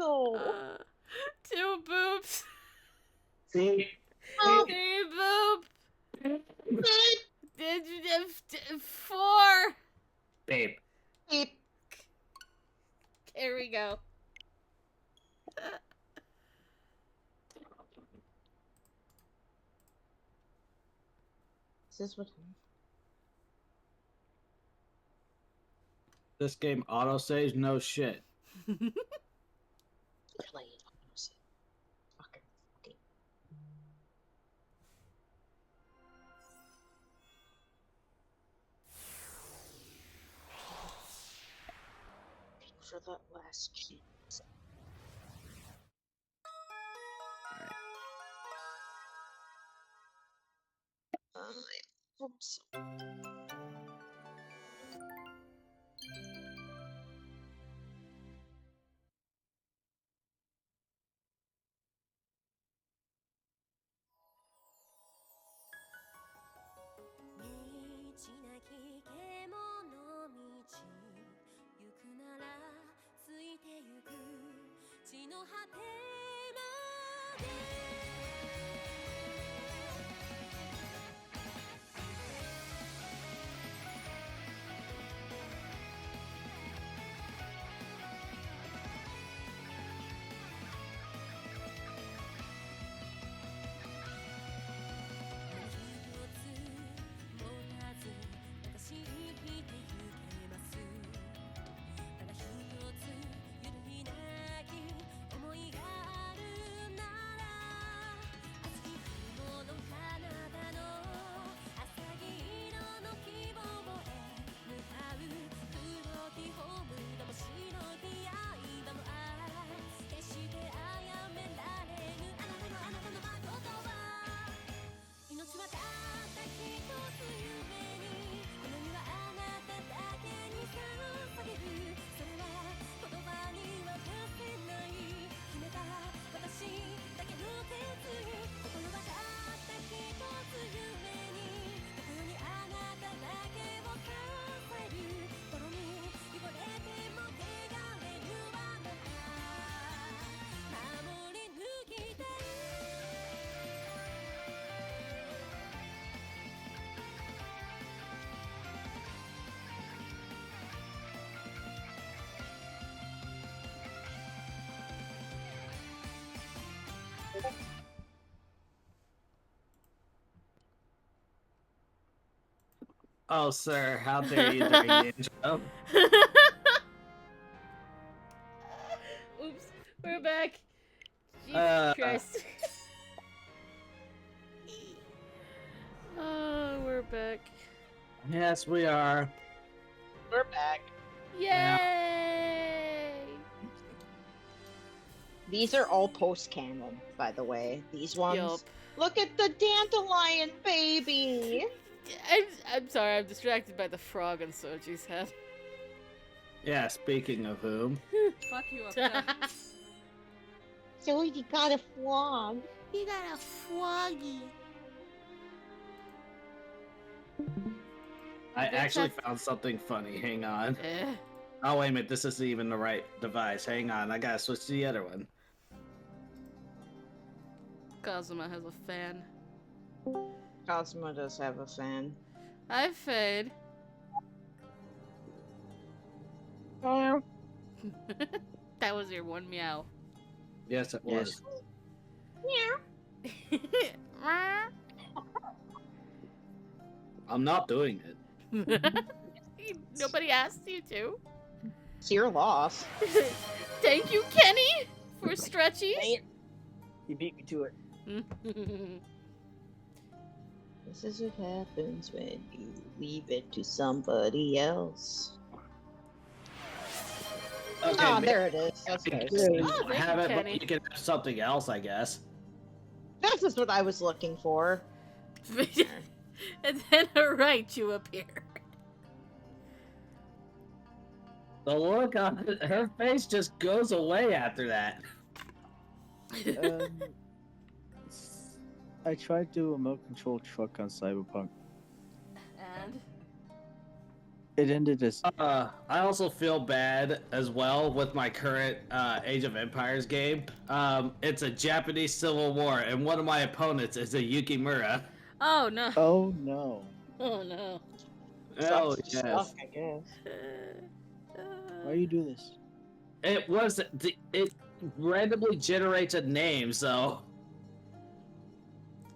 go. Two boobs. See? Three boop. Four. Babe. Beep. Here we go. Is this what? This game auto-saves? No shit. Really? Fucking. For that last chance. I hope so. Oh, sir, how dare you during the intro? Oops, we're back. Jesus Christ. Oh, we're back. Yes, we are. We're back. Yay! These are all post-canon, by the way. These ones. Yup. Look at the dandelion baby. I'm sorry, I'm distracted by the frog on Soji's head. Yeah, speaking of whom. Fuck you up there. So you got a frog. You got a froggy. I actually found something funny. Hang on. Eh. Oh, wait a minute. This isn't even the right device. Hang on. I gotta switch to the other one. Kazuma has a fan. Cosmo does have a fan. Hi, Fade. Oh. That was your one meow. Yes, it was. I'm not doing it. Nobody asked you to. It's your loss. Thank you, Kenny, for stretchies. You beat me to it. This is what happens when you leave it to somebody else. Okay, Oh, maybe there it is. That's you good. can Oh, thank have you, it, but Kenny. you can have something else, I guess. This is what I was looking for. And then a Raichu appear. The look on her face just goes away after that. I tried to remote control truck on Cyberpunk. And it ended as I also feel bad as well with my current Age of Empires game. It's a Japanese Civil War, and one of my opponents is a Yukimura. Oh no. oh no. Oh no. Oh Sucks to yes, suck, I guess. Why do you do this? it randomly generates a name, so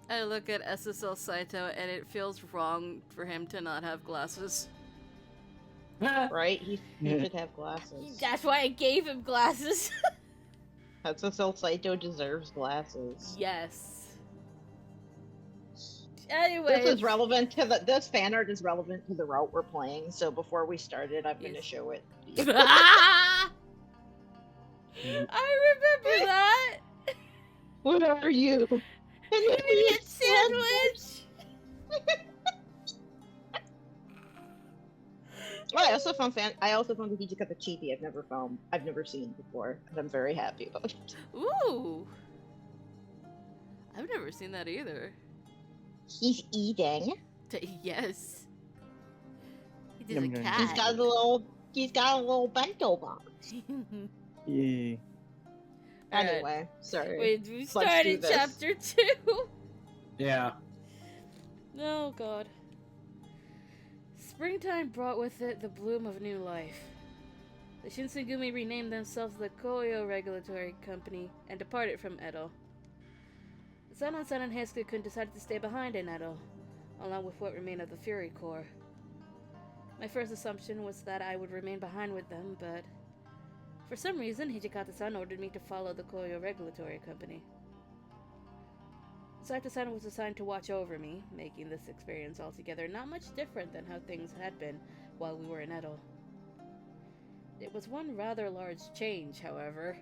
I look at SSL Saito and it feels wrong for him to not have glasses. Right? He should have glasses. That's why I gave him glasses. Hakuoki Saito deserves glasses. Yes. Anyway. This is relevant to this fan art is relevant to the route we're playing, so before we started, I'm gonna show it. I remember that. What are you? An Idiot sandwich. I also found the Hijikata Chibi I've never seen before, and I'm very happy about it. Ooh. I've never seen that either. He's eating. Yes. He's a Yum, yum, cat. He's got a little bento box. Yay. Anyway, sorry. Wait, we Let's started do this. chapter 2. yeah. Oh god. Springtime brought with it the bloom of new life. The Shinsengumi renamed themselves the Koyo Regulatory Company and departed from Edo. Sanan-san and Heisuke-kun decided to stay behind in Edo, along with what remained of the Fury Corps. My first assumption was that I would remain behind with them, but for some reason, Hijikata-san ordered me to follow the Koyo Regulatory Company. Saito-san was assigned to watch over me, making this experience altogether not much different than how things had been while we were in Edo. It was one rather large change, however.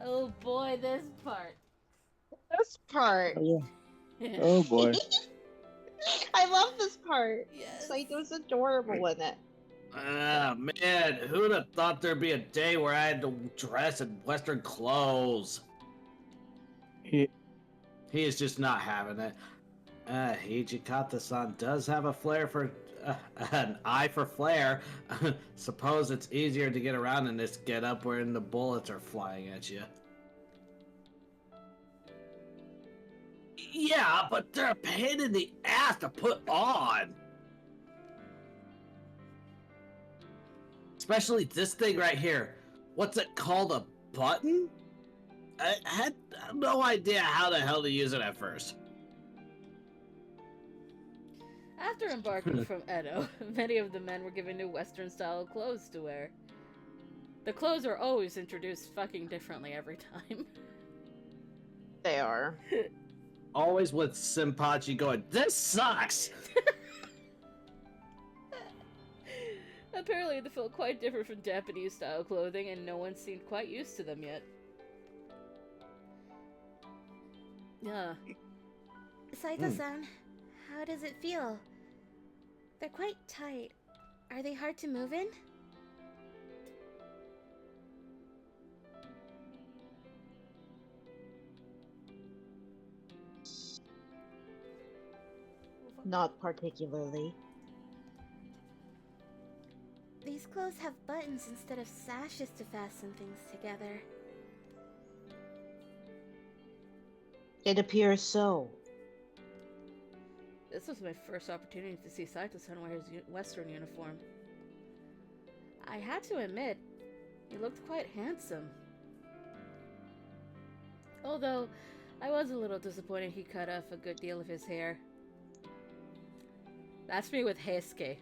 Oh boy, this part. This part. Oh, yeah. Oh boy. I love this part. Yes. Saito's adorable in it. Ah, man, who'd have thought there'd be a day where I had to dress in Western clothes? He, He is just not having it. Hijikata-san does have a flair for... an eye for flair. Suppose it's easier to get around in this getup when the bullets are flying at you. Yeah, but they're a pain in the ass to put on. Especially this thing right here. What's it called? A button? I had no idea how the hell to use it at first. After embarking from Edo, many of the men were given new Western-style clothes to wear. The clothes are always introduced fucking differently every time. They are. Always with Senpachi going, this sucks! Apparently, they felt quite different from Japanese-style clothing, and no one seemed quite used to them yet. Saito-san, how does it feel? They're quite tight. Are they hard to move in? Not particularly. These clothes have buttons instead of sashes to fasten things together. It appears so. This was my first opportunity to see Saito-san wear his Western uniform. I had to admit, he looked quite handsome. Although, I was a little disappointed he cut off a good deal of his hair. That's me with Heisuke.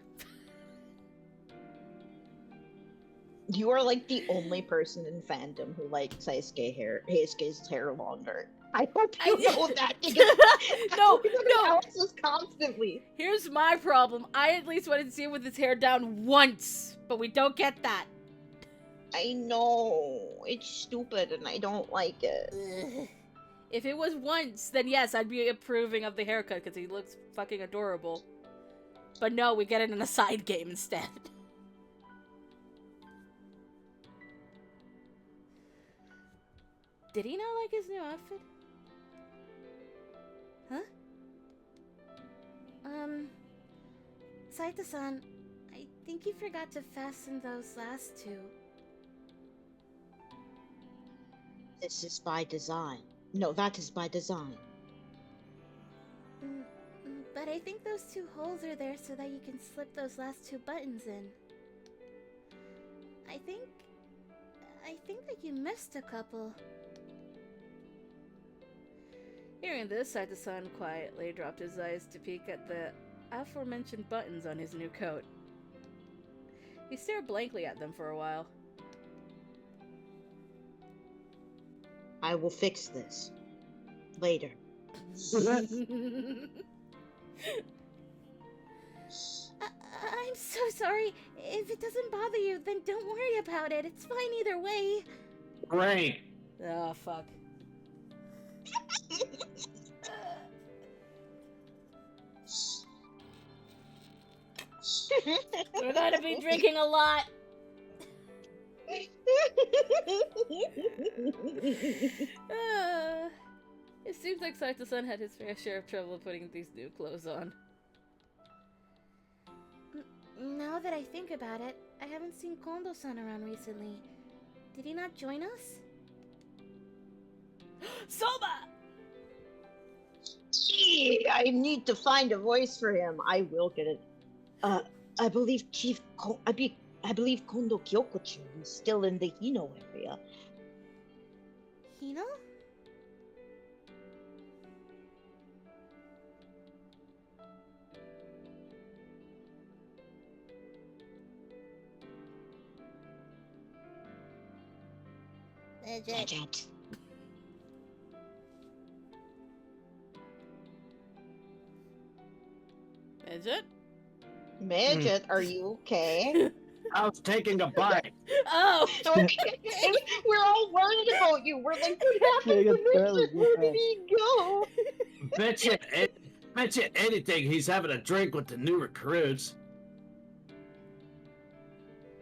You are like the only person in fandom who likes Heisuke's hair longer. I hope you know that. No. Alex is constantly. Here's my problem. I at least wanted to see him with his hair down once, but we don't get that. I know. It's stupid and I don't like it. If it was once, then yes, I'd be approving of the haircut because he looks fucking adorable. But no, we get it in a side game instead. Did he not like his new outfit? Huh? Saito-san, I think you forgot to fasten those last two. This is by design. No, that is by design. But I think those two holes are there so that you can slip those last two buttons in. I think that you missed a couple. Hearing this, Saito-san quietly dropped his eyes to peek at the aforementioned buttons on his new coat. He stared blankly at them for a while. I will fix this. Later. I'm so sorry. If it doesn't bother you, then don't worry about it. It's fine either way. Great. Oh, fuck. We're gonna be drinking a lot. It seems like Saito-san had his fair share of trouble putting these new clothes on. Now that I think about it, I haven't seen Kondo-san around recently. Did he not join us? Soba! Gee, I need to find a voice for him. I will get it. I believe I believe Kondo Kyoko-chan is still in the Hino area. Hino? Legend. Is it? Midget, are you okay? I was taking a bite. Oh! Okay. We're all worried about you. We're like, what happened Yeah, to barely Midget? Where did fast. he go? Bet you anything he's having a drink with the new recruits.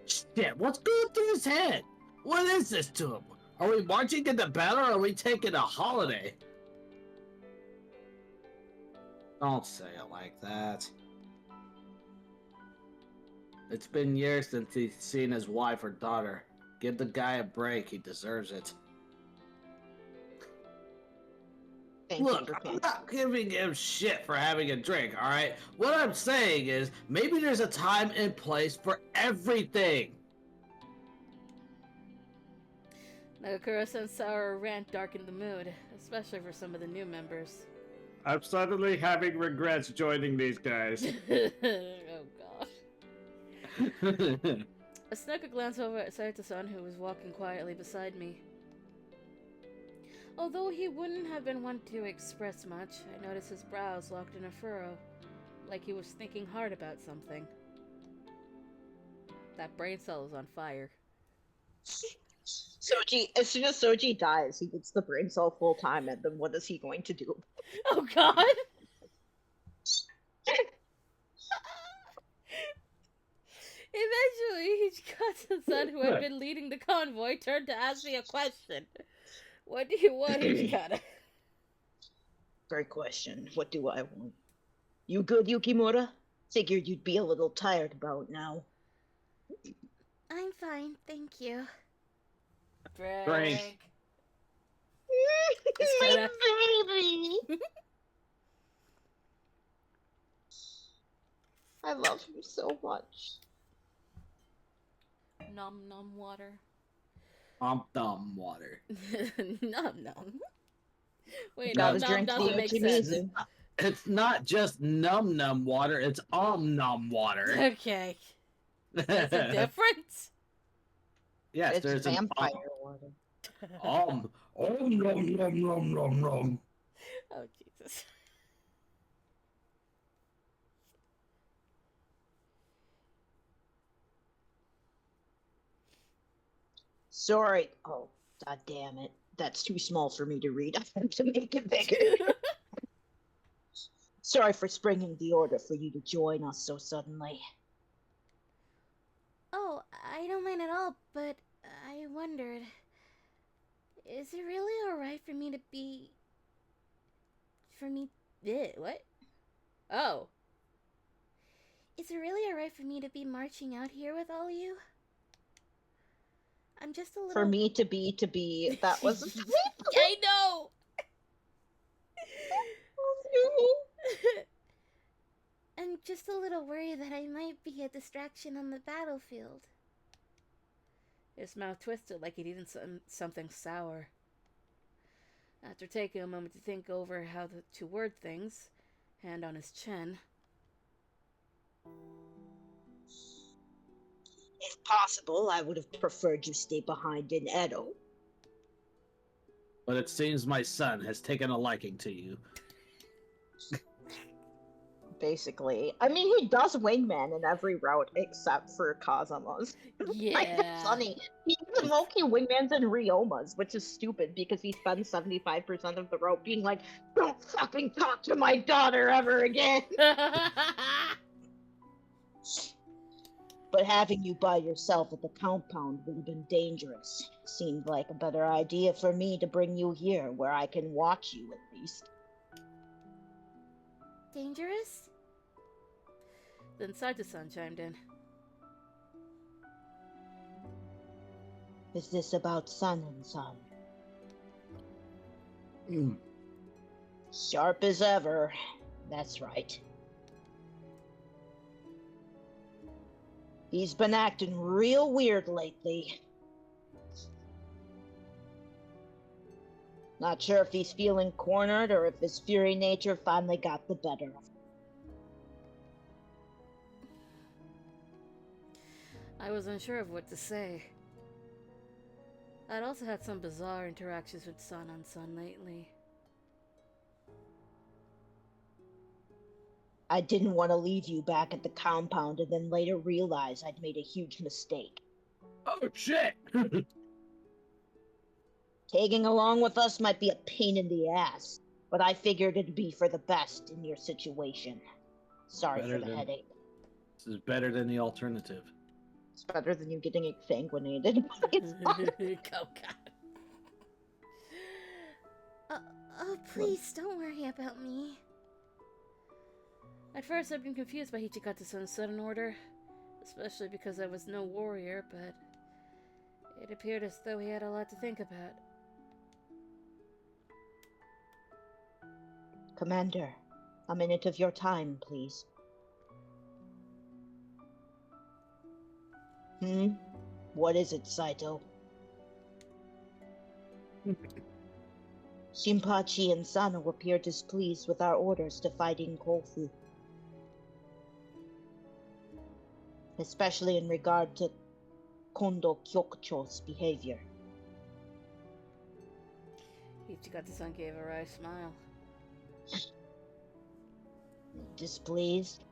Shit, what's going through his head? What is this to him? Are we marching into battle or are we taking a holiday? Don't say it like that. It's been years since he's seen his wife or daughter. Give the guy a break, he deserves it. Thank Look, you for I'm not giving him shit for having a drink, alright? What I'm saying is, maybe there's a time and place for everything. Nagakura-san's sour rant darkened the mood, especially for some of the new members. I'm suddenly having regrets joining these guys. Oh gosh. I snuck a glance over at Saito-san, who was walking quietly beside me. Although he wouldn't have been one to express much, I noticed his brows locked in a furrow, like he was thinking hard about something. That brain cell is on fire. Soji, as soon as Soji dies, he gets the brain cell full time, and then what is he going to do? Oh god! Eventually, Hijikata-san, who had been leading the convoy, turned to ask me a question. What do you want, Hijikata? Great question. What do I want? You good, Yukimura? Figured you'd be a little tired about now. I'm fine, thank you. Drink. My baby! I love him so much. Nom nom water. Dumb water. Nom nom. Wait, Gotta nom nom drink doesn't the make Yukimizu. sense. It's not just num water, it's num water. Okay. That's a difference? Yes, It's there's vampire water. nom nom. Oh, Jesus. Sorry. Oh, god damn it. That's too small for me to read. I have to make it bigger. Sorry for springing the order for you to join us so suddenly. Oh, I don't mind at all, but I wondered... Is it really alright for me to be... What? Oh. Is it really alright for me to be marching out here with all you? I'm just a little... For me to be, that was a sweet. I know! I'm just a little worried that I might be a distraction on the battlefield. His mouth twisted like he'd eaten something sour. After taking a moment to think over how to word things, hand on his chin. If possible, I would have preferred you stay behind in Edo. But it seems my son has taken a liking to you. Basically. I mean, he does wingman in every route except for Kazuma's. Like, it's Yeah. funny. He even low-key wingmans in Ryoma's, which is stupid because he spends 75% of the route being like, don't fucking talk to my daughter ever again. But having you by yourself at the compound would have been dangerous. Seemed like a better idea for me to bring you here, where I can watch you at least. Dangerous? Then Saito-san chimed in. Is this about Sun and Sun? Sharp as ever. That's right. He's been acting real weird lately. Not sure if he's feeling cornered or if his fury nature finally got the better of him. I was unsure of what to say. I'd also had some bizarre interactions with Sun on Sun lately. I didn't want to leave you back at the compound and then later realize I'd made a huge mistake. Oh shit! Tagging along with us might be a pain in the ass, but I figured it'd be for the best in your situation. Sorry Better for the than- headache. This is better than the alternative. It's better than you getting exsanguinated. It's fine. Oh god. Oh, please, don't worry about me. At first I'd been confused by Hichikata-san's sudden order, especially because I was no warrior, but it appeared as though he had a lot to think about. Commander, a minute of your time, please. What is it, Saito? Shinpachi and Sano appear displeased with our orders to fight in Kofu. Especially in regard to Kondo Kyokucho's behavior. Hichikata-san gave a wry smile. Displeased?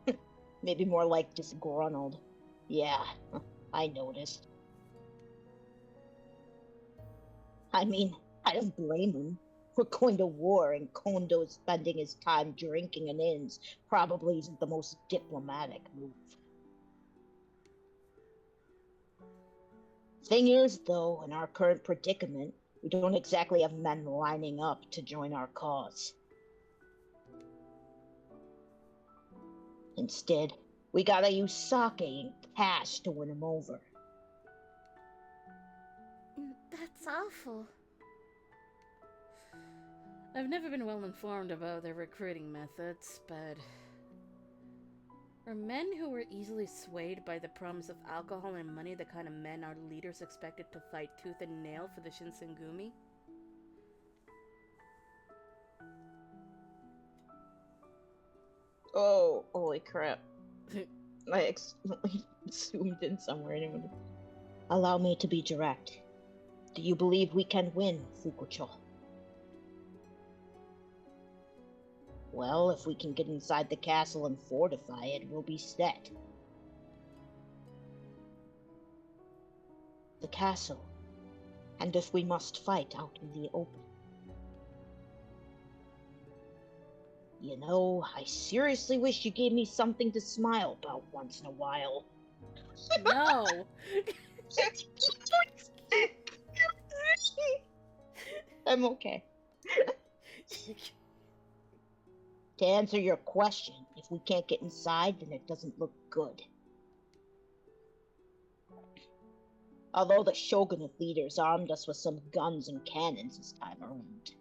Maybe more like disgruntled. Yeah, I noticed. I mean, I don't blame him. We're going to war and Kondo spending his time drinking in inns probably isn't the most diplomatic move. Thing is, though, in our current predicament, we don't exactly have men lining up to join our cause. Instead, we gotta use sake and cash to win him over. That's awful. I've never been well informed about their recruiting methods, but are men who were easily swayed by the promise of alcohol and money the kind of men our leaders expected to fight tooth and nail for the Shinsengumi? Oh, holy crap. I accidentally zoomed in somewhere. Anyway. Allow me to be direct. Do you believe we can win, Fukucho? Well, if we can get inside the castle and fortify it, we'll be set. The castle. And if we must fight out in the open. You know, I seriously wish you gave me something to smile about once in a while. No! I'm okay. To answer your question, if we can't get inside, then it doesn't look good. Although the Shogunate leaders armed us with some guns and cannons this time around.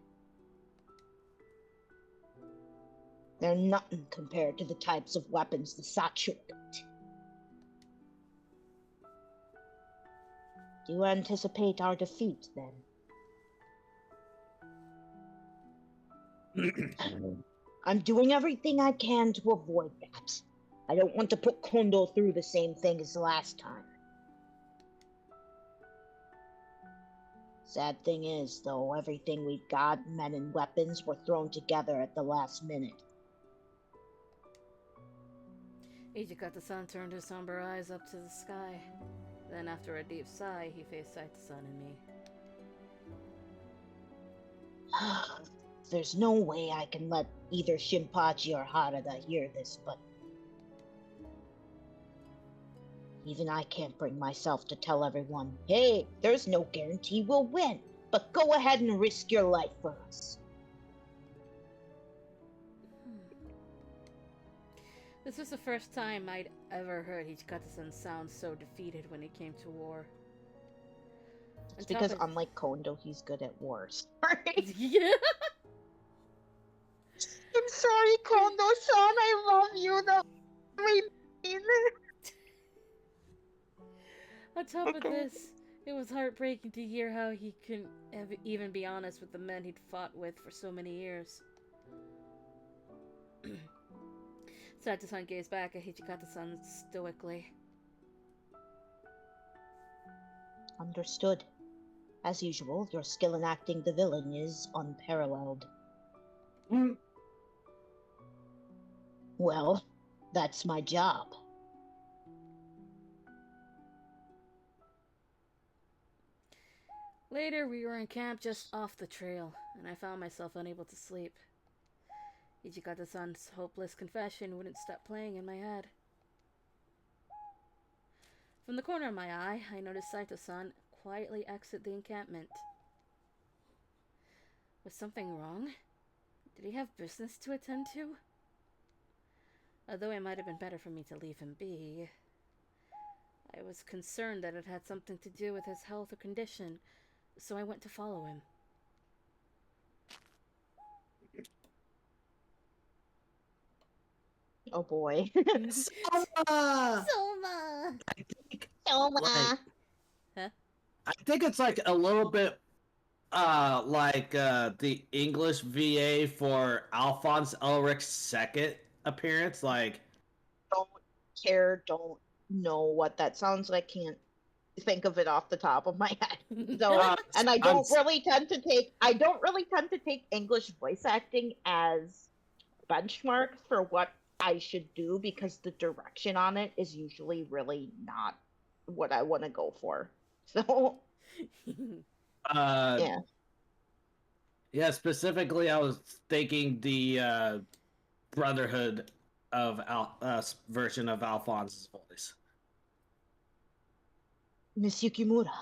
They're nothing compared to the types of weapons the Sacho got. Do you anticipate our defeat, then? I'm doing everything I can to avoid that. I don't want to put Kondo through the same thing as last time. Sad thing is, though, everything we've got, men and weapons, were thrown together at the last minute. Ijikata-san turned his somber eyes up to the sky. Then, after a deep sigh, he faced Saito-san and me. There's no way I can let either Shinpachi or Harada hear this, but even I can't bring myself to tell everyone, hey, there's no guarantee we'll win, but go ahead and risk your life for us. This was the first time I'd ever heard Hijikata-san sound so defeated when it came to war. It's because unlike Kondo, he's good at wars. Yeah. I'm sorry, Kondo-san, I love you, though. I mean... On top of this, it was heartbreaking to hear how he couldn't even be honest with the men he'd fought with for so many years. Saito-san gazed back at Hijikata-san stoically. Understood. As usual, your skill in acting the villain is unparalleled. Well, that's my job. Later, we were in camp just off the trail, and I found myself unable to sleep. Ijikata-san's hopeless confession wouldn't stop playing in my head. From the corner of my eye, I noticed Saito-san quietly exit the encampment. Was something wrong? Did he have business to attend to? Although it might have been better for me to leave him be, I was concerned that it had something to do with his health or condition, so I went to follow him. Oh boy. Soma! Soma! Soma! Huh? I think it's like a little bit like the English VA for Alphonse Elric's second appearance. Like, Don't care, don't know what that sounds like, can't think of it off the top of my head. So, and I don't really tend to take English voice acting as benchmarks for what I should do, because the direction on it is usually really not what I want to go for. So yeah. Yeah, specifically I was thinking the Brotherhood of version of Alphonse's voice. Miss Yukimura,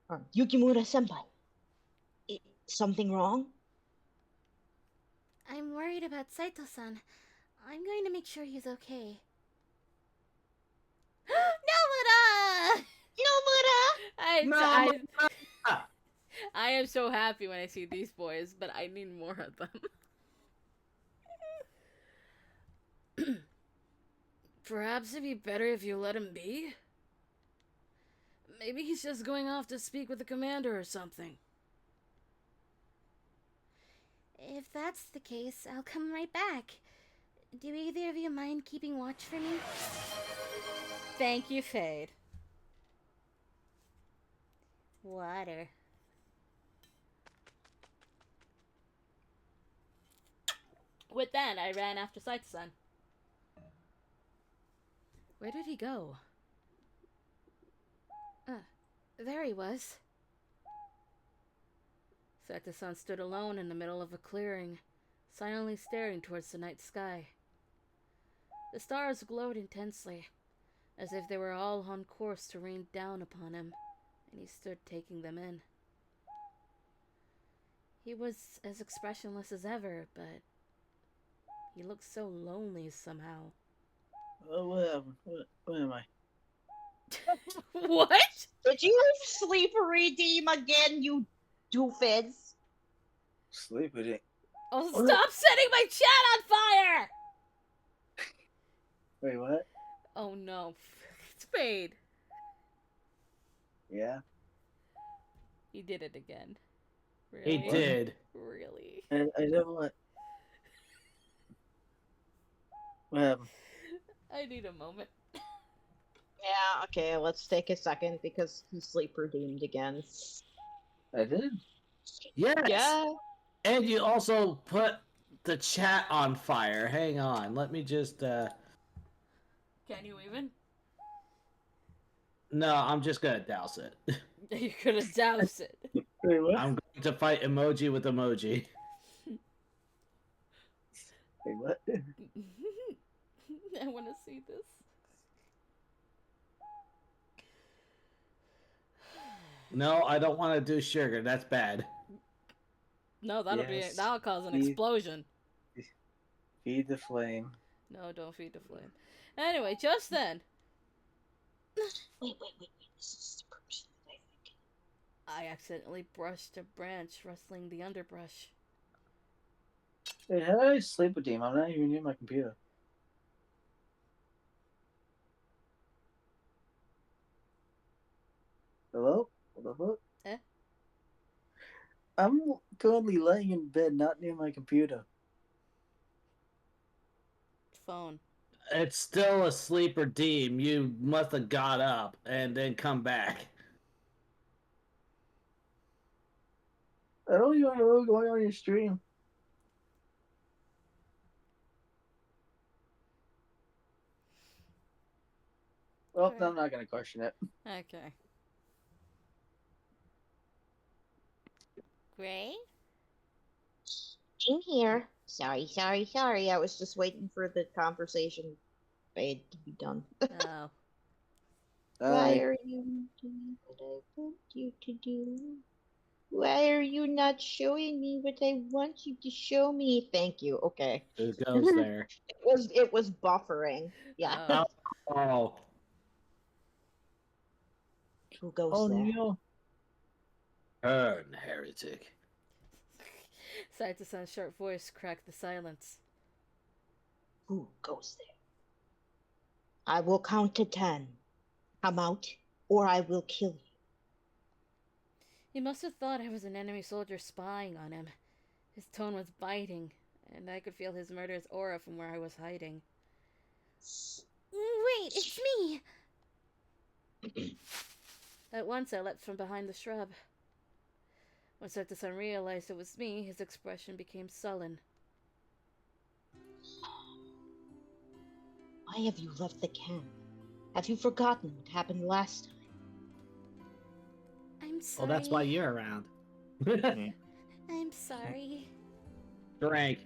or Yukimura senpai, something wrong? I'm worried about Saito-san. I'm going to make sure he's okay. Nomura! Nomura! I am so happy when I see these boys, but I need more of them. Perhaps it'd be better if you let him be? Maybe he's just going off to speak with the commander or something. If that's the case, I'll come right back. Do either of you mind keeping watch for me? Thank you, Fade. Water. With that, I ran after Saito-san. Where did he go? There he was. Saito-san stood alone in the middle of a clearing, silently staring towards the night sky. The stars glowed intensely, as if they were all on course to rain down upon him, and he stood taking them in. He was as expressionless as ever, but He looks so lonely somehow. Oh, whatever. What am I? What? Did you sleep redeem again, you doofus? Sleep with it. Oh, What? stop setting my chat on fire! Wait, what? Oh no. Spade. Yeah. He did it again. He Really? did. Really? I don't want. What happened? I need a moment. Yeah, okay, let's take a second because he sleep redeemed again. I did. Yes. Yeah. And you also put the chat on fire. Hang on. Let me just. Can you even? No, I'm just gonna douse it. You're gonna douse it. Wait, what? I'm going to fight emoji with emoji. Wait, what? I want to see this. No, I don't want to do sugar. That's bad. No, Yes, that'll cause an please. explosion. Feed the flame. No, don't feed the flame. Anyway, just then, Wait. This is the person that I think. I accidentally brushed a branch, rustling the underbrush. Wait, how did I sleep with him? I'm not even near my computer. Hello? What the fuck? Eh? I'm currently laying in bed, not near my computer. Phone. It's still a sleeper deem. You must have got up and then come back. I don't even know what's going on your stream. Well, no, I'm not gonna question it. Okay. Gray? In here. Sorry. I was just waiting for the conversation fade to be done. Oh. Why are you doing what I want you to do? Why are you not showing me what I want you to show me? Thank you. Okay. Who goes there? It was buffering. Yeah. Oh. Oh, Who goes Oh there? no! burn, heretic. Saito-san's sharp voice cracked the silence. Who goes there? I will count to 10. Come out, or I will kill you. He must have thought I was an enemy soldier spying on him. His tone was biting, and I could feel his murderous aura from where I was hiding. Wait, it's me! At once I leapt from behind the shrub. When Saito-san realized it was me, his expression became sullen. Why have you left the camp? Have you forgotten what happened last time? I'm Well, sorry. that's why you're around. I'm sorry. Drink.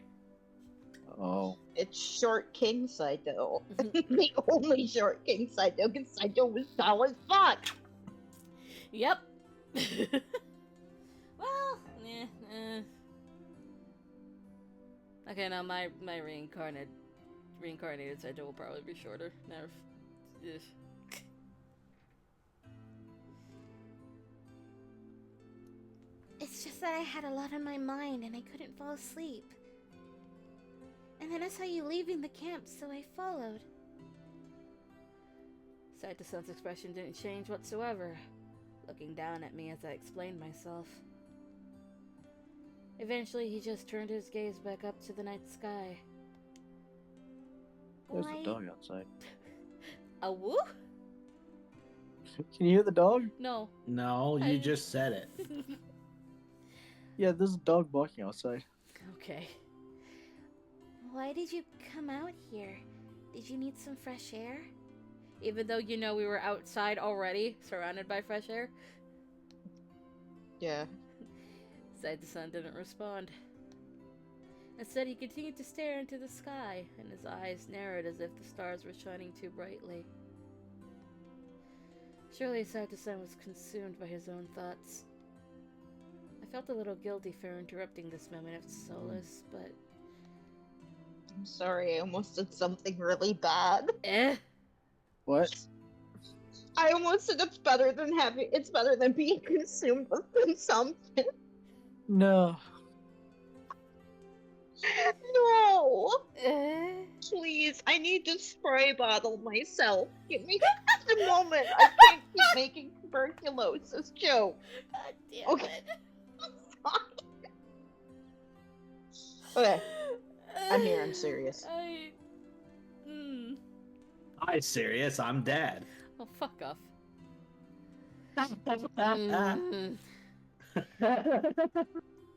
Oh. It's short king Saito. The only short king Saito, because Saito was tall as fuck. Yep. Well, Okay, now my reincarnated Saito will probably be shorter. Never. Ugh. It's just that I had a lot on my mind and I couldn't fall asleep. And then I saw you leaving the camp, so I followed. Saito-san's expression didn't change whatsoever, looking down at me as I explained myself. Eventually, he just turned his gaze back up to the night sky. There's Why? a dog outside. A woo? Can you hear the dog? No. No, you just said it. Yeah, there's a dog barking outside. Okay. Why did you come out here? Did you need some fresh air? Even though you know we were outside already, surrounded by fresh air, Yeah. Saito-san didn't respond. Instead, he continued to stare into the sky, and his eyes narrowed as if the stars were shining too brightly. Surely Saito-san was consumed by his own thoughts. I felt a little guilty for interrupting this moment of solace, but I'm sorry, I almost did something really bad. What? I almost said it's better than being consumed with consumption. No. No! Eh? Please, I need to spray bottle myself. Give me just a moment. I can't keep making tuberculosis jokes. God damn Okay. it. Okay, I'm here, I'm serious. I'm serious. I'm dad. Oh, fuck off. Mm.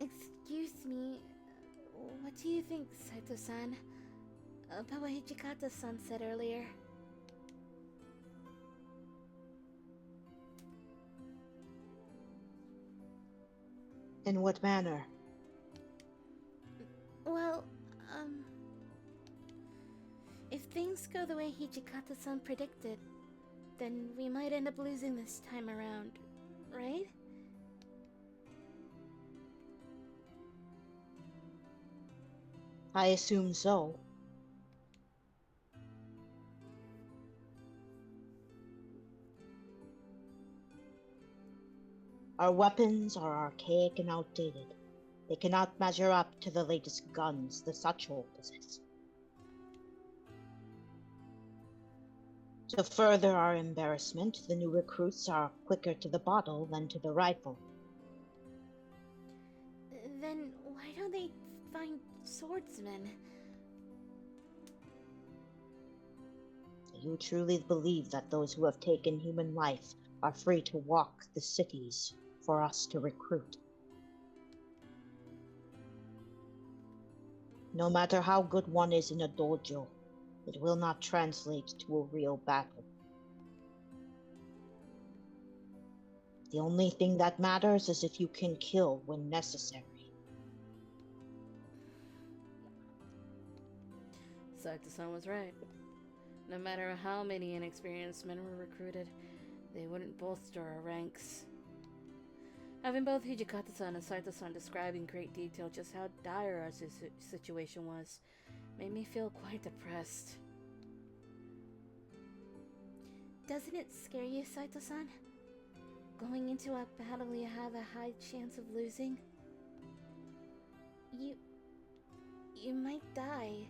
Excuse me. What do you think, Saito-san? About what Hijikata-san said earlier? In what manner? Well, if things go the way Hijikata-san predicted, then we might end up losing this time around, right? I assume so. Our weapons are archaic and outdated. They cannot measure up to the latest guns the Satchel possess. To further our embarrassment, the new recruits are quicker to the bottle than to the rifle. Then why don't they find swordsmen? You truly believe that those who have taken human life are free to walk the cities for us to recruit? No matter how good one is in a dojo, it will not translate to a real battle. The only thing that matters is if you can kill when necessary. Saito-san was right. No matter how many inexperienced men were recruited, they wouldn't bolster our ranks. Having both Hijikata-san and Saito-san describe in great detail just how dire our situation was made me feel quite depressed. Doesn't it scare you, Saito-san? Going into a battle you have a high chance of losing? You might die.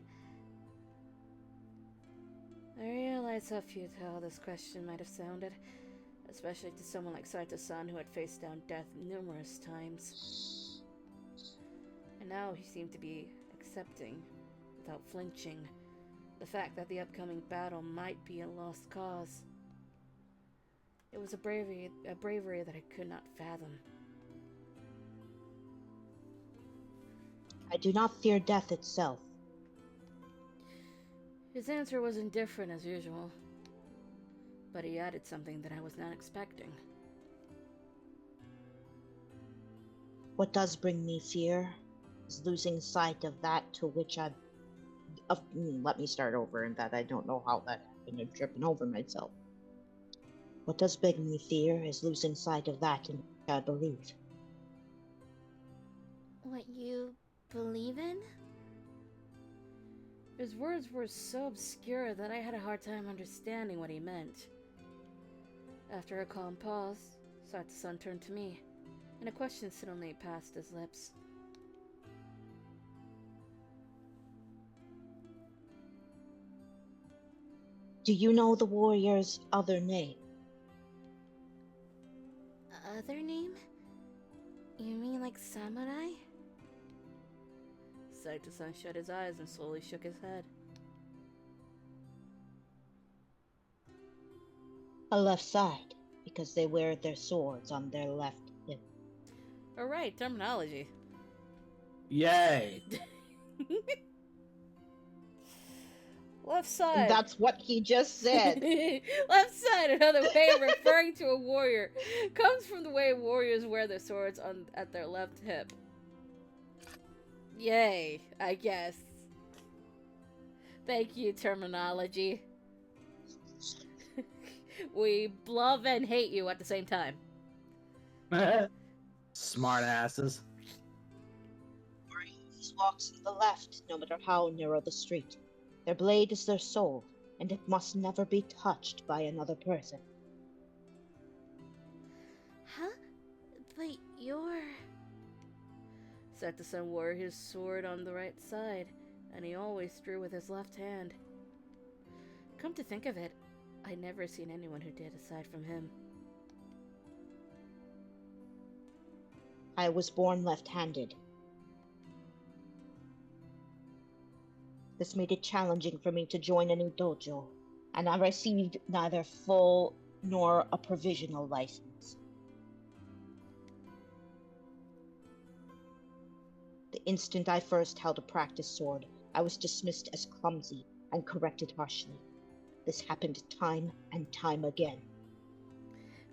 I realize how futile this question might have sounded, especially to someone like Saito-san who had faced down death numerous times. And now he seemed to be accepting, without flinching, the fact that the upcoming battle might be a lost cause. It was a bravery that I could not fathom. I do not fear death itself. His answer was indifferent as usual, but he added something that I was not expecting. What does bring me fear is losing sight of that to which let me start over in that I don't know how that happened. I'm tripping over myself. What does bring me fear is losing sight of that in which I believe. What you believe in? His words were so obscure that I had a hard time understanding what he meant. After a calm pause, Saito-san turned to me, and a question suddenly passed his lips. Do you know the warrior's other name? Other name? You mean like samurai? Saito-san shut his eyes and slowly shook his head. A left side, because they wear their swords on their left hip. Alright, terminology. Yay! Left side. That's what he just said. Left side, another way of referring to a warrior, comes from the way warriors wear their swords at their left hip. Yay, I guess. Thank you, terminology. We love and hate you at the same time. Smart asses. always walks on the left, no matter how narrow the street. Their blade is their soul, and it must never be touched by another person. Huh? But you're... Sato-san wore his sword on the right side, and he always drew with his left hand. Come to think of it, I'd never seen anyone who did aside from him. I was born left-handed. This made it challenging for me to join a new dojo, and I received neither full nor a provisional license. The instant I first held a practice sword, I was dismissed as clumsy and corrected harshly. This happened time and time again.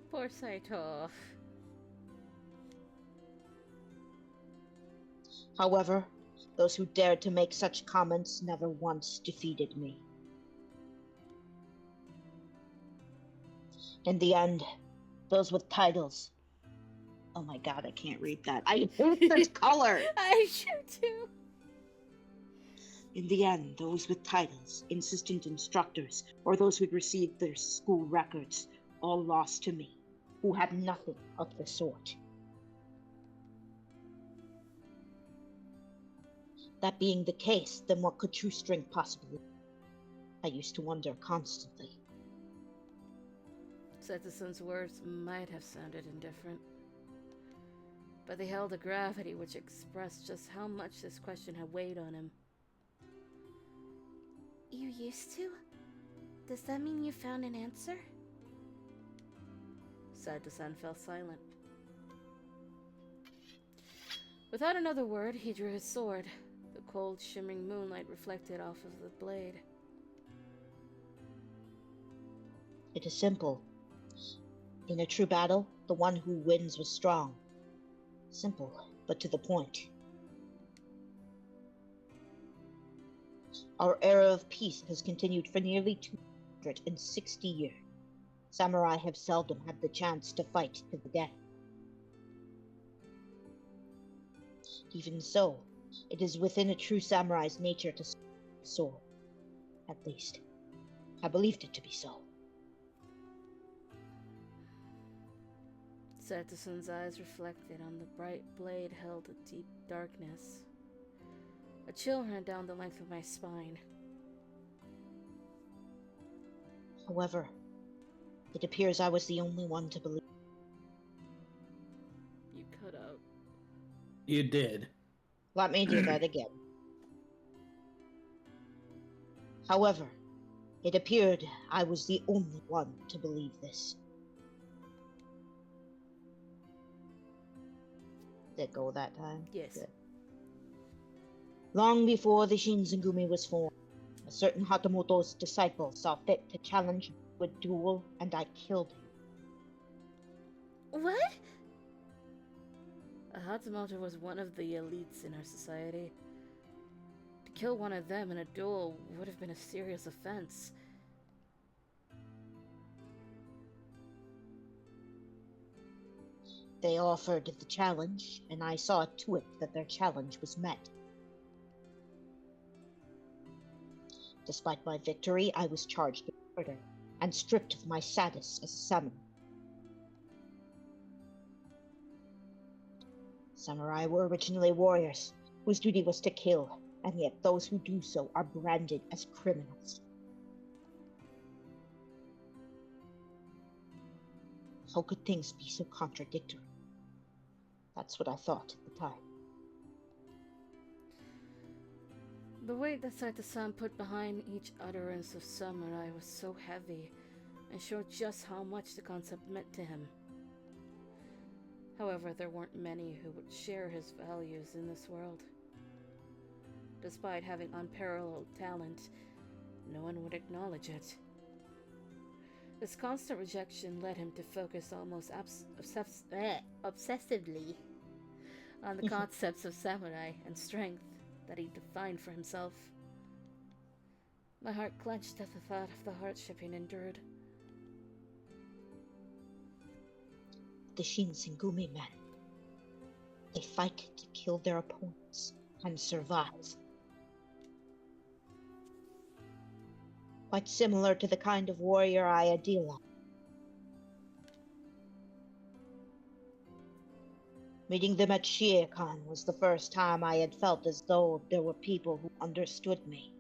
Poor Saito. However, those who dared to make such comments never once defeated me. In the end, those with titles... Oh my god, I can't read that. I hate this color! I should too. In the end, those with titles, assistant instructors, or those who received their school records, all lost to me, who had nothing of the sort. That being the case, then what could true strength possibly be? I used to wonder constantly. Sato-san's words might have sounded indifferent, but they held a gravity which expressed just how much this question had weighed on him. You used to? Does that mean you found an answer? Sato-san fell silent. Without another word, he drew his sword. The cold, shimmering moonlight reflected off of the blade. It is simple. In a true battle, the one who wins was strong. Simple, but to the point. Our era of peace has continued for nearly 260 years. Samurai have seldom had the chance to fight to the death. Even so, it is within a true samurai's nature to sword. At least, I believed it to be so. Sato-san's eyes reflected on the bright blade held a deep darkness. A chill ran down the length of my spine. However, it appears I was the only one to believe. You cut out. You did. Let me do that again. However, it appeared I was the only one to believe this. Did it go that time? Yes. Good. Long before the Shinzengumi was formed, a certain Hatamoto's disciple saw fit to challenge me to a duel, and I killed him. What? A Hatamoto was one of the elites in our society. To kill one of them in a duel would have been a serious offense. They offered the challenge, and I saw to it that their challenge was met. Despite my victory, I was charged with murder and stripped of my status as a samurai. Samurai were originally warriors, whose duty was to kill, and yet those who do so are branded as criminals. How could things be so contradictory? That's what I thought at the time. The weight that Saito-san put behind each utterance of samurai was so heavy, and showed just how much the concept meant to him. However, there weren't many who would share his values in this world. Despite having unparalleled talent, no one would acknowledge it. This constant rejection led him to focus almost obsessively on the concepts of samurai and strength that he defined for himself. My heart clenched at the thought of the hardship he endured. The Shinsengumi men. They fight to kill their opponents, and survive. Quite similar to the kind of warrior I idealize. Meeting them at Shiakon was the first time I had felt as though there were people who understood me.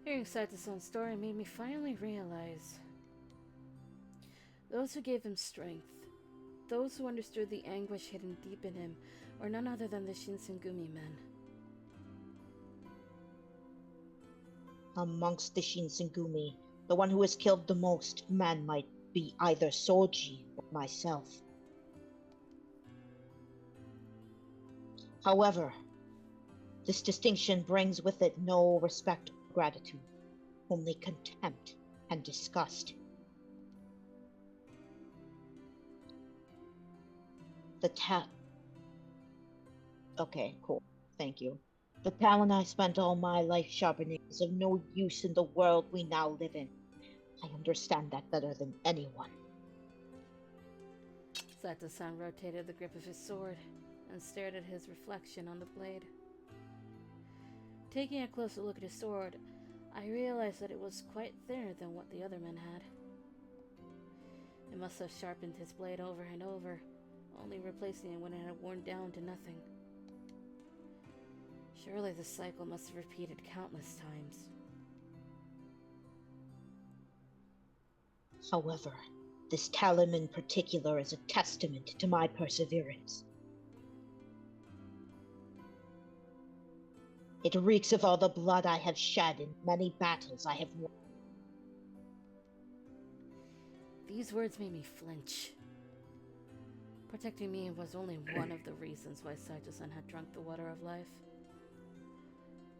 Hearing Saito-san's story made me finally realize those who gave him strength, those who understood the anguish hidden deep in him, were none other than the Shinsengumi men. Amongst the Shinsengumi, the one who has killed the most men might be either Soji or myself. However, this distinction brings with it no respect or gratitude, only contempt and disgust. Okay, cool. Thank you. The talent I spent all my life sharpening is of no use in the world we now live in. I understand that better than anyone. Saito-san rotated the grip of his sword and stared at his reflection on the blade. Taking a closer look at his sword, I realized that it was quite thinner than what the other men had. It must have sharpened his blade over and over, only replacing it when it had worn down to nothing. Surely the cycle must have repeated countless times. However, this talent in particular is a testament to my perseverance. It reeks of all the blood I have shed in many battles I have won. These words made me flinch. Protecting me was only one of the reasons why Saito-san had drunk the water of life.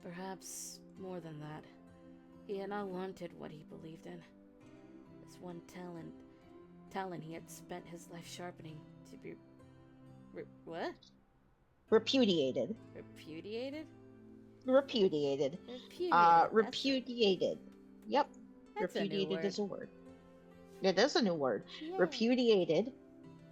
Perhaps more than that, he had not wanted what he believed in. This one talent he had spent his life sharpening to be... what? Repudiated. Repudiated? Repudiated. Repudiated. Repudiated. Yep. That's a new Repudiated word. is a word. It is a new word. Yeah. Repudiated.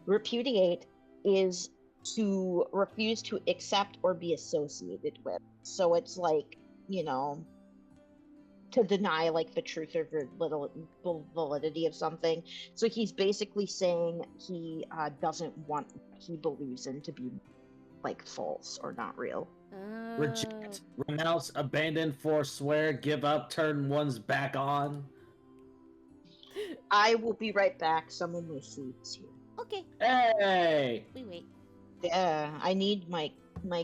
Repudiate is to refuse to accept or be associated with. So it's like, you know, to deny like the truth or validity of something. So he's basically saying he doesn't want what he believes in to be like false or not real. Reject, renounce, abandon, forswear, give up, turn one's back on. I will be right back. Some of my food's here. Okay, Hey! we wait. Yeah, I need my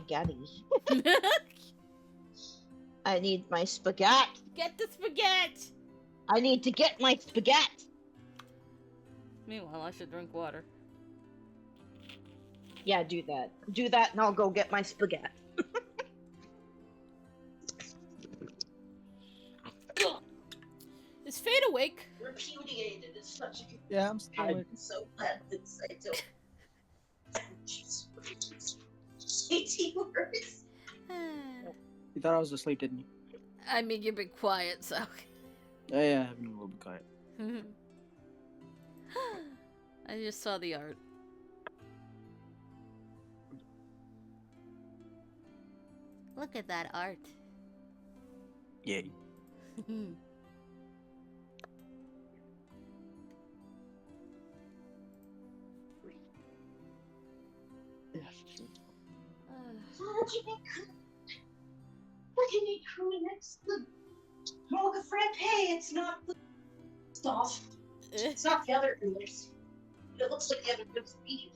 getty. I need my spaghetti. Get the spaghetti! I need to get my spaghetti. Meanwhile, I should drink water. Yeah, do that. Do that, and I'll go get my spaghetti. Is Fate awake? Repudiated is such a good. Yeah, I'm still awake. I'm so glad that I don't. JT words. You thought I was asleep, didn't you? I mean, you've been quiet, so. Yeah, I've been a little bit quiet. I just saw the art. Look at that art. Yay. What can you do next? Mocha frappe, it's not the stuff. It's not the other goodness. It looks like the other goodness beef.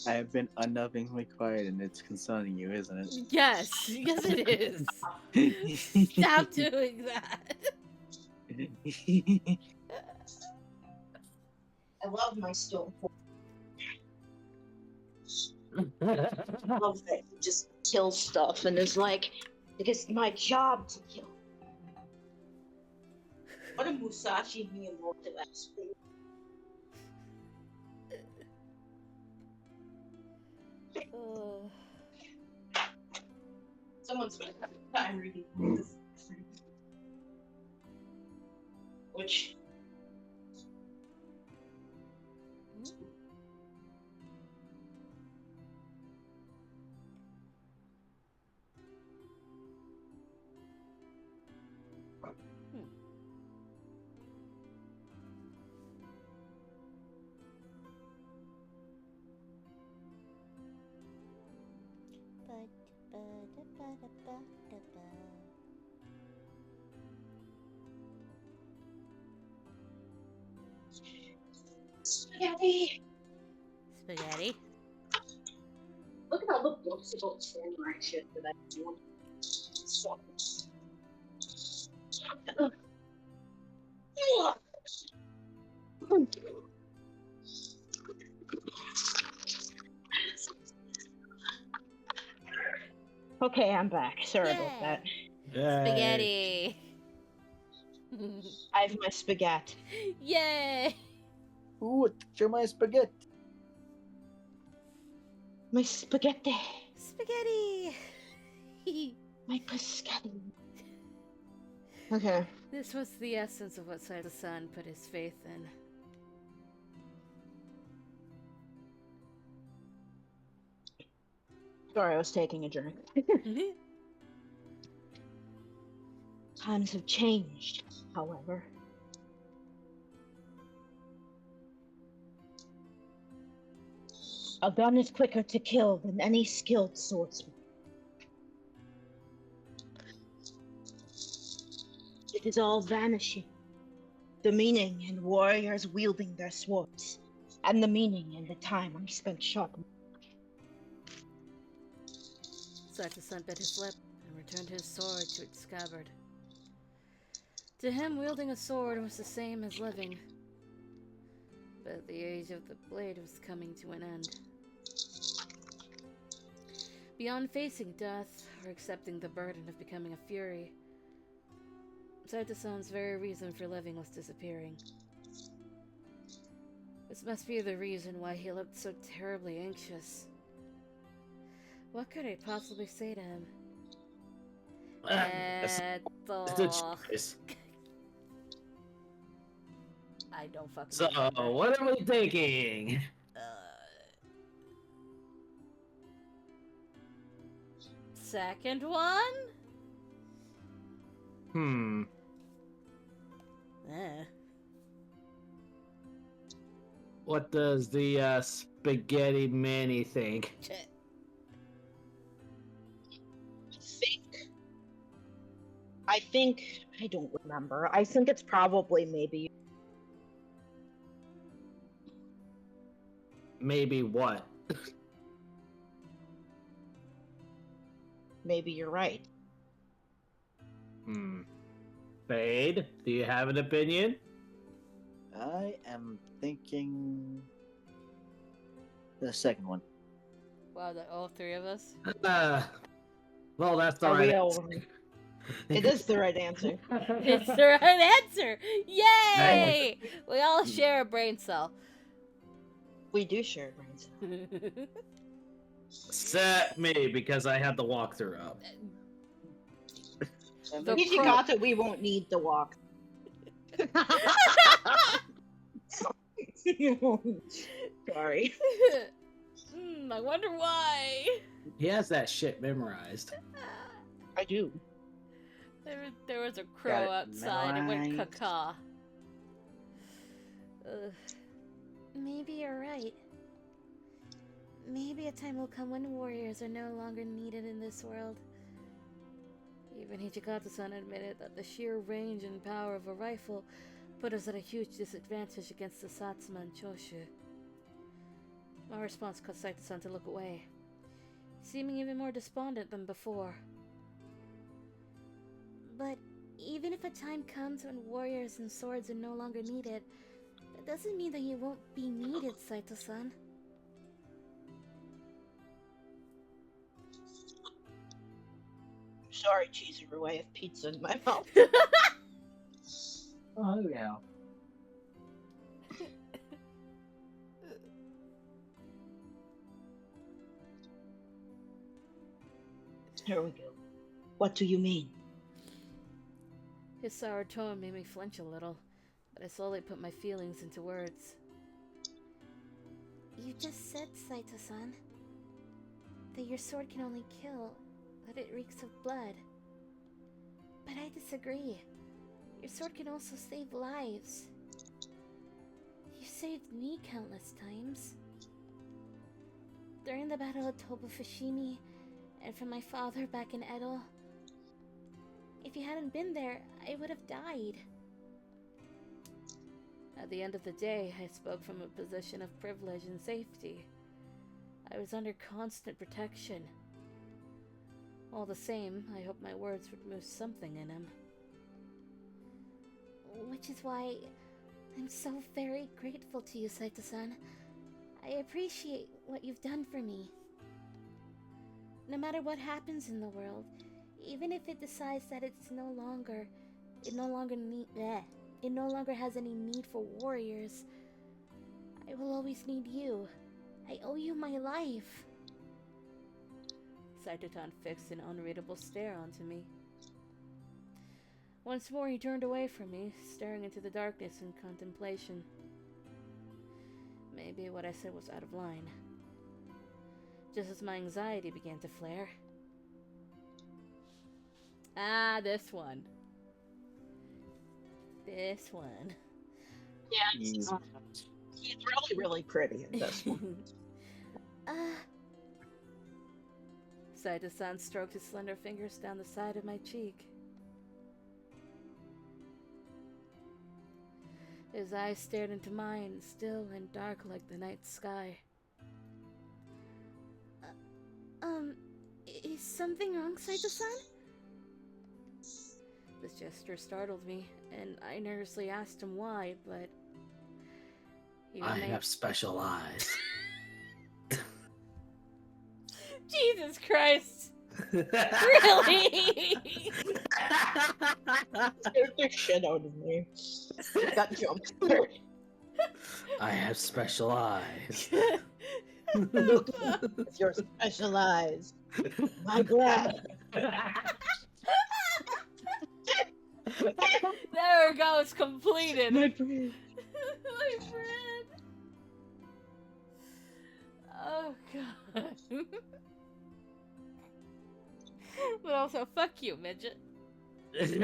I have been unnervingly quiet and it's concerning you, isn't it? Yes, yes it is. Stop doing that. I love my stone. I love that he just kills stuff and is like, it is my job to kill. What a Musashi Miyamoto aspect. Someone's been having time reading this. Which spaghetti. Spaghetti. Look at all the books about samurai shit that I do. So. Okay, I'm back. Sorry about that. Spaghetti. I have my spaghetti. Yay! Ooh, show my spaghetti. My spaghetti. Spaghetti. My pescati. Okay. This was the essence of what Saito-san put his faith in. Sorry, I was taking a drink. Times have changed, however. A gun is quicker to kill than any skilled swordsman. It is all vanishing. The meaning in warriors wielding their swords, and the meaning in the time I spent sharpening. Saito-san bit his lip and returned his sword to its scabbard. To him, wielding a sword was the same as living. But the age of the blade was coming to an end. Beyond facing death, or accepting the burden of becoming a fury, Saito-san's very reason for living was disappearing. This must be the reason why he looked so terribly anxious. What could I possibly say to him? That's the choice. I don't fucking So, remember. what are we thinking? Second one? What does the spaghetti Manny think? I think, I don't remember. I think it's probably maybe. Maybe what? Maybe you're right. Fade, do you have an opinion? I am thinking the second one. Wow, that all three of us? Well, that's the Are right we answer. all? It is the right answer. It's the right answer! Yay! We all share a brain cell. We do share brains. Set me, because I had the walkthrough up. The If you pro- got it, we won't need the walk. Sorry. I wonder why. He has that shit memorized. I do. There was a crow Got it outside and went memorized. caca. Maybe you're right. Maybe a time will come when warriors are no longer needed in this world. Even Hichikata-san admitted that the sheer range and power of a rifle put us at a huge disadvantage against the Satsuma and Choshu. My response caused Saito-san to look away, seeming even more despondent than before. But even if a time comes when warriors and swords are no longer needed, that doesn't mean that you won't be needed, Saito-san. Sorry, Cheeseru. I have pizza in my mouth. Oh, yeah. Here we go. What do you mean? His sour tone made me flinch a little, but I slowly put my feelings into words. You just said, Saito-san, that your sword can only kill, that it reeks of blood. But I disagree. Your sword can also save lives. You saved me countless times. During the Battle of Tobufushimi, and from my father back in Edo. If you hadn't been there, I would have died. At the end of the day, I spoke from a position of privilege and safety. I was under constant protection. All the same, I hope my words would move something in him. Which is why I'm so very grateful to you, Saito-san. I appreciate what you've done for me. No matter what happens in the world, even if it decides that it no longer has any need for warriors, I will always need you. I owe you my life. Saito-tan fixed an unreadable stare onto me. Once more he turned away from me, staring into the darkness in contemplation. Maybe what I said was out of line. Just as my anxiety began to flare. Ah, this one. This one. Yeah, he's really, really pretty in this one. Saito-san stroked his slender fingers down the side of my cheek. His eyes stared into mine, still and dark like the night sky. Is something wrong, Saito-san? This gesture startled me, and I nervously asked him why, but I have special eyes. Jesus Christ! Really? Scared the shit out of me. Got jump scared. I have special eyes. It's your special eyes. My breath. There we go, it's completed. My breath. My friend. Oh god. But also, fuck you, midget. Give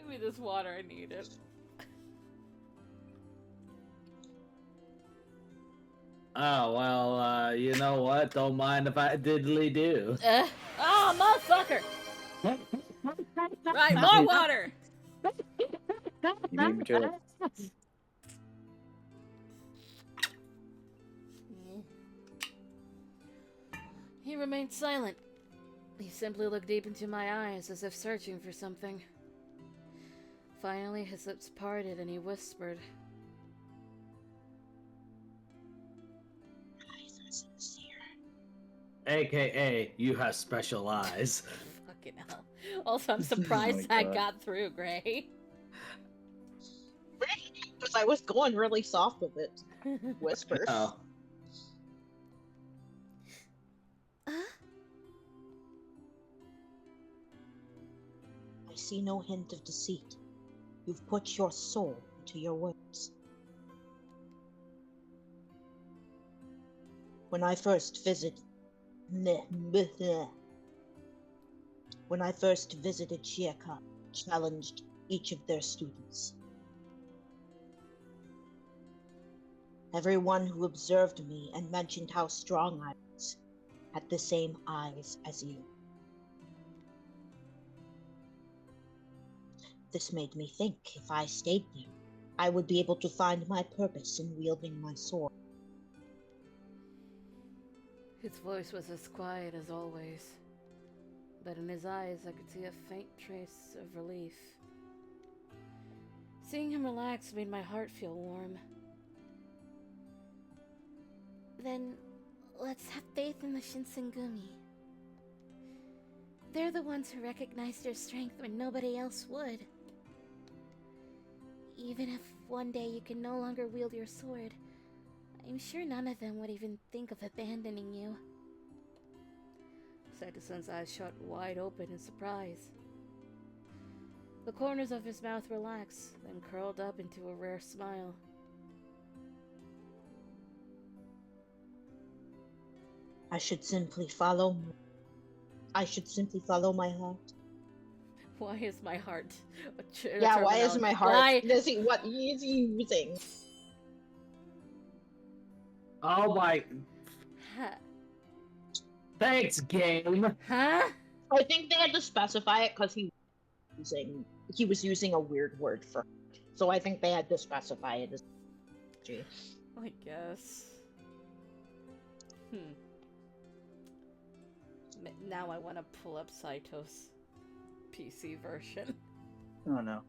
me this water, I need it. Oh, well, you know what? Don't mind if I diddly do. Oh, motherfucker! Right, more water! You beat me to it. He remained silent. He simply looked deep into my eyes as if searching for something. Finally, his lips parted and he whispered, Eyes are sincere. AKA, you have special eyes. fucking hell. Also, I'm surprised my that God. got through, Gray. Because I was going really soft with it. Whispers. Oh. I see no hint of deceit. You've put your soul into your words. When I first visited Shiaka, challenged each of their students. Everyone who observed me and mentioned how strong I was had the same eyes as you. This made me think if I stayed there, I would be able to find my purpose in wielding my sword. His voice was as quiet as always, but in his eyes I could see a faint trace of relief. Seeing him relax made my heart feel warm. Then let's have faith in the Shinsengumi. They're the ones who recognized your strength when nobody else would. Even if one day you can no longer wield your sword, I'm sure none of them would even think of abandoning you. Saito-san's eyes shot wide open in surprise. The corners of his mouth relaxed, then curled up into a rare smile. I should simply follow my heart. Why is my heart a Yeah, why is my heart? Why? What is he using? Oh my. Ha- Thanks, game. Huh? I think they had to specify it because he was using a weird word for it. So I think they had to specify it as G. I guess. Now I want to pull up Saito's PC version. Oh no.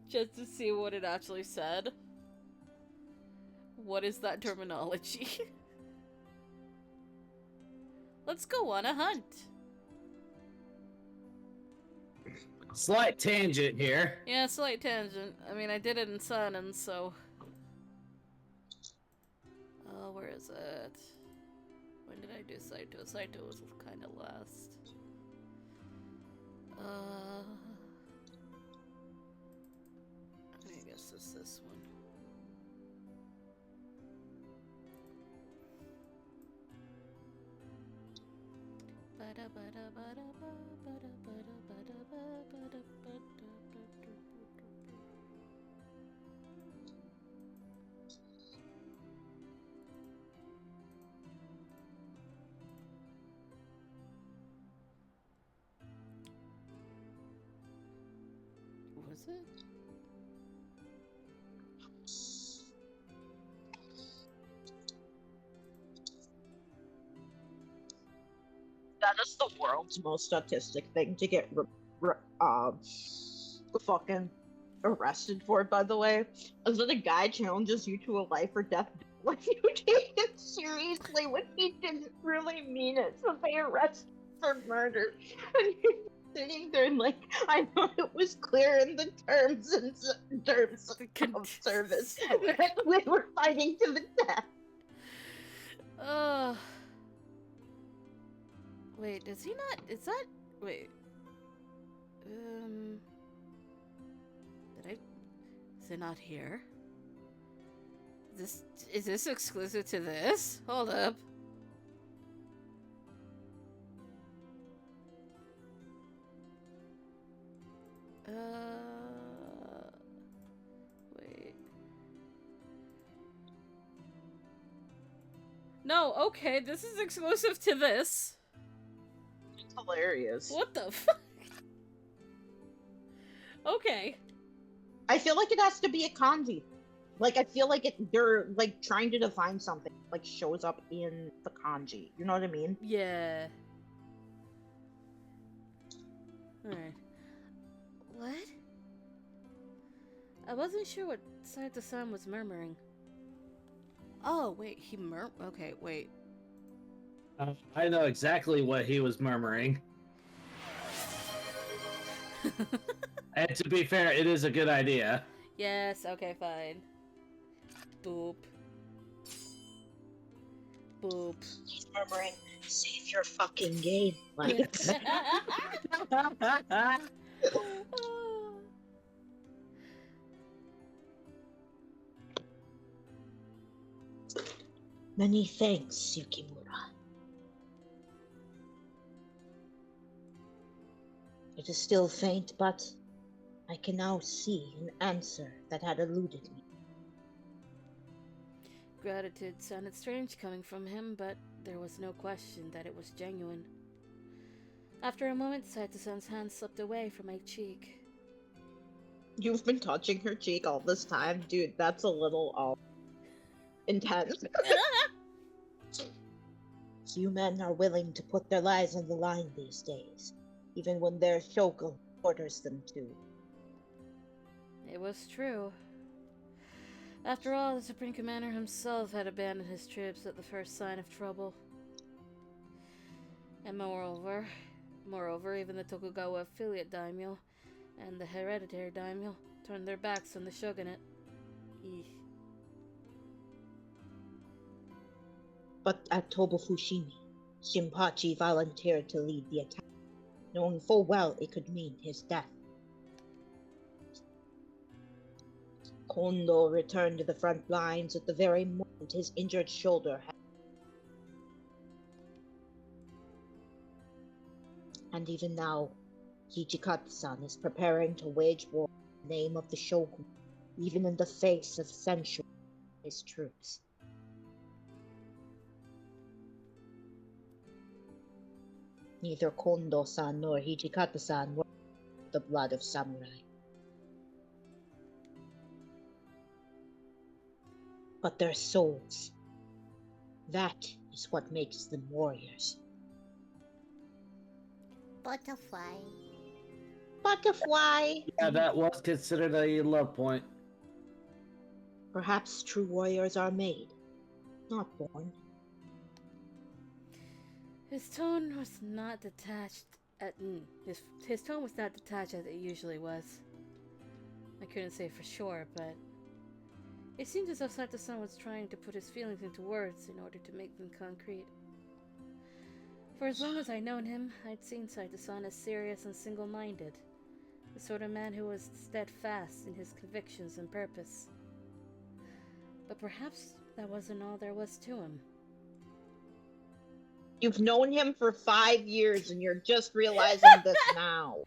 Just to see what it actually said. What is that terminology? Let's go on a hunt. Slight tangent here. Yeah, slight tangent. I mean, I did it in Sun, and so... Oh, where is it? When did I do Saito? Saito was kind of last. I guess it's this one. Was it? That is the world's most autistic thing to get fucking arrested for, by the way. Is that a guy challenges you to a life or death when you take it seriously when he didn't really mean it, so they arrest him for murder. And you're sitting there and like, I know it was clear in the terms of service that we were fighting to the death. Wait, does he not? Is that? Wait. Did I? Is it not here? Is this exclusive to this? Hold up. Wait. No, okay, this is exclusive to this. It's hilarious. What the fuck? Okay. I feel like it has to be a kanji. Like, I feel like they're, like, trying to define something, like, shows up in the kanji. You know what I mean? Yeah. Alright. What? I wasn't sure what Saito-san was murmuring. Oh, wait, okay, wait. I know exactly what he was murmuring. And to be fair, it is a good idea. Yes, okay, fine. Boop. Boop. He's murmuring, save your fucking game. Like, many thanks, Yukimura. It is still faint, but I can now see an answer that had eluded me. Gratitude sounded strange coming from him, but there was no question that it was genuine. After a moment, Saito-san's hand slipped away from my cheek. You've been touching her cheek all this time? Dude, that's a little, intense. Few men are willing to put their lives on the line these days, even when their shogun orders them to. It was true. After all, the Supreme Commander himself had abandoned his troops at the first sign of trouble. And moreover, even the Tokugawa affiliate daimyo and the hereditary daimyo turned their backs on the shogunate. Eeh. But at Toba Fushimi, Shinpachi volunteered to lead the attack, knowing full well it could mean his death. Kondo returned to the front lines at the very moment his injured shoulder had. And even now, Hichikata-san is preparing to wage war in the name of the shogun, even in the face of censure of his troops. Neither Kondo-san nor Hichikata-san were the blood of samurai. But their souls, that is what makes them warriors. Butterfly. Butterfly! Yeah, that was considered a love point. Perhaps true warriors are made, not born. His tone was not detached his tone was not detached as it usually was. I couldn't say for sure, but it seemed as though Sato-san was trying to put his feelings into words in order to make them concrete. For as long as I'd known him, I'd seen Saito-san as serious and single-minded, the sort of man who was steadfast in his convictions and purpose. But perhaps that wasn't all there was to him. You've known him for 5 years and you're just realizing this now.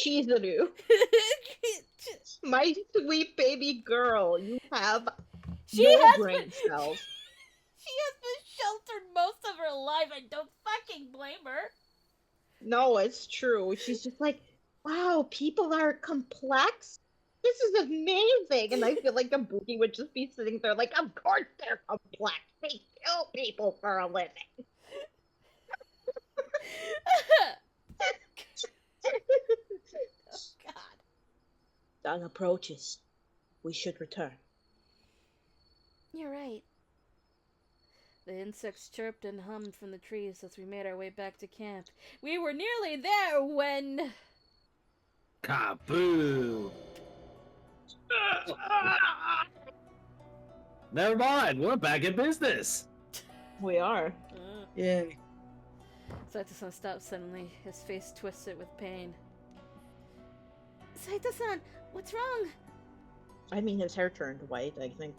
Chizuru, my sweet baby girl, you have no brain cells. She has been sheltered most of her life. I don't fucking blame her. No, it's true. She's just like, wow, people are complex. This is amazing. And I feel like Kabuki would just be sitting there like, of course they're complex. They kill people for a living. Oh, God. Dawn approaches. We should return. You're right. The insects chirped and hummed from the trees as we made our way back to camp. We were nearly there when... Kaboom! Never mind, we're back in business. We are. Yay. Saito-san stopped suddenly, his face twisted with pain. Saito-san, what's wrong? I mean, his hair turned white. I think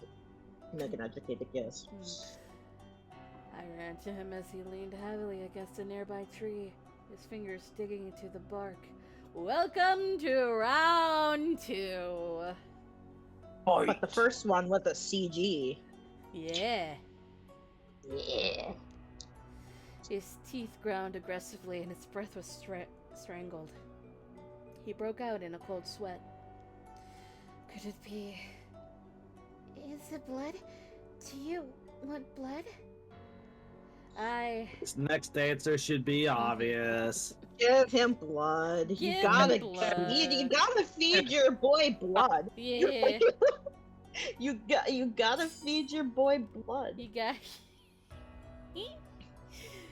make an educated guess. I ran to him as he leaned heavily against a nearby tree, his fingers digging into the bark. Welcome to round 2. But the first one was a CG. Yeah. Yeah. His teeth ground aggressively and his breath was strangled. He broke out in a cold sweat. Could it be... Is it blood? Do you want blood? This next answer should be obvious. Give him blood. Give You gotta him blood. You gotta feed your boy blood. Yeah. You gotta feed your boy blood. You got...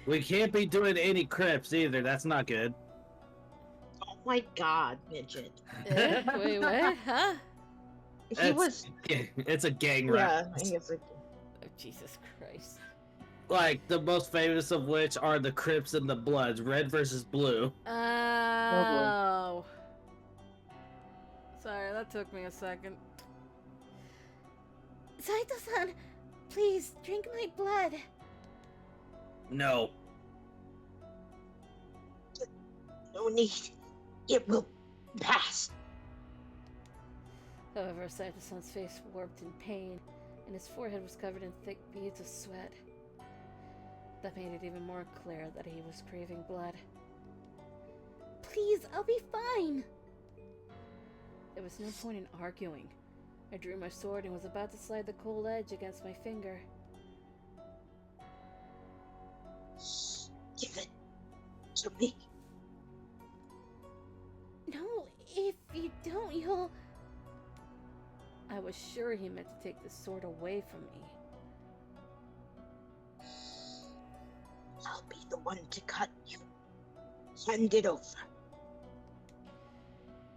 We can't be doing any crips either, that's not good. Oh my god, midget. Wait, what? Huh? It's a gang Yeah, reference. he was like, Oh, Jesus Christ. Like, the most famous of which are the Crips and the Bloods, red versus blue. Oh. Sorry, that took me a second. Saito-san, please drink my blood. No. no need. It will pass. However, Saito-san's face warped in pain, and his forehead was covered in thick beads of sweat. That made it even more clear that he was craving blood. Please, I'll be fine. There was no point in arguing. I drew my sword and was about to slide the cold edge against my finger. Give it to me. No, if you don't, you'll... I was sure he meant to take the sword away from me. I'll be the one to cut you. Send it over.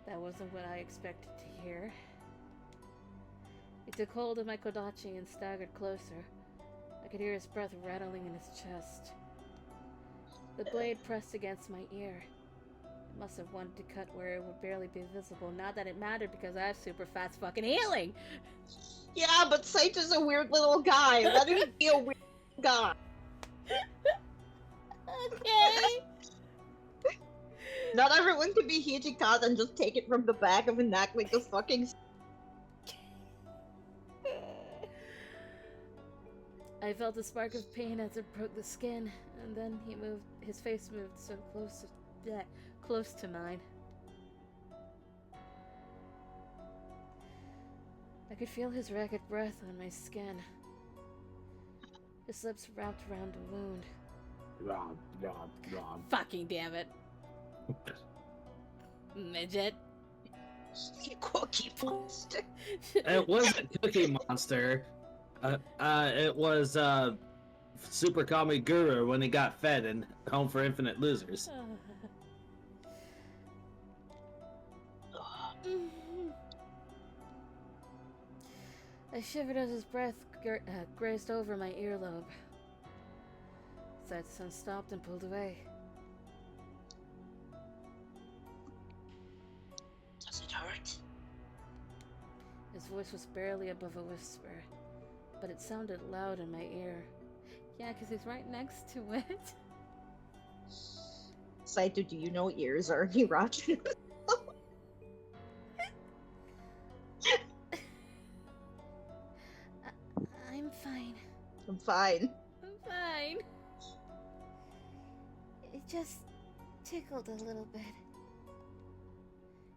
That wasn't what I expected to hear. He took hold of my kodachi and staggered closer. I could hear his breath rattling in his chest. The blade pressed against my ear. It must have wanted to cut where it would barely be visible. Not that it mattered because I have super fast fucking healing! Yeah, but Saito's a weird little guy. Let him be a weird guy. Okay! Not everyone can be Hijikata and just take it from the back of a neck like a fucking... I felt a spark of pain as it broke the skin, and then his face moved so close to mine. I could feel his ragged breath on my skin. His lips wrapped around the wound. Rob. Fucking damn it. Midget. Cookie Monster. It wasn't Cookie Monster. It was Super Kami Guru when he got fed in Home for Infinite Losers. I shivered as his breath grazed over my earlobe. Saito-san stopped and pulled away. Does it hurt? His voice was barely above a whisper, but it sounded loud in my ear. Yeah, because he's right next to it. Saito, do you know ears are Hirachi? I'm fine. I'm fine. I'm fine. It just tickled a little bit.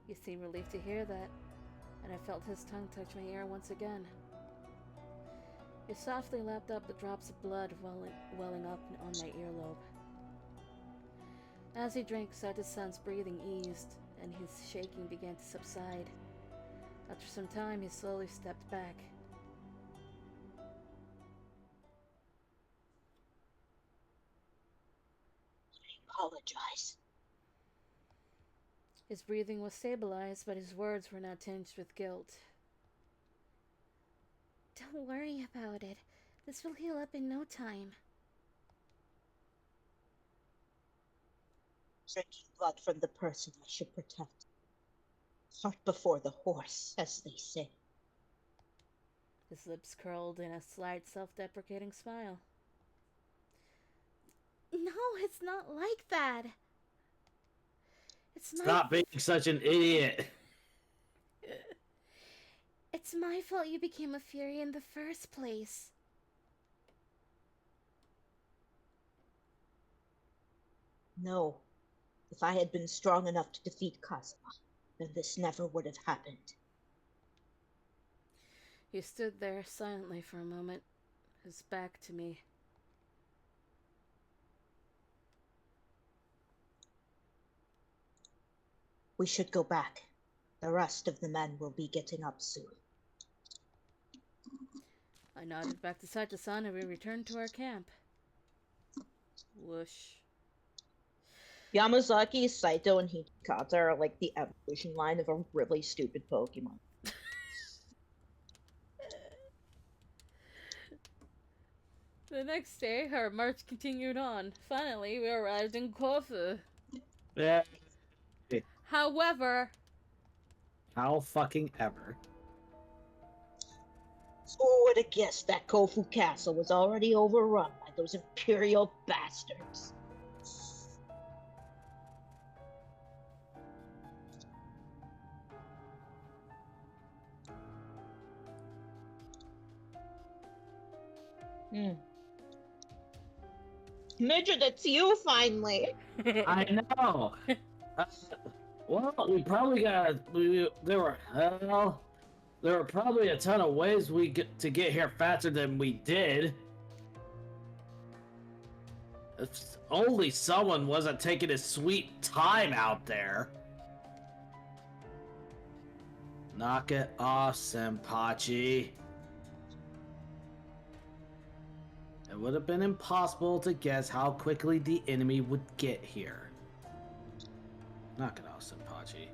You seemed relieved to hear that, and I felt his tongue touch my ear once again. He softly lapped up the drops of blood welling up on my earlobe. As he drank, Saito-san's breathing eased, and his shaking began to subside. After some time, he slowly stepped back. I apologize. His breathing was stabilized, but his words were not tinged with guilt. Don't worry about it. This will heal up in no time. Drinking blood from the person I should protect. Cart before the horse, as they say. His lips curled in a slight self-deprecating smile. No, it's not like that. It's Stop being such an idiot. It's my fault you became a Fury in the first place. No. If I had been strong enough to defeat Kazuma, then this never would have happened. He stood there silently for a moment, his back to me. We should go back. The rest of the men will be getting up soon. I nodded back to Saito-san and we returned to our camp. Whoosh. Yamazaki, Saito, and Hikata are like the evolution line of a really stupid Pokemon. The next day, our march continued on. Finally, we arrived in Kofu. Yeah. However... How fucking ever. Who would have guessed that Kofu Castle was already overrun by those Imperial bastards? Midget, it's you finally! I know! Well, we probably there were probably a ton of ways we get to get here faster than we did. If only someone wasn't taking his sweet time out there. Knock it off, Senpachi. It would have been impossible to guess how quickly the enemy would get here. Knock it off, Senpachi.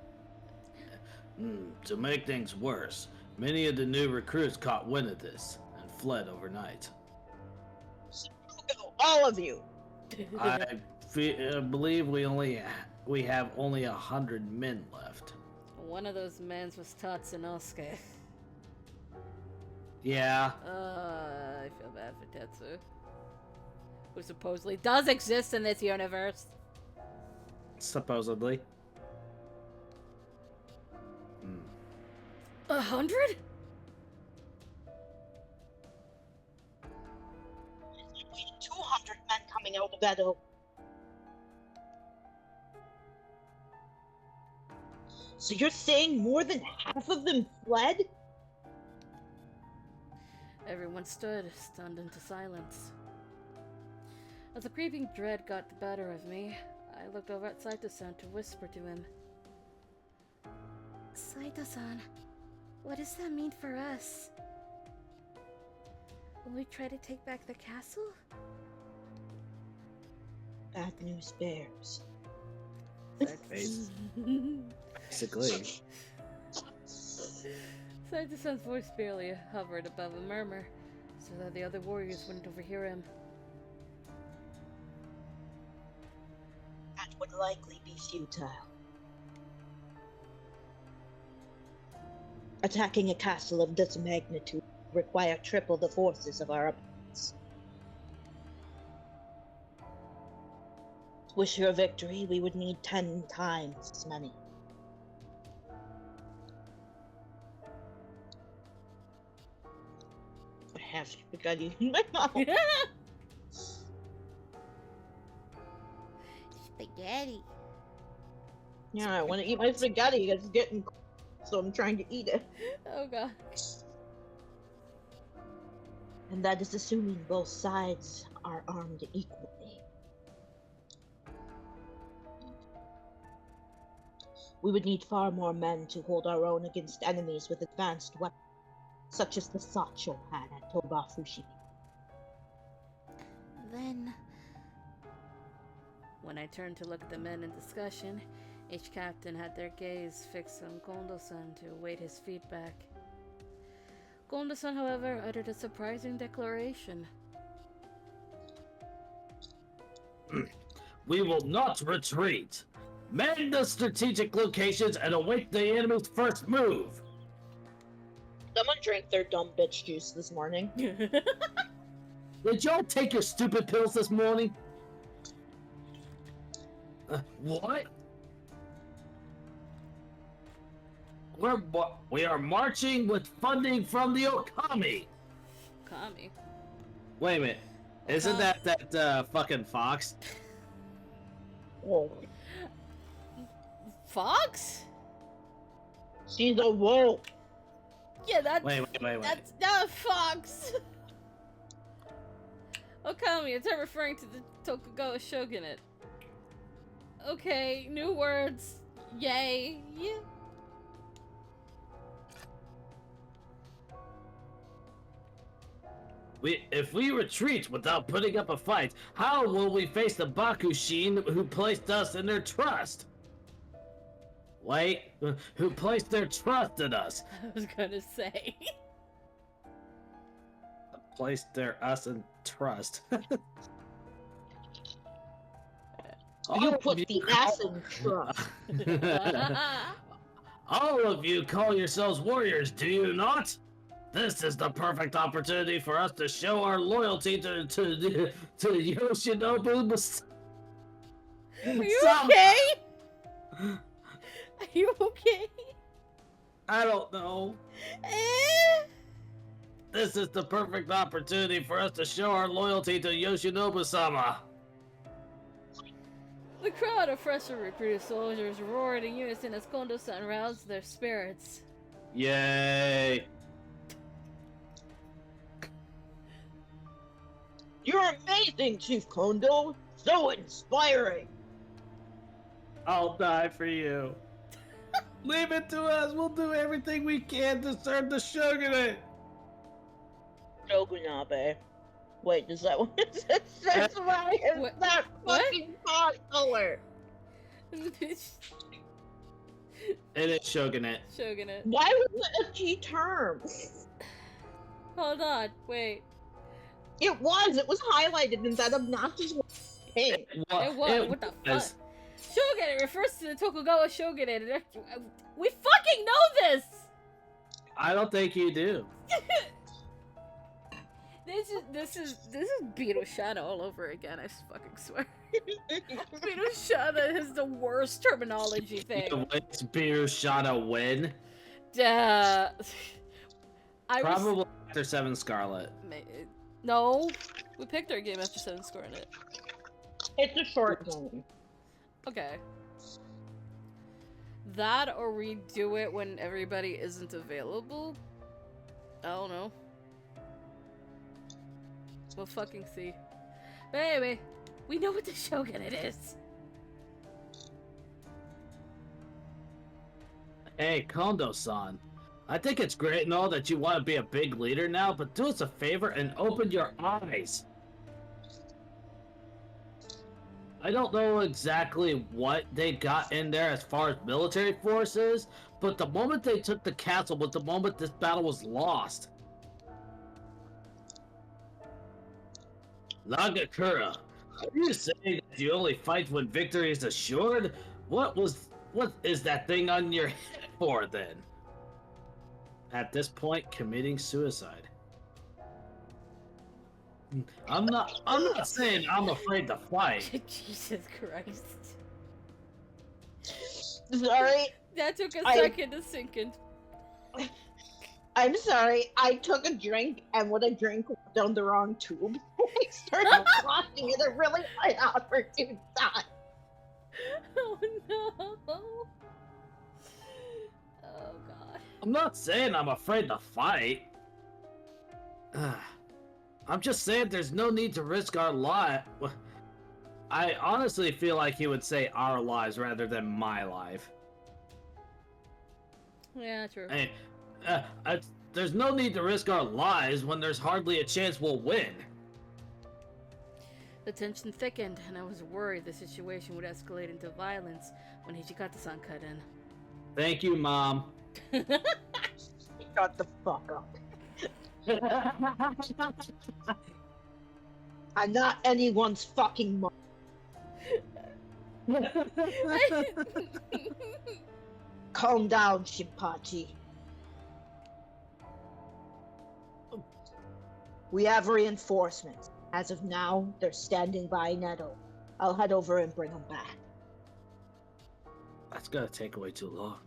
To make things worse, many of the new recruits caught wind of this and fled overnight. All of you. I believe we have only 100 men left. One of those men was Tatsunosuke. Yeah. I feel bad for Tetsu. Who supposedly does exist in this universe. Supposedly. 100? 200 men coming out of Edo. So you're saying more than half of them fled? Everyone stood, stunned into silence. As a creeping dread got the better of me, I looked over at Saito-san to whisper to him. Saito-san, what does that mean for us? Will we try to take back the castle? Bad news bears. Basically. Saito-san's voice barely hovered above a murmur, so that the other warriors wouldn't overhear him. That would likely be futile. Attacking a castle of this magnitude would require triple the forces of our opponents. To assure victory, we would need 10 times as many. I have spaghetti in my mouth. Spaghetti. Yeah, I want to eat my spaghetti. It's getting cold, so I'm trying to eat it. Oh god. And that is assuming both sides are armed equally. We would need far more men to hold our own against enemies with advanced weapons, such as the Sacho had at Toba Fushimi. Then, When I turned to look at the men in discussion, each captain had their gaze fixed on Kondo-san to await his feedback. Kondo-san, however, uttered a surprising declaration. We will not retreat. Man the strategic locations and await the enemy's first move. Someone drank their dumb bitch juice this morning. Did y'all take your stupid pills this morning? What? We are marching with funding from the Okami. Kami. Wait a minute. Isn't that fucking Fox? Oh, Fox? she's a wolf. Yeah, that's Wait. that's not Fox. Okami, it's her referring to the Tokugawa shogunate. Okay, new words. Yay. Yeah. If we retreat without putting up a fight, how will we face the Bakushin who placed us in their trust? Wait, who placed their trust in us? I was gonna say. Placed us in trust. You put the ass in trust. All of you call yourselves warriors, do you not? This is the perfect opportunity for us to show our loyalty to Yoshinobu. Are you okay? Are you okay? I don't know. Eh? This is the perfect opportunity for us to show our loyalty to Yoshinobu-sama. The crowd of freshly recruited soldiers roared in unison as Kondo-san roused their spirits. Yay! You're amazing, Chief Kondo. So inspiring. I'll die for you. Leave it to us. We'll do everything we can to serve the shogunate. Shogunabe. Wait, is that what it says? That's why it's What? that What? fucking pot color. It is shogunate. Shogunate. Why was it a key term? Hold on, wait. It was highlighted in that obnoxious paint. What the fuck? Shogun, it refers to the Tokugawa shogunate. We fucking know this! I don't think you do. This is Beetle Shana all over again, I fucking swear. Beetle Shana is the worst terminology thing. It's Beer Shot a win. Probably after 7 Scarlet. No, we picked our game after 7 Scarlet. It's a short game. Okay. That or we do it when everybody isn't available? I don't know. We'll fucking see. But anyway, we know what the shogunate is. Hey, Kondo-san. I think it's great and all that you want to be a big leader now, but do us a favor and open your eyes. I don't know exactly what they got in there as far as military forces, but the moment they took the castle was the moment this battle was lost. Nagakura, are you saying that you only fight when victory is assured? What is that thing on your head for then? At this point, committing suicide. I'm not saying I'm afraid to fight. Jesus Christ. Sorry. That took a second to sink in. I'm sorry. I took a drink, and when I drank down the wrong tube, I started coughing, and it really went out for 2 times. Oh no. Oh god. I'm not saying I'm afraid to fight. I'm just saying there's no need to risk our life. I honestly feel like he would say our lives rather than my life. Yeah, true. Hey, there's no need to risk our lives when there's hardly a chance we'll win. The tension thickened, and I was worried the situation would escalate into violence when Hijikata-san cut in. Thank you, Mom. Shut the fuck up. I'm not anyone's fucking mom. Calm down, Shinpachi. We have reinforcements. As of now, they're standing by Neto. I'll head over and bring them back. That's gonna take way too long.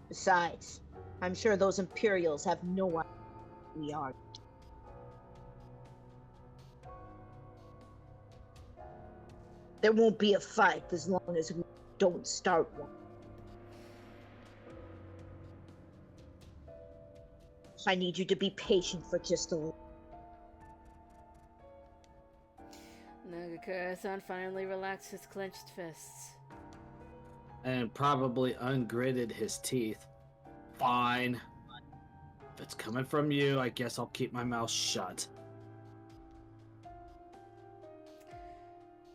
Besides, I'm sure those Imperials have no idea who we are. There won't be a fight as long as we don't start one. I need you to be patient for just a little. Nagakura-san finally relaxed his clenched fists. And probably ungritted his teeth. Fine. If it's coming from you, I guess I'll keep my mouth shut.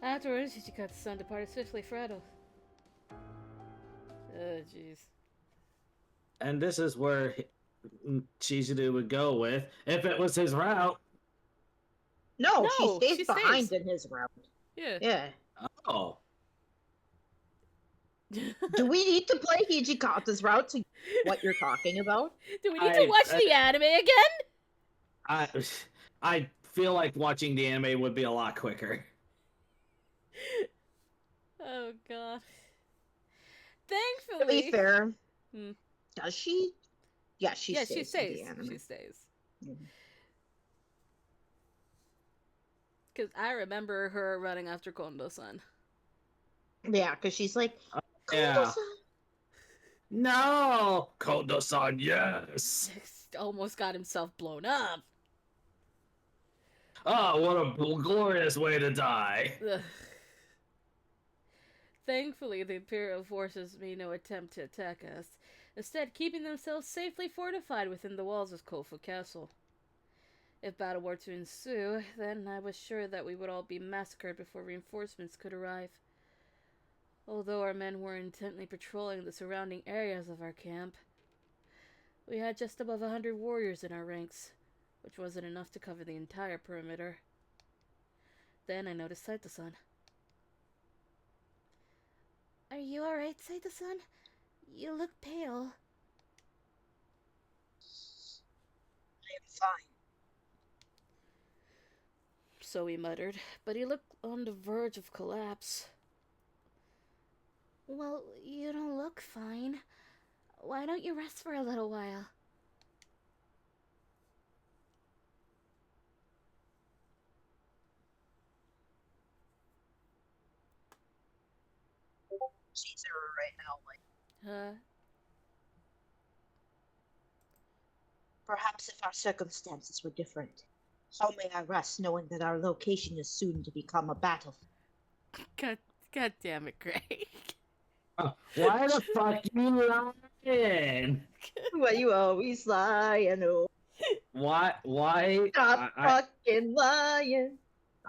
Afterwards, Hijikata-san departed swiftly for Edo. Oh, jeez. And this is where Chizuru would go with, if it was his route. No, No, she she stays behind stays. in his route. Yeah. Yeah. Oh. Do we need to play Hijikata's route to what you're talking about? Do we need to watch the anime again? I feel like watching the anime would be a lot quicker. Oh god. To Thankfully. be fair, Hmm. does she? Yeah, she Yeah, stays. she in stays. the anime. She stays. Mhm. Because I remember her running after Kondo-san. Yeah, because she's like, Yeah. Kondo-san. No! Kondo-san, yes! Almost got himself blown up. Oh, what a glorious way to die. Ugh. Thankfully, the Imperial forces made no attempt to attack us, instead keeping themselves safely fortified within the walls of Kofu Castle. If battle were to ensue, then I was sure that we would all be massacred before reinforcements could arrive. Although our men were intently patrolling the surrounding areas of our camp, we had just above 100 warriors in our ranks, which wasn't enough to cover the entire perimeter. Then I noticed Saito-san. Are you alright, Saito-san? You look pale. I am fine. So he muttered, but he looked on the verge of collapse. Well, you don't look fine. Why don't you rest for a little while? She's there right now, like, Huh? perhaps if our circumstances were different. How may I rest knowing that our location is soon to become a battlefield? God damn it, Greg. Why the fuck you lying? Why you always lying? Oh, Why? stop fucking lying.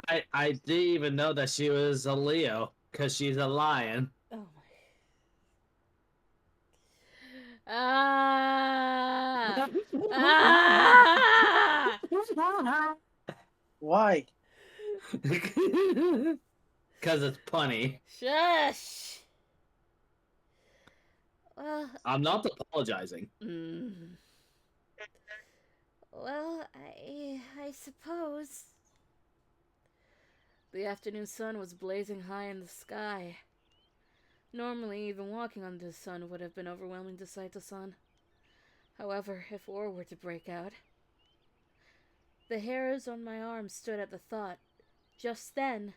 I didn't even know that she was a Leo, because she's a lion. Oh my. Ah! Ah! Why? Because it's punny. Shush! Well, I'm not apologizing. well, I suppose. The afternoon sun was blazing high in the sky. Normally, even walking under the sun would have been overwhelming to Saito-san. However, if war were to break out... The hairs on my arms stood at the thought. Just then...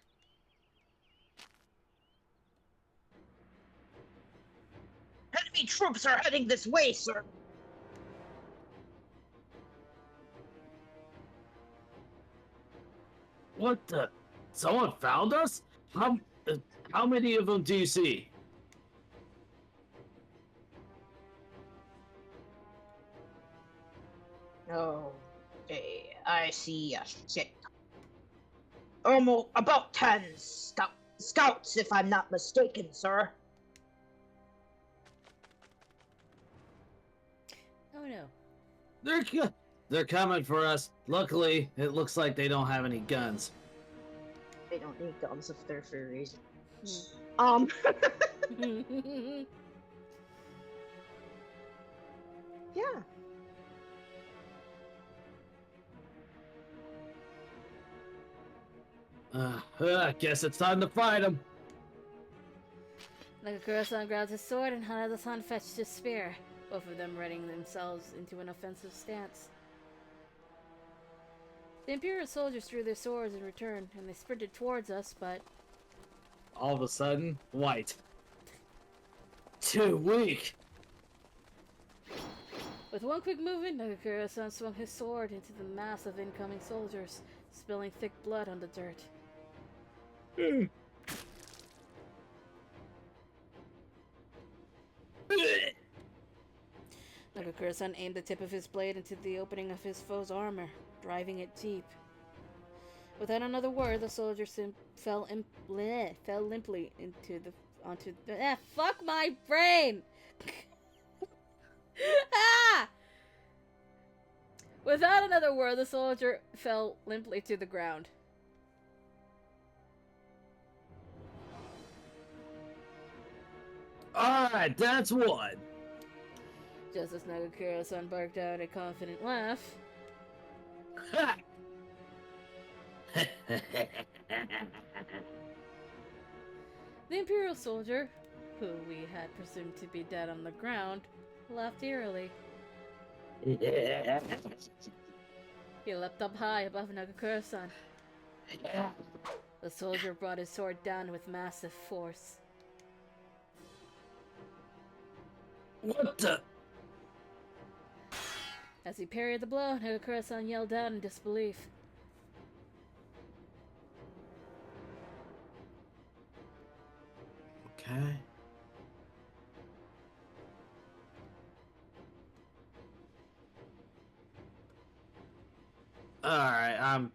Enemy troops are heading this way, sir. What the? Someone found us? How many of them do you see? Okay, I see a shit. Almost about 10 scouts, if I'm not mistaken, sir. Oh no. They're coming for us. Luckily, it looks like they don't have any guns. They don't need guns if they're furries. Yeah. I guess it's time to fight them. Nagakura-san grabbed his sword and Hanada-san fetched his spear, both of them readying themselves into an offensive stance. The Imperial soldiers drew their swords in return, and they sprinted towards us, but... All of a sudden, white. Too weak. With one quick movement, Nagakura-san swung his sword into the mass of incoming soldiers, spilling thick blood on the dirt. Nagakura-san aimed the tip of his blade into the opening of his foe's armor, driving it deep. Without another word, the soldier fell limply onto the fuck my brain! Ah! Without another word, the soldier fell limply to the ground. Alright, that's one. Just as Nagakura-san barked out a confident laugh, the Imperial soldier, who we had presumed to be dead on the ground, laughed eerily. He leapt up high above Nagakura-san. The soldier brought his sword down with massive force. What the? As he parried the blow, Nagakura-san yelled out in disbelief. Okay. Alright,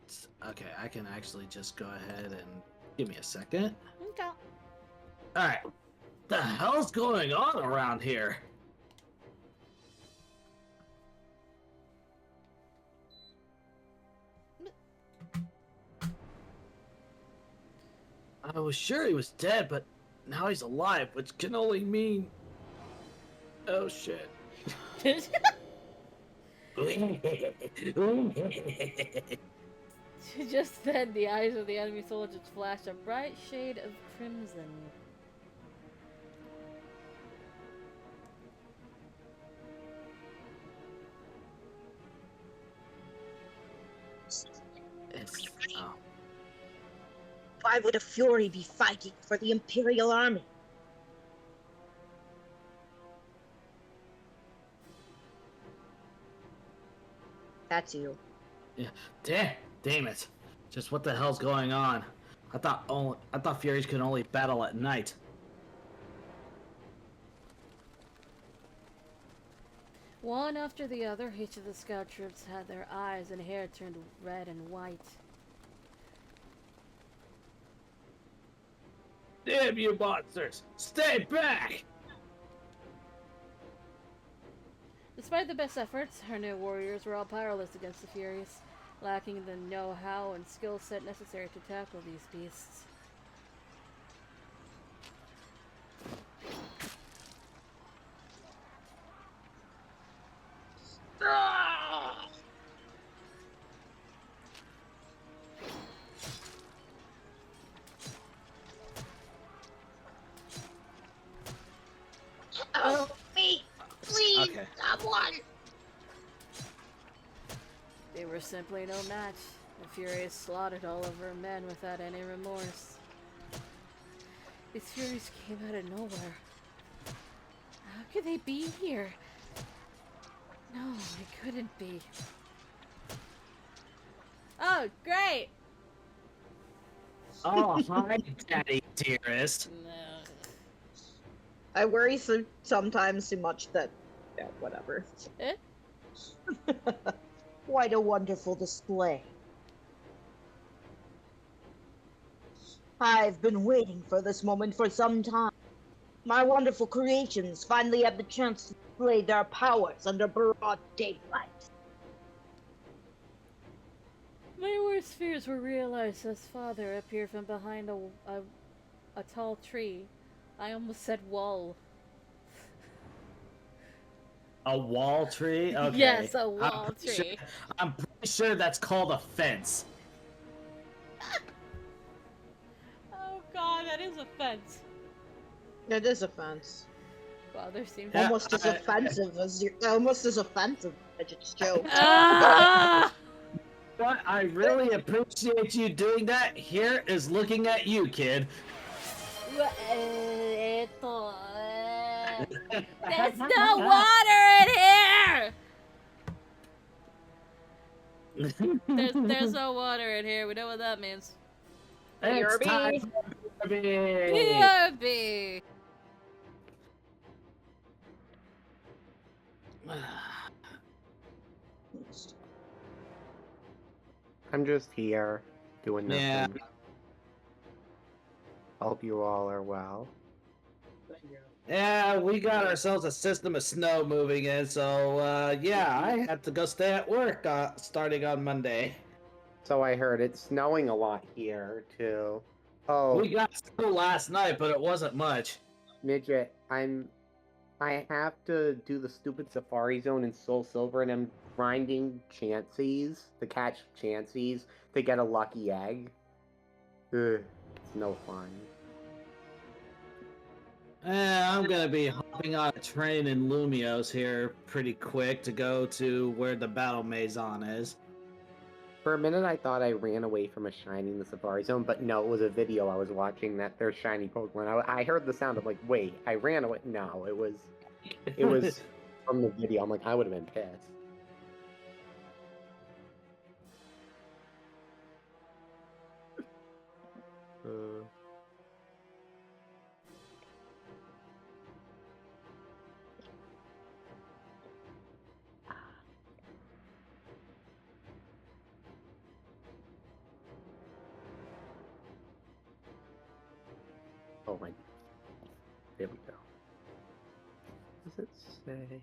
okay, I can actually just go ahead and give me a second. Okay. Alright. The hell's going on around here? I was sure he was dead, but now he's alive, which can only mean... Oh, shit. Just then, the eyes of the enemy soldiers flashed a bright shade of crimson. Oh. Why would a Fury be fighting for the Imperial Army? That's you. Yeah. Damn it. Just what the hell's going on? I thought Furies could only battle at night. One after the other, each of the scout troops had their eyes and hair turned red and white. Damn you monsters! Stay back! Despite the best efforts, our new warriors were all powerless against the Furies, lacking the know-how and skill set necessary to tackle these beasts. Oh, me! Please, Okay. someone! They were simply no match. The Furies slaughtered all of our men without any remorse. These Furies came out of nowhere. How could they be here? No, they couldn't be. Oh, great! Oh, hi, Daddy dearest. No. I worry sometimes too much that... Yeah, whatever. Eh? Quite a wonderful display. I've been waiting for this moment for some time. My wonderful creations finally had the chance to display their powers under broad daylight. My worst fears were realized as father appeared from behind a tall tree. I almost said wall. A wall tree? Okay. Yes, a wall tree. I'm pretty sure that's called a fence. Oh god, that is a fence. It is offense. Father seems Yeah, Almost as offensive as your... Almost as offensive as its joke. Ah! But I really appreciate you doing that. Here is looking at you, kid. There's no water in here! There's no water in here. We know what that means. It's BRB. time for BRB. BRB! I'm just here, doing nothing. Yeah. I hope you all are well. Yeah, we got ourselves a system of snow moving in, so yeah, I had to go stay at work starting on Monday. So I heard it's snowing a lot here, too. Oh, We got snow last night, but it wasn't much. Midget, I have to do the stupid Safari Zone in Soul Silver, and I'm grinding Chanseys to catch Chanseys to get a lucky egg. Ugh, it's no fun. I'm gonna be hopping on a train in Lumios here pretty quick to go to where the Battle Maison is. For a minute, I thought I ran away from a shiny in the Safari Zone, but no, it was a video I was watching that there's shiny Pokemon. I heard the sound of like, wait, I ran away. No, it was from the video. I'm like, I would have been pissed. Oh my. There we go. What does it say?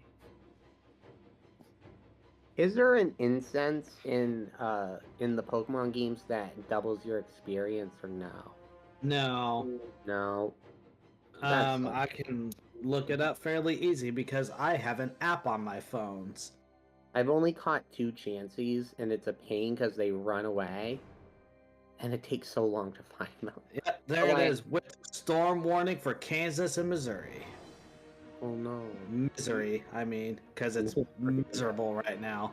Is there an incense in the Pokemon games that doubles your experience or no? No. No. That's I can look it up fairly easy because I have an app on my phones. I've only caught 2 chansies, and it's a pain because they run away, and it takes so long to find them. Yeah, there it is. With storm warning for Kansas and Missouri. Oh no. Missouri, I mean, because it's miserable right now.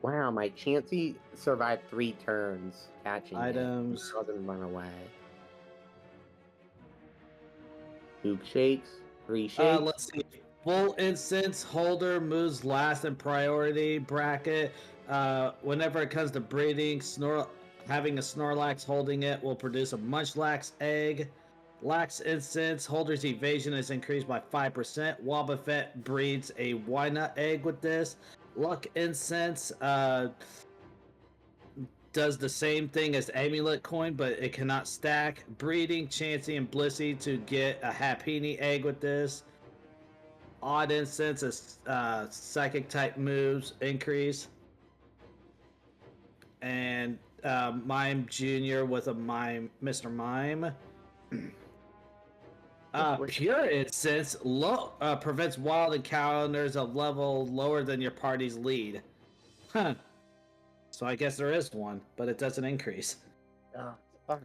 Wow, my chansey survived 3 turns catching Items. it. It doesn't run away. Duke shakes. 3 shakes. Let's see. Full instance holder moves last in priority bracket. Whenever it comes to breeding, having a Snorlax holding it will produce a Munchlax egg. Lax instance holder's evasion is increased by 5%. Wobbuffet breeds a Wynut egg with this. Luck incense does the same thing as Amulet Coin, but it cannot stack. Breeding Chansey and Blissey to get a Happiny egg with this. Odd incense is psychic type moves increase. And Mime Jr. with a Mr. Mime. Pure incense prevents wild encounters of level lower than your party's lead. Huh. So I guess there is one, but it doesn't increase. Oh, fuck.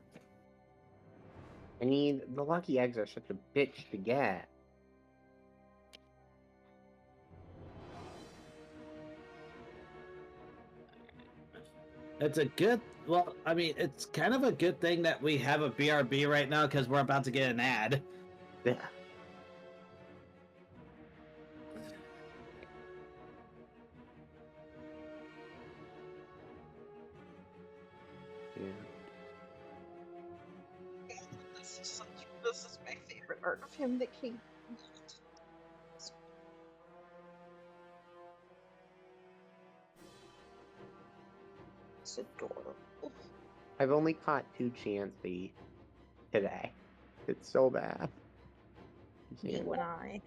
I mean, the lucky eggs are such a bitch to get. It's a good, well, I mean, it's kind of a good thing that we have a BRB right now because we're about to get an ad. Yeah. This is my favorite art of him that came. It's adorable. I've only caught 2 chansey today. It's so bad. You and I.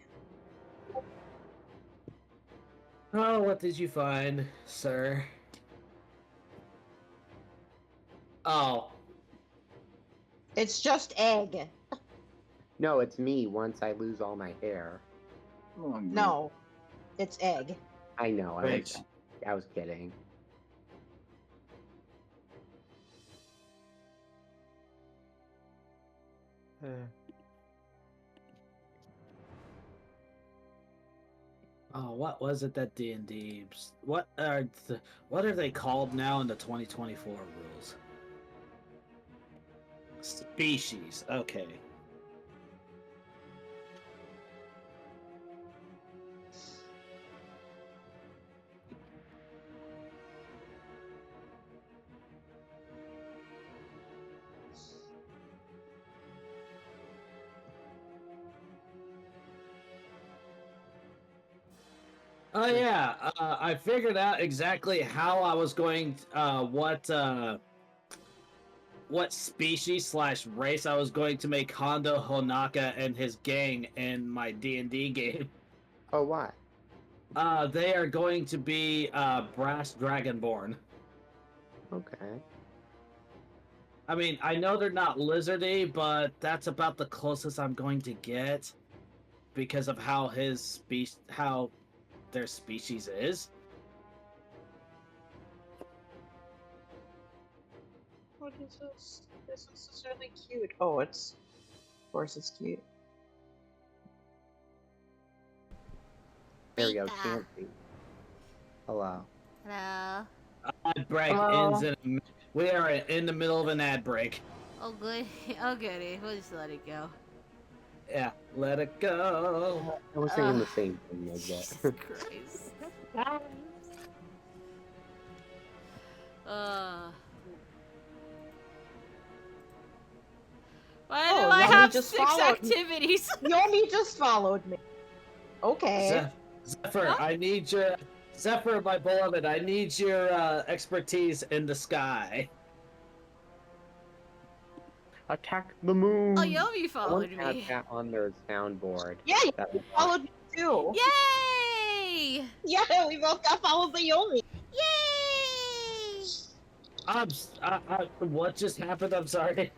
Oh, what did you find, sir? Oh. It's just egg. No, it's me once I lose all my hair. Oh, No, it's egg. I know, Wait. I was kidding. Oh, what was it that D&D? What are they called now in the 2024 rules? Species. Okay. Oh yeah, I figured out exactly how I was going. What species / race I was going to make Hondo Honaka and his gang in my D&D game. Oh, what? They are going to be Brass Dragonborn. Okay. I mean, I know they're not lizardy, but that's about the closest I'm going to get because of how their species is. What is this? This is really cute. Oh, of course it's cute. There we go, Beta. chansey. Hello. Hello. Ad break Hello? ends we are in the middle of an ad break. Oh, good. Oh, goody. We'll just let it go. Yeah, let it go. I was thinking the same thing as Jesus that. Christ. Why do I Yomi have just 6 followed me. activities? Yomi just followed me. Okay. Zephyr, Huh? I need your Zephyr, my beloved. I need your expertise in the sky. Attack the moon! Oh, Yomi followed Someone had me. that on their soundboard. Yeah, you That was followed me too. Yay! Yeah, we both got followed by Yomi. Yay! What just happened? I'm sorry.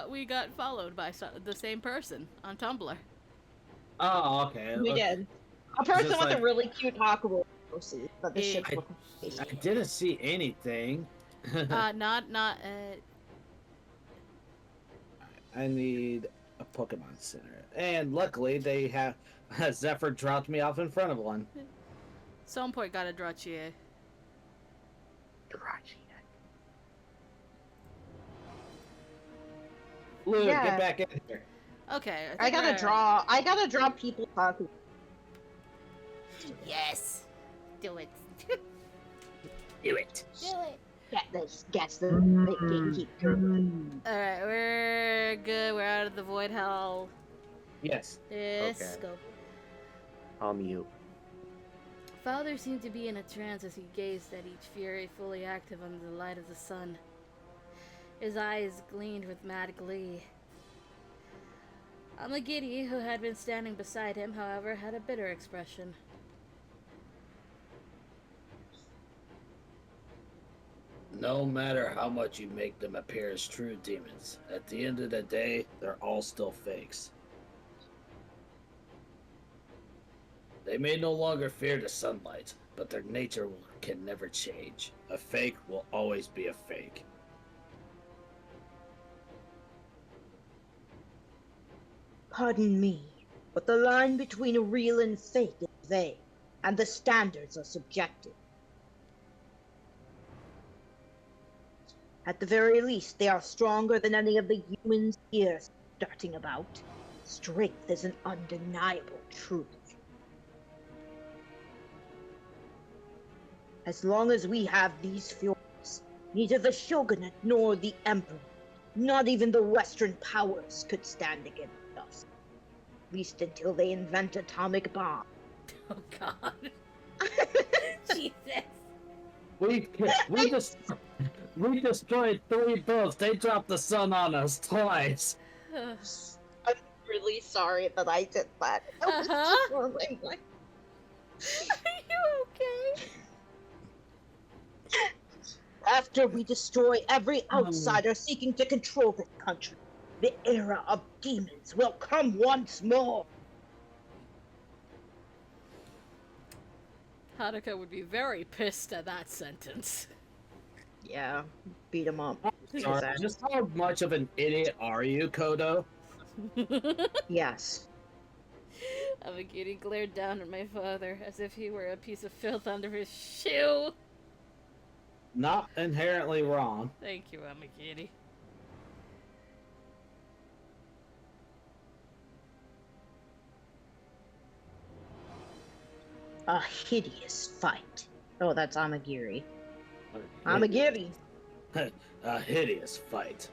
We got followed by the same person on Tumblr. Oh, okay. We Look, did. A person just with like- a really cute Hakuoki Chronicles, but the Hey. ship's I- looking I didn't see anything. Not. I need a Pokemon Center. And luckily, they have... Zephyr dropped me off in front of one. Some point got a Drachie. Lou, Yeah. get back in here. Okay. I gotta draw people Haku. Yes. Do it. Do it. Do it. Guess the gatekeeper. Alright, we're good. We're out of the void hell. Yes. Let's Okay. go. I'll mute. Father seemed to be in a trance as he gazed at each fury fully active under the light of the sun. His eyes gleamed with mad glee. Amagiri, who had been standing beside him, however, had a bitter expression. No matter how much you make them appear as true demons, at the end of the day, they're all still fakes. They may no longer fear the sunlight, but their nature can never change. A fake will always be a fake. Pardon me, but the line between a real and fake is vague, and the standards are subjective. At the very least, they are stronger than any of the humans here starting about. Strength is an undeniable truth. As long as we have these furies, neither the shogunate nor the emperor, not even the Western powers, could stand against us. At least until they invent atomic bomb. Oh god. Jesus. We destroyed 3 boats. They dropped the sun on us twice. I'm really sorry that I did that. Uh-huh. Oh my God. Are you okay? After we destroy every outsider seeking to control this country, the era of demons will come once more. Haruka would be very pissed at that sentence. Yeah, beat him up. Sorry, just how much of an idiot are you, Kodo? Yes. Amagiri glared down at my father as if he were a piece of filth under his shoe. Not inherently wrong. Thank you, Amagiri. A hideous fight. Oh, that's Amagiri. Amagiri. A hideous fight.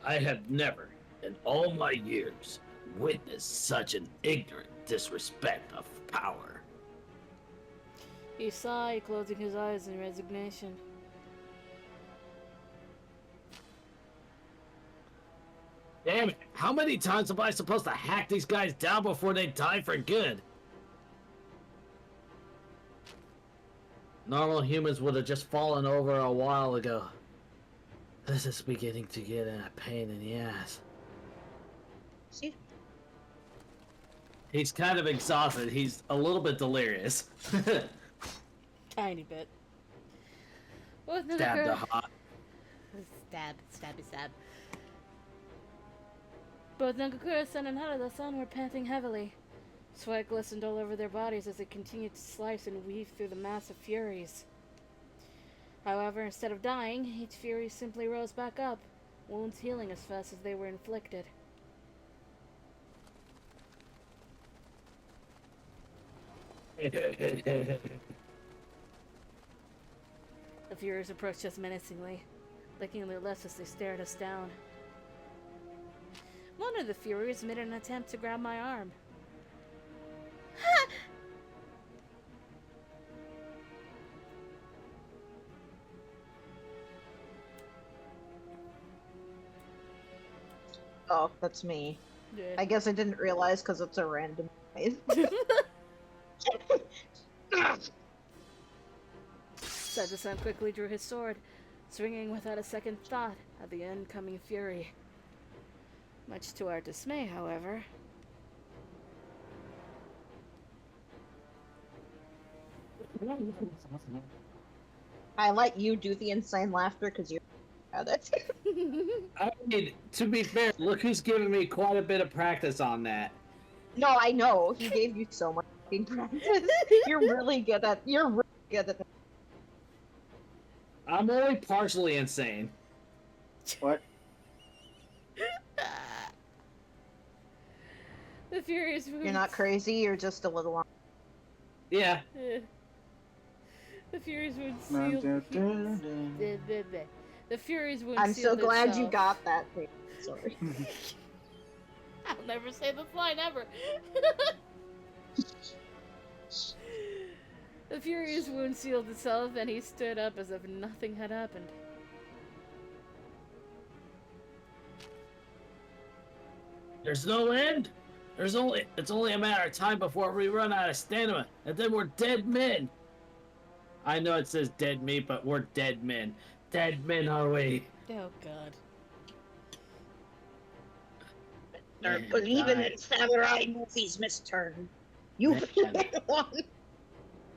I have never, in all my years, witnessed such an ignorant disrespect of power. He sighed, closing his eyes in resignation. Damn it, how many times am I supposed to hack these guys down before they die for good? Normal humans would have just fallen over a while ago. This is beginning to get a pain in the ass. See? He's kind of exhausted. He's a little bit delirious. Tiny bit. What Stab the hot. Stab. Both Nagakura-san and Harada-san were panting heavily. Sweat glistened all over their bodies as they continued to slice and weave through the mass of furies. However, instead of dying, each fury simply rose back up, wounds healing as fast as they were inflicted. The furies approached us menacingly, licking their lips as they stared us down. One of the furies made an attempt to grab my arm. Oh, that's me. Yeah. I guess I didn't realize because it's a random noise. Said the son quickly drew his sword, swinging without a second thought at the oncoming fury. Much to our dismay, however, I let you do the insane laughter because you're at it. I mean, to be fair, look who's giving me quite a bit of practice on that. No, I know. He gave you so much fucking practice. You're really good at that. I'm only partially insane. What? the furious wounds. You're not crazy, you're just a little Yeah. The furious wounds Dun, sealed. dun, dun, dun. The furious wounds. I'm so sealed glad you itself. got that thing. Sorry. I'll never say this line ever. The furious wound sealed itself, and he stood up as if nothing had happened. There's no end. It's only a matter of time before we run out of stamina, and then we're dead men. I know it says dead meat, but we're dead men. Dead men, are we? Oh God. Start believing in samurai movies, Miss Turn. You Man. be the one.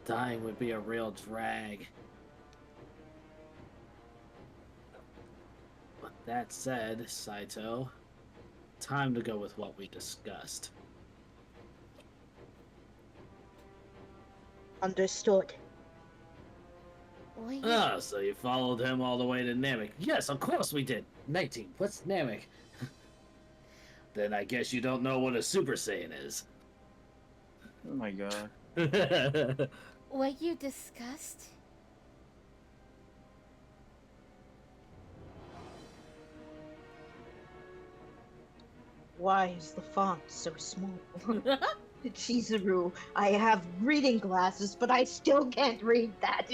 Dying would be a real drag. But that said, Saito, time to go with what we discussed. Understood. Why you... Oh, so you followed him all the way to Namek. Yes, of course we did. 19, what's Namek? Then I guess you don't know what a Super Saiyan is. Oh my god. What you discussed? Why is the font so small? Chizuru, I have reading glasses, but I still can't read that.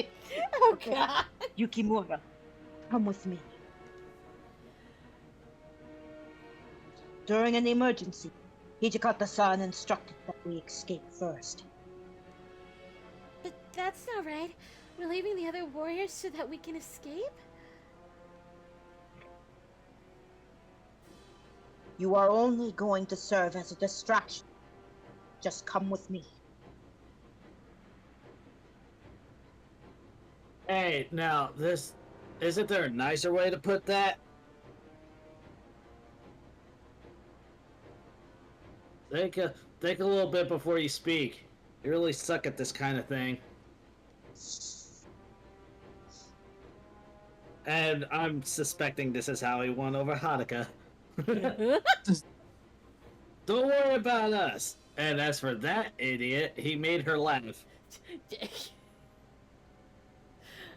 Oh God. Yukimura, come with me. During an emergency, Hijikata-san instructed that we escape first. But that's not right. We're leaving the other warriors so that we can escape? You are only going to serve as a distraction. Just come with me. Hey, now, isn't there a nicer way to put that? Think a little bit before you speak. You really suck at this kind of thing. And I'm suspecting this is how he won over Haruka. Don't worry about us. And as for that idiot, he made her laugh.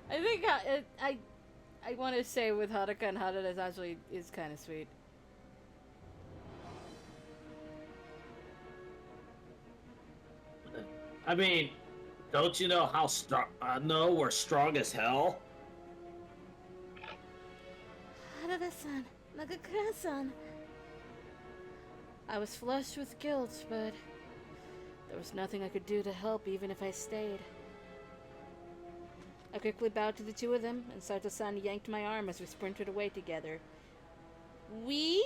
I think I want to say with Haruka and Haruka actually is kind of sweet. I mean, don't you know how strong? No, we're strong as hell. Harada-san, Nagakura-san. I was flushed with guilt, but there was nothing I could do to help even if I stayed. I quickly bowed to the two of them, and Saito-san yanked my arm as we sprinted away together. We?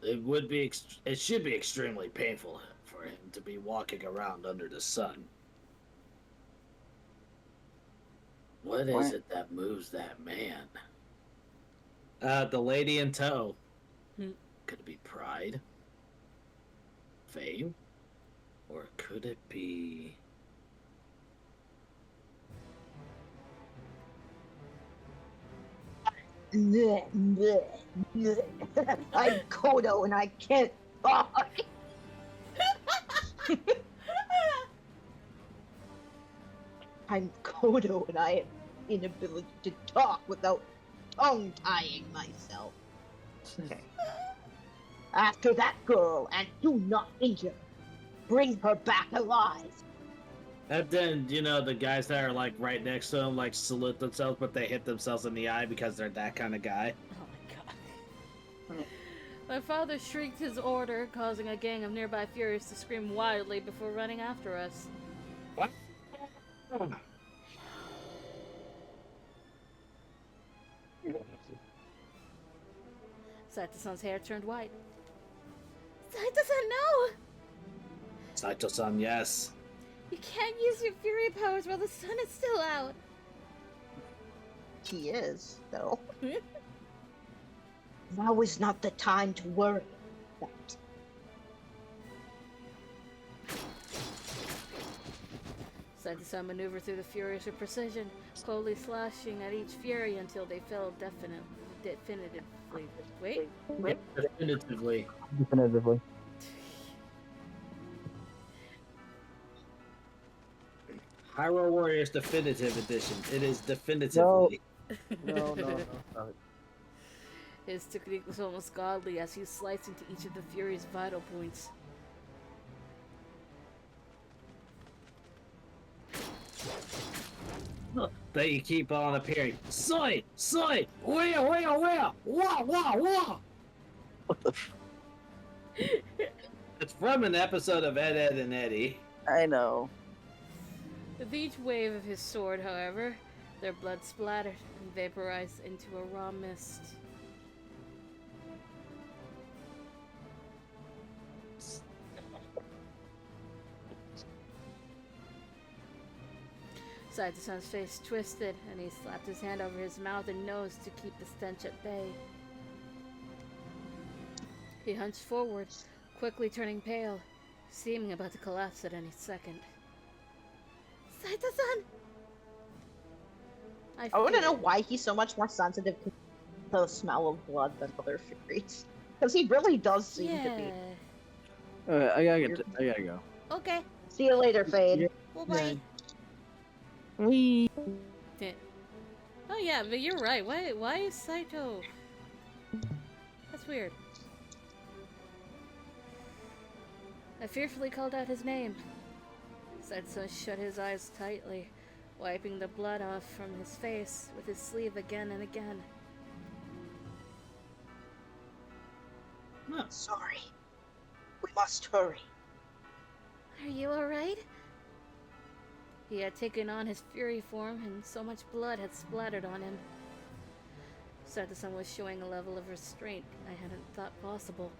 It should be extremely painful for him to be walking around under the sun. What is it that moves that man? The lady in tow. Could it be pride? Fame? Or could it be... I'm Kodo and I can't talk. I'm Kodo and I have inability to talk without tongue-tying myself. After that girl, and do not injure her. Bring her back alive. And then, you know, the guys that are, like, right next to him, like, salute themselves, but they hit themselves in the eye because they're that kind of guy. Oh my God. My father shrieked his order, causing a gang of nearby Furies to scream wildly before running after us. Saito-san's hair turned white. Saito-san, no! Saito-san, yes. You can't use your fury powers while the sun is still out. He is, though. Now is not the time to worry about that. Saito-san maneuvered through the Furies with precision, slowly slashing at each Fury until they fell definitively. Wait? Definitively. Definitively. Hyrule Warriors Definitive Edition. It is definitively. No. His technique was almost godly as he sliced into each of the Fury's vital points. They keep on appearing. Soy! Soy! Where? Wah! Wah! What the f- It's from an episode of Ed, Ed, and Eddie. I know. With each wave of his sword, however, their blood splattered and vaporized into a raw mist. Saito-san's face twisted, and he slapped his hand over his mouth and nose to keep the stench at bay. He hunched forward, quickly turning pale, seeming about to collapse at any second. Saito-san! I want to know why he's so much more sensitive to the smell of blood than other Furies. Because he really does seem to be. I gotta go. Okay, See you later, Fade. bye-bye. Wee. Oh yeah, but you're right. Why is Saito? That's weird. I fearfully called out his name. Saito shut his eyes tightly, wiping the blood off from his face with his sleeve again and again. Sorry. We must hurry. Are you alright? He had taken on his fury form, and so much blood had splattered on him. Saito-san was showing a level of restraint I hadn't thought possible.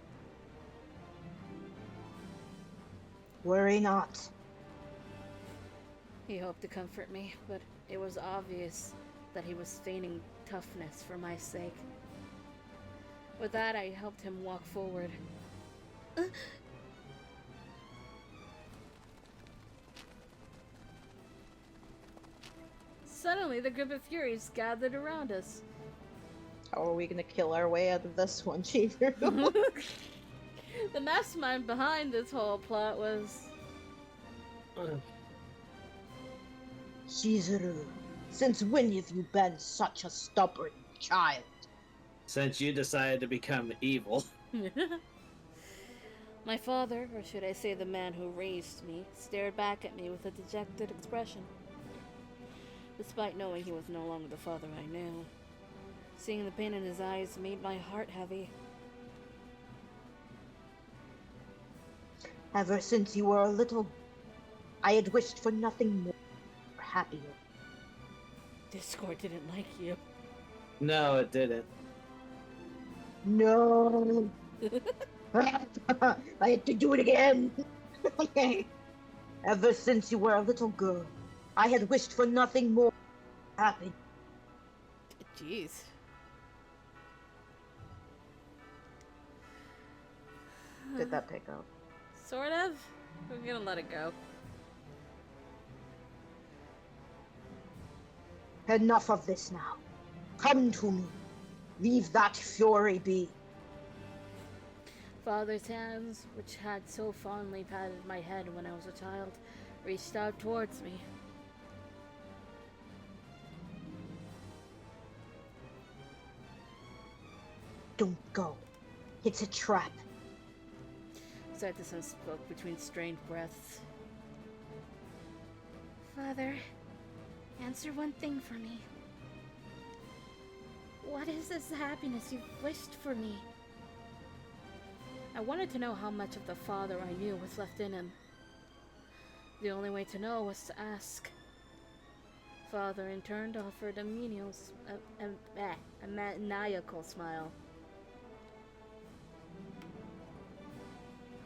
Worry not. He hoped to comfort me, but it was obvious that he was feigning toughness for my sake. With that, I helped him walk forward. Suddenly, the group of Furies gathered around us. How are we gonna kill our way out of this one, Chifu? The mastermind behind this whole plot was... Chizuru, since when have you been such a stubborn child? Since you decided to become evil. My father, or should I say the man who raised me, stared back at me with a dejected expression. Despite knowing he was no longer the father I knew, seeing the pain in his eyes made my heart heavy. Ever since you were a little, I had wished for nothing more or happier. Discord didn't like you. No, it didn't. No. I had to do it again. Okay. Ever since you were a little girl, I had wished for nothing more happy. Jeez. Did that pick up? Sort of. We're gonna let it go. Enough of this now. Come to me. Leave that fury be. Father's hands, which had so fondly patted my head when I was a child, reached out towards me. Don't go. It's a trap. Saito-san spoke between strained breaths. Father, answer one thing for me. What is this happiness you've wished for me? I wanted to know how much of the father I knew was left in him. The only way to know was to ask. Father, in turn, offered a maniacal smile.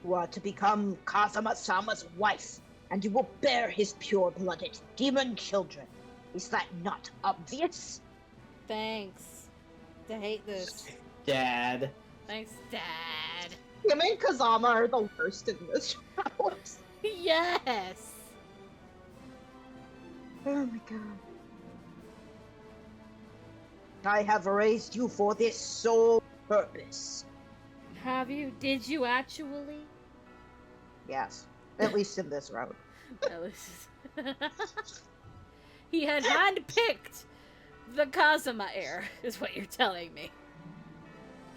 You are to become Kazama-sama's wife, and you will bear his pure-blooded demon children. Is that not obvious? Thanks. I hate this. Dad. Thanks, Dad. Him and Kazama are the worst in this show. Yes! Oh my god. I have raised you for this sole purpose. Have you? Did you actually? Yes. At least in this round. At least. He had handpicked the Kazama heir, is what you're telling me.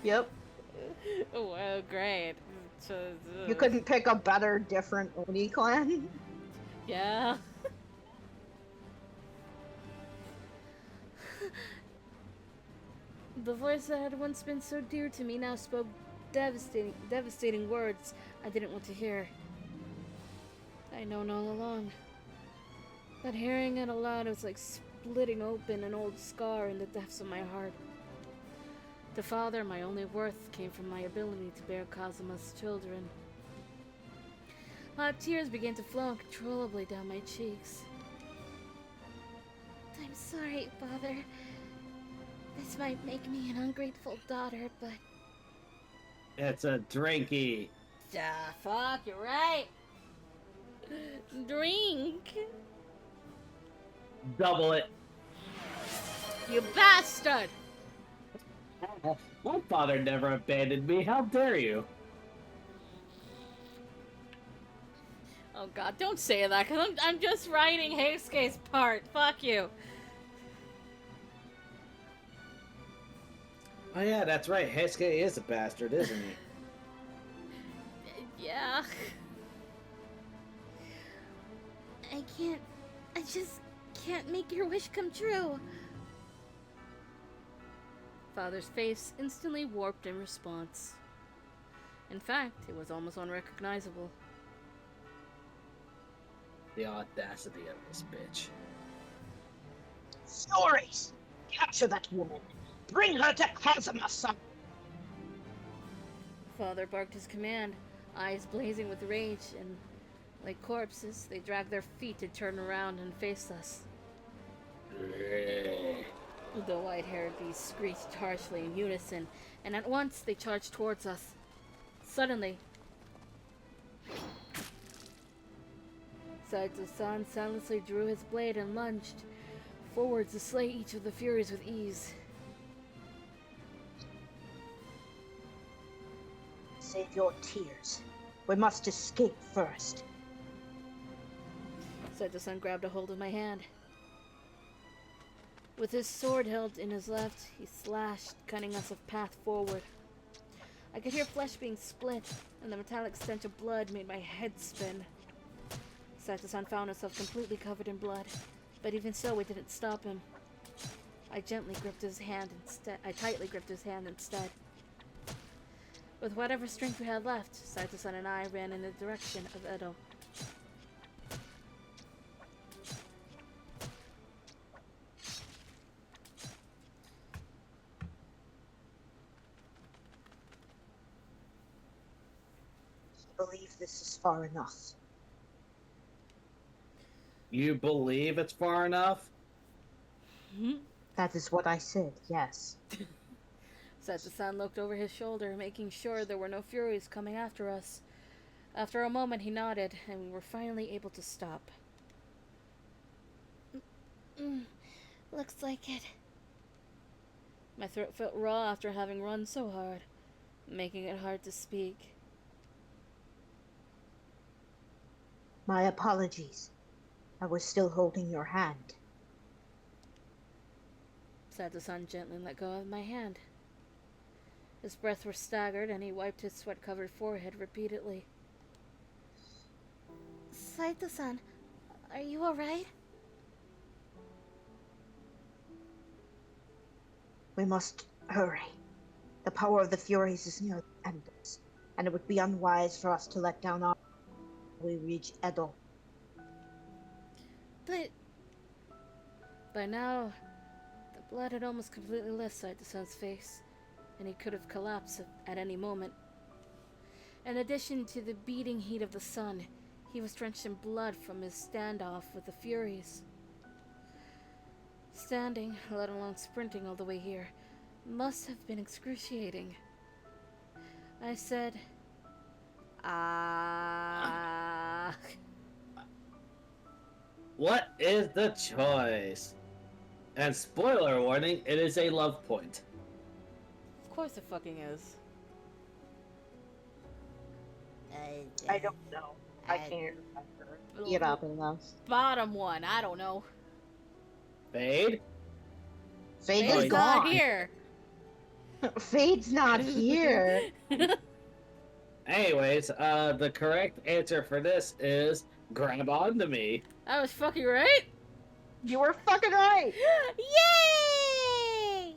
Yep. Well, great. You couldn't pick a better, different Oni clan? Yeah. The voice that had once been so dear to me now spoke devastating words I didn't want to hear. I'd known all along. But hearing it aloud was like splitting open an old scar in the depths of my heart. The father, my only worth, came from my ability to bear Kazama's children. Hot tears began to flow uncontrollably down my cheeks. I'm sorry, Father. This might make me an ungrateful daughter, but... It's a drinky. Fuck, you're right. Drink. Double it. You bastard! My father never abandoned me. How dare you? Oh god, don't say that, because I'm just writing Heisuke's part. Fuck you. Oh yeah, that's right. Heisuke is a bastard, isn't he? Yeah. I just can't make your wish come true. Father's face instantly warped in response. In fact, it was almost unrecognizable. The audacity of this bitch. Stories! Capture that woman! Bring her to Kazama-sama! Father barked his command, eyes blazing with rage, and like corpses, they dragged their feet to turn around and face us. The white-haired beast screeched harshly in unison, and at once they charged towards us. Suddenly, Saito-san silently drew his blade and lunged forward to slay each of the Furies with ease. Save your tears. We must escape first. Saito-san grabbed a hold of my hand. With his sword held in his left, he slashed, cutting us a path forward. I could hear flesh being split, and the metallic stench of blood made my head spin. Saito-san found himself completely covered in blood, but even so, it didn't stop him. I tightly gripped his hand instead. With whatever strength we had left, Saito-san and I ran in the direction of Edo. I believe this is far enough. You believe it's far enough? That is what I said, yes. Saito-san looked over his shoulder, making sure there were no Furies coming after us. After a moment, he nodded, and we were finally able to stop. Looks like it. My throat felt raw after having run so hard, making it hard to speak. My apologies. I was still holding your hand. Saito-san gently let go of my hand. His breath was staggered, and he wiped his sweat-covered forehead repeatedly. Saito-san, are you alright? We must hurry. The power of the Furies is near the end of us, and it would be unwise for us to let down our we reach Edo. But by now, the blood had almost completely left Saito-san's face, and he could have collapsed at any moment. In addition to the beating heat of the sun, he was drenched in blood from his standoff with the Furies. Standing, let alone sprinting all the way here, must have been excruciating. I said, "Ah." What is the choice? And spoiler warning, it is a love point. Of course it fucking is. I don't know. I can't remember. Get up in us. Bottom one, I don't know. Fade? Fade Oh, is he's not gone. here. Fade's not here. Anyways, the correct answer for this is grab onto me. I was fucking right. You were fucking right. Yay!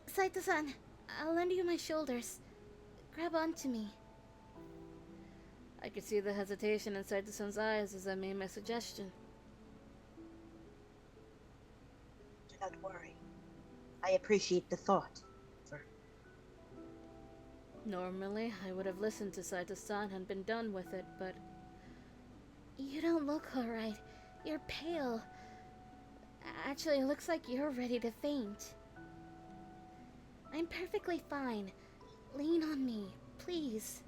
Saito-san, I'll lend you my shoulders. Grab onto me. I could see the hesitation inside the son's eyes as I made my suggestion. Do not worry. I appreciate the thought. Normally, I would have listened to Saito-san and been done with it, but You don't look alright. You're pale. Actually, it looks like you're ready to faint. I'm perfectly fine. Lean on me, please.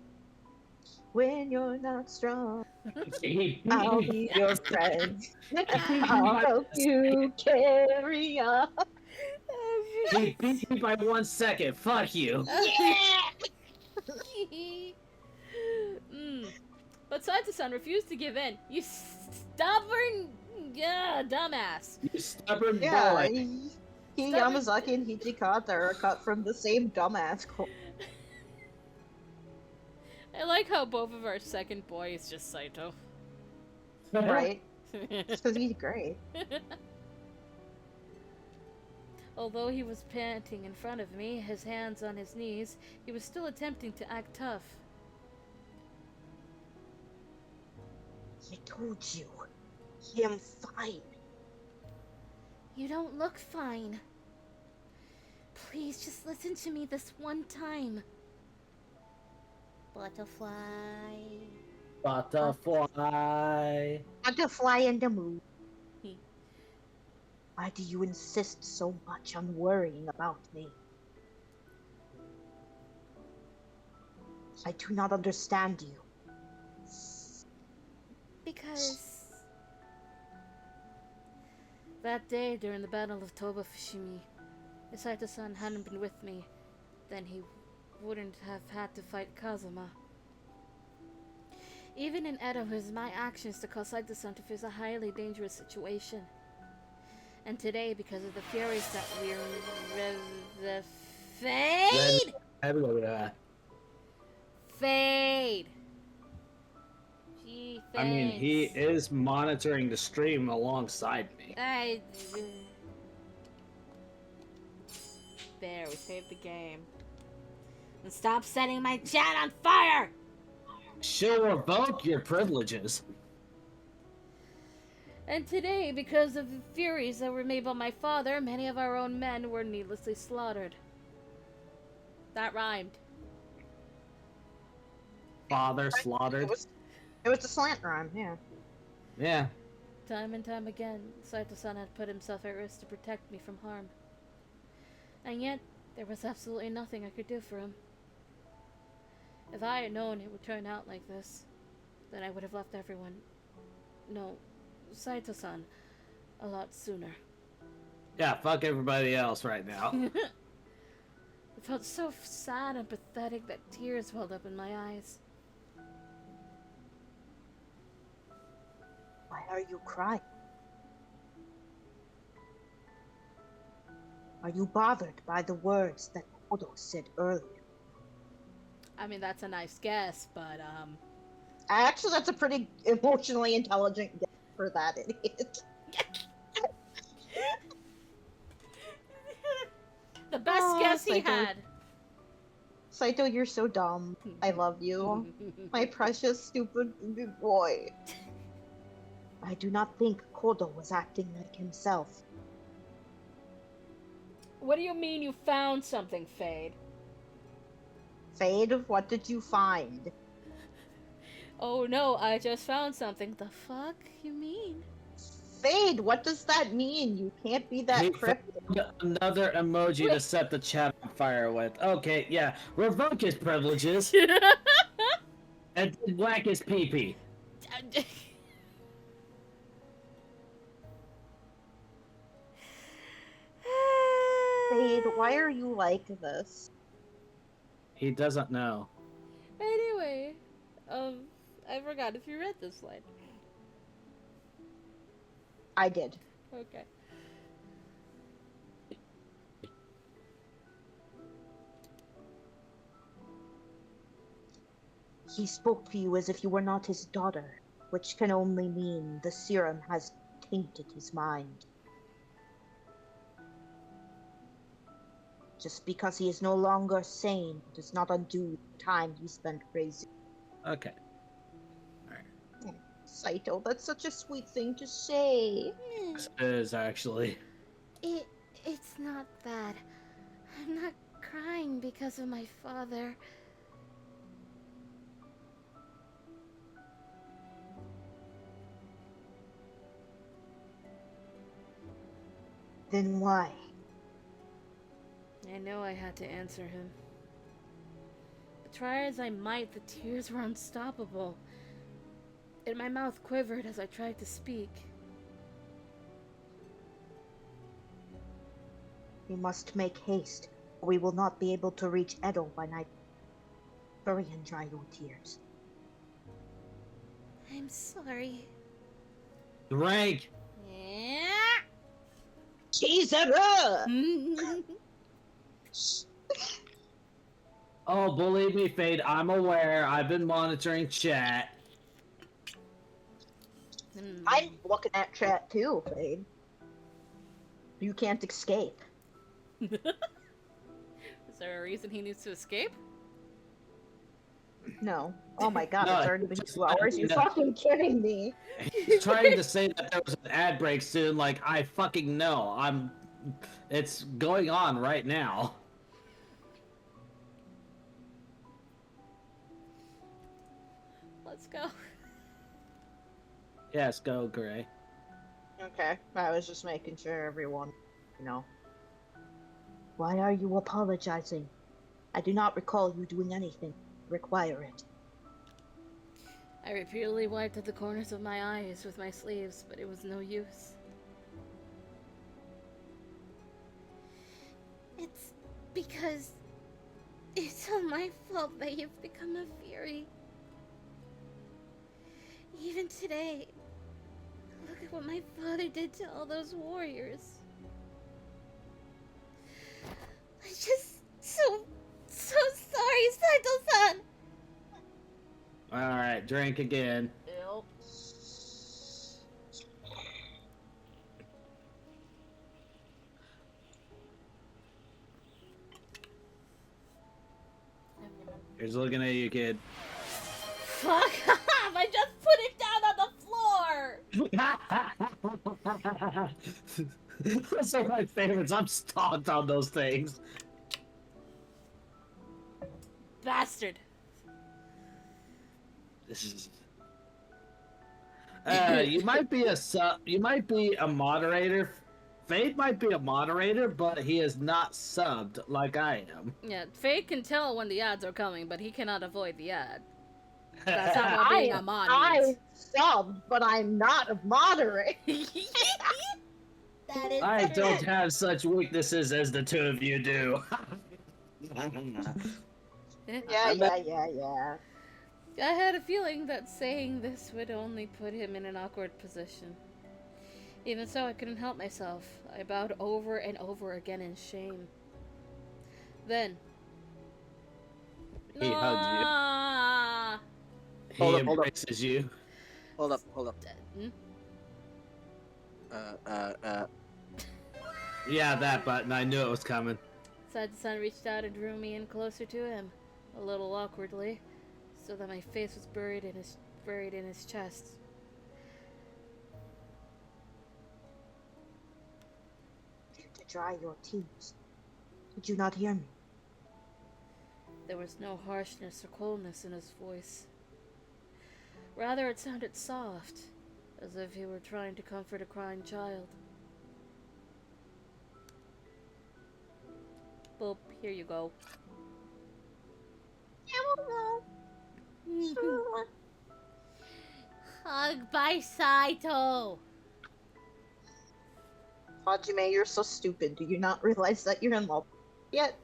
When you're not strong, I'll be your friend. I'll help you carry on. He beat me by 1 second. Fuck you. But Saito-san refused to give in. You stubborn, dumbass. You stubborn Yeah, boy. he Yamazaki and Hijikata are cut from the same dumbass. I like how both of our second boy is just Saito. Right? Because he's great. Although he was panting in front of me, his hands on his knees, he was still attempting to act tough. I told you. I'm fine. You don't look fine. Please, just listen to me this one time. Butterfly. Butterfly. Butterfly in the moon. Why do you insist so much on worrying about me? I do not understand you. Because... That day, during the Battle of Toba Fushimi, if Saito-san hadn't been with me, then he wouldn't have had to fight Kazuma. Even in Edo, it was my actions to cause Saito-san to face a highly dangerous situation. And today, because of the furies that we're the Fade! Fade! Gee, I mean, he thanks. is monitoring the stream alongside me. There, we saved the game. And stop setting my chat on fire! She'll revoke your privileges. And today, because of the furies that were made by my father, many of our own men were needlessly slaughtered. That rhymed. Father slaughtered. It was the slant rhyme, yeah. Yeah. Time and time again, Saito-san had put himself at risk to protect me from harm. And yet, there was absolutely nothing I could do for him. If I had known it would turn out like this, then I would have left everyone... No, Saito-san, a lot sooner. Yeah, fuck everybody else right now. It felt so sad and pathetic that tears welled up in my eyes. Why are you crying? Are you bothered by the words that Odo said earlier? I mean, that's a nice guess, but, Actually, that's a pretty emotionally intelligent guess for that idiot. the best guess he Saito. had. Saito, you're so dumb. I love you. My precious, stupid boy. I do not think Kodo was acting like himself. What do you mean you found something, Fade? Fade, what did you find? Oh no, I just found something. The fuck you mean? Fade, what does that mean? You can't be that He cryptic. found another emoji to set the chat on fire with. Okay, yeah. Revoke his privileges and whack his pee-pee. Fade, why are you like this? He doesn't know. Anyway, I forgot if you read this line. I did. Okay. He spoke to you as if you were not his daughter, which can only mean the serum has tainted his mind. Just because he is no longer sane does not undo the time he spent crazy. Okay. Saito, that's such a sweet thing to say. This is actually. It's not that. I'm not crying because of my father. Then why? I know I had to answer him. But try as I might, the tears were unstoppable. And my mouth quivered as I tried to speak. We must make haste, or we will not be able to reach Edo by night. Hurry and dry your tears. I'm sorry. Rank! Yeah. Chizuru! Oh, believe me, Fade, I'm aware. I've been monitoring chat. I'm looking at chat too, Fade. You can't escape. Is there a reason he needs to escape? No. Oh my god, No, it's already been just 2 hours? You're no. fucking kidding me. He's trying to say that there was an ad break soon. Like, I fucking know. It's going on right now. Let's go. Yes, go, Gray. Okay, I was just making sure everyone, you know. Why are you apologizing? I do not recall you doing anything to require it. I repeatedly wiped at the corners of my eyes with my sleeves, but it was no use. It's because it's all my fault that you've become a fury. Even today, look at what my father did to all those warriors. I'm just so sorry, Saito-san! Alright, drink again. Yep. Here's looking at you, kid. Fuck off! I just put it down on the floor! Those are my favorites. I'm stalked on those things. Bastard! This is. You might be you might be a moderator. Fade might be a moderator, but he is not subbed like I am. Yeah, Faye can tell when the ads are coming, but he cannot avoid the ad. That's not what being a mod means. I subbed, but I'm not a moderator. That is I true. don't have such weaknesses as the two of you do. Yeah. I had a feeling that saying this would only put him in an awkward position. Even so, I couldn't help myself. I bowed over and over again in shame. Then... He hugged you. He Hold up. embraces you. Hold up. Hmm? Yeah, that button. I knew it was coming. Said-san reached out and drew me in closer to him. a little awkwardly, so that my face was buried in his chest. To dry your tears. Did you not hear me? There was no harshness or coldness in his voice. Rather, it sounded soft, as if he were trying to comfort a crying child. Boop, here you go. Hug by Saito! Hajime, you're so stupid. Do you not realize that you're in love yet?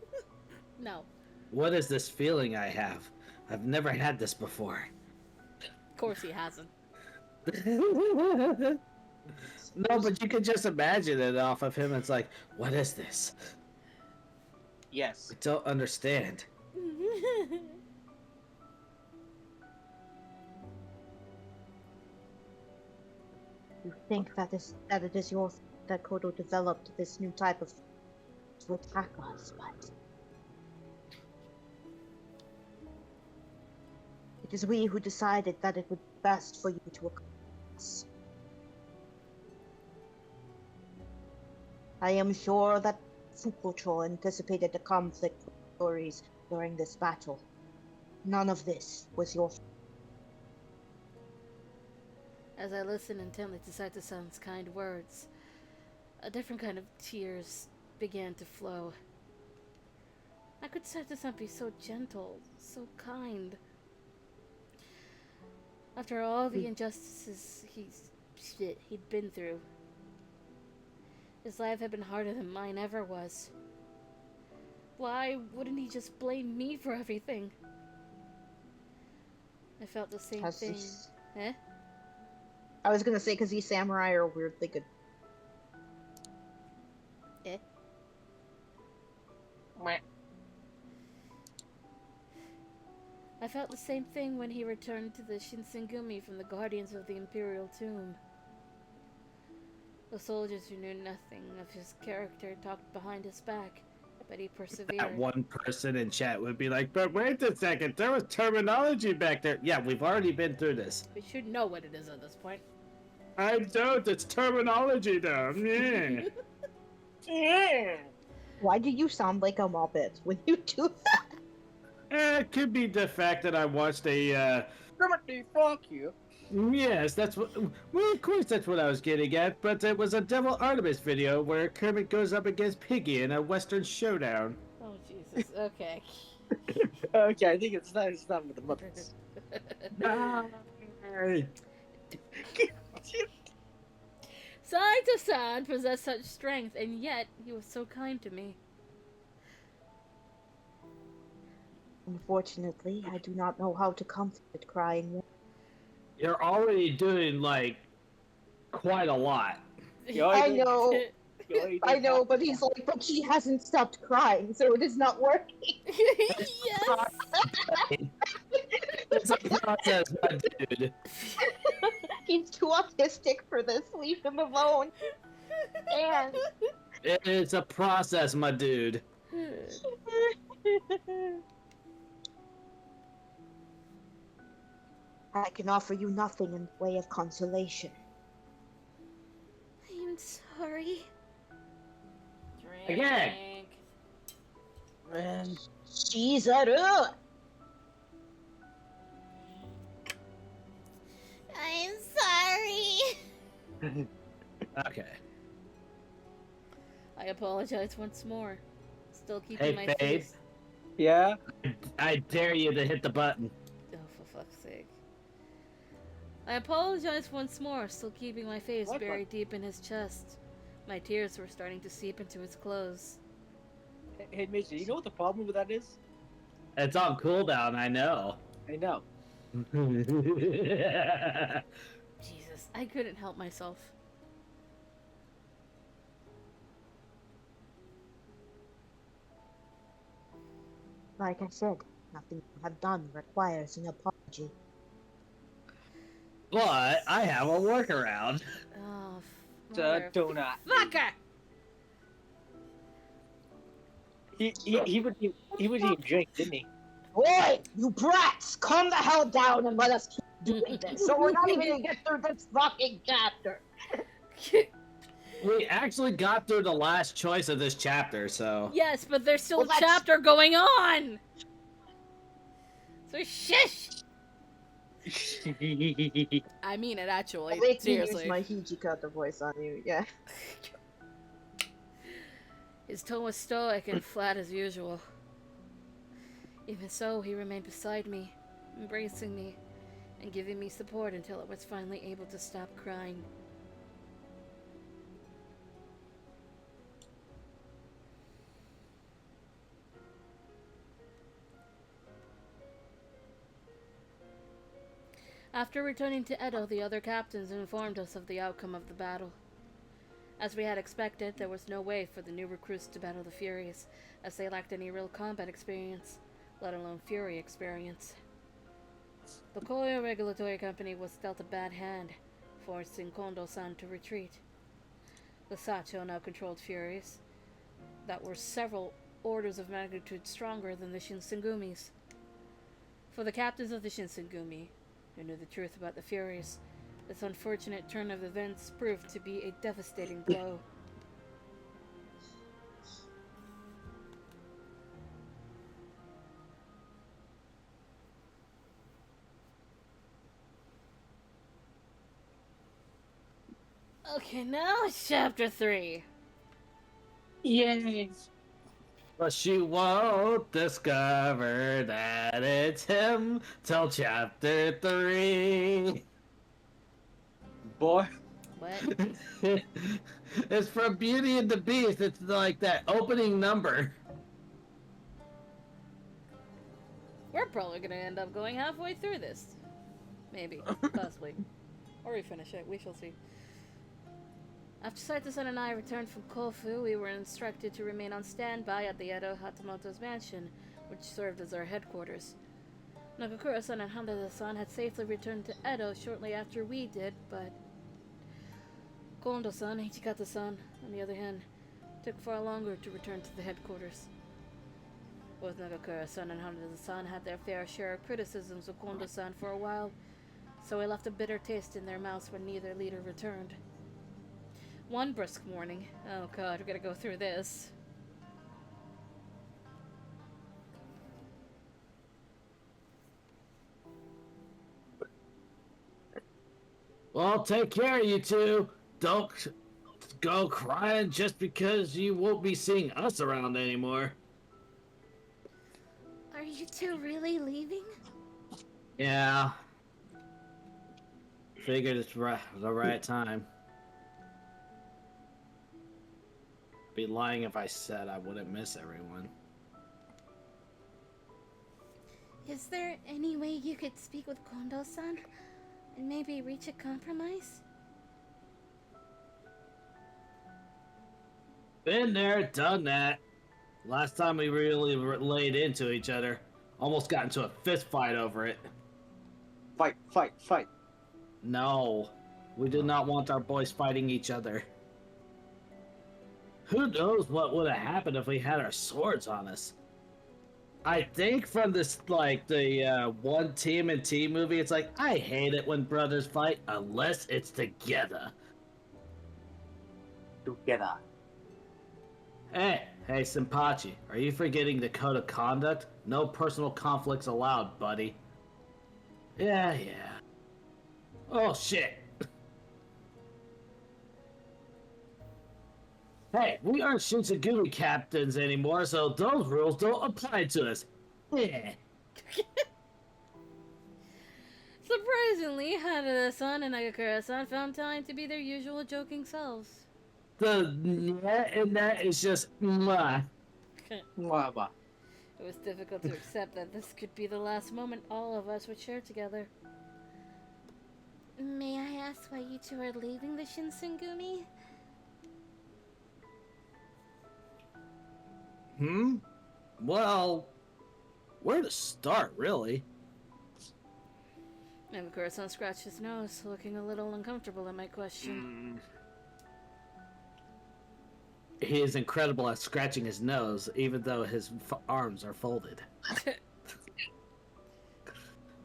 No. What is this feeling I have? I've never had this before. Of course he hasn't. No, but you could just imagine it off of him. It's like, what is this? Yes. I don't understand. You think that it is your that Kodo developed this new type of to attack us, but it is we who decided that it would be best for you to accomplish us. I am sure that Fukucho anticipated the conflict with stories during this battle. None of this was your fault. As I listened intently to Saito-san's kind words, a different kind of tears began to flow. How could Saito-san be so gentle, so kind? After all the injustices he'd been through, his life had been harder than mine ever was. Why wouldn't he just blame me for everything? I felt the same thing. Eh? I was gonna say, because these samurai are weirdly good. Eh? I felt the same thing when he returned to the Shinsengumi from the Guardians of the Imperial Tomb. The soldiers who knew nothing of his character talked behind his back, but he persevered. That one person in chat would be like, but wait a second, there was terminology back there. Yeah, we've already been through this. We should know what it is at this point. I don't, it's terminology though. Yeah. Yeah. Why do you sound like a Muppet when you do that? It could be the fact that I watched a, Timothy, fuck you. yes, that's what, well, of course that's what I was getting at, but it was a Devil Artemis video where Kermit goes up against Piggy in a Western showdown. Oh, Jesus. Okay. Okay, I think it's not with the Muppets. Saito-san possessed such strength, and yet he was so kind to me. Unfortunately, I do not know how to comfort a crying woman. You're already doing, like, quite a lot. I know. I know, but he's like, but she hasn't stopped crying, so it is not working. Yes! It's a process, my dude. He's too autistic for this. Leave him alone. And It's a process, my dude. I can offer you nothing in the way of consolation. I'm sorry. Drink. Again. Man. Shizaru! I'm sorry. Okay. I apologize once more. Still keeping my Hey, babe. face. Yeah? I dare you to hit the button. Oh, for fuck's sake. I apologize once more, still keeping my face What buried deep in his chest. My tears were starting to seep into his clothes. Hey, Mason, you know what the problem with that is? It's on cooldown, I know. I know. Jesus, I couldn't help myself. Like I said, nothing you have done requires an apology. But I have a workaround. Oh, Donut. fucker! He would even drink, didn't he? Boy, you brats, calm the hell down and let us keep doing this. So we're not even gonna get through this fucking chapter. We actually got through the last choice of this chapter, so... Yes, but there's still Well, a chapter going on! So shush! I mean it, actually. I'll make me Seriously. use my Hijikata voice on you, yeah. His tone was stoic and flat as usual. Even so, he remained beside me, embracing me, and giving me support until I was finally able to stop crying. After returning to Edo, the other captains informed us of the outcome of the battle. As we had expected, there was no way for the new recruits to battle the Furies, as they lacked any real combat experience, let alone Fury experience. The Koyo Regulatory Company was dealt a bad hand, forcing Kondo-san to retreat. The Sacho now controlled Furies that were several orders of magnitude stronger than the Shinsengumis. For the captains of the Shinsengumi, who knew the truth about the Furies, this unfortunate turn of events proved to be a devastating blow. Okay, now it's chapter 3. Yay! But she won't discover that it's him till chapter 3. Boy. What? It's from Beauty and the Beast. It's like that opening number. We're probably gonna end up going halfway through this. Maybe. Possibly. Or we finish it. We shall see. After Saito-san and I returned from Kofu, we were instructed to remain on standby at the Edo Hatamoto's mansion, which served as our headquarters. Nagakura-san and Hanada-san had safely returned to Edo shortly after we did, but Kondo-san, Ichikata-san, on the other hand, took far longer to return to the headquarters. Both Nagakura-san and Hanada-san had their fair share of criticisms of Kondo-san for a while, so it left a bitter taste in their mouths when neither leader returned. One brisk morning, oh god, we're gonna go through this. Well, take care, you two. Don't go crying just because you won't be seeing us around anymore. Are you two really leaving? Yeah. Figured it's the right time. Be lying if I said I wouldn't miss everyone. Is there any way you could speak with Kondo-san and maybe reach a compromise? Been there, done that. Last time we really laid into each other. Almost got into a fist fight over it. Fight, fight, fight. No. We did not want our boys fighting each other. Who knows what would have happened if we had our swords on us? I think from this, like, the One Team and Team movie, it's like, I hate it when brothers fight unless it's together. Together. Hey, Senpachi, are you forgetting the code of conduct? No personal conflicts allowed, buddy. Yeah. Oh, shit. Hey, we aren't Shinsengumi captains anymore, so those rules don't apply to us. Yeah. Surprisingly, Hanada-san and Nagakura-san found time to be their usual joking selves. The yeah in that is just mwah. Mwah. It was difficult to accept that this could be the last moment all of us would share together. May I ask why you two are leaving the Shinsengumi? Well, where to start, really? Nagakura-san scratched his nose, looking a little uncomfortable at my question. He is incredible at scratching his nose, even though his arms are folded.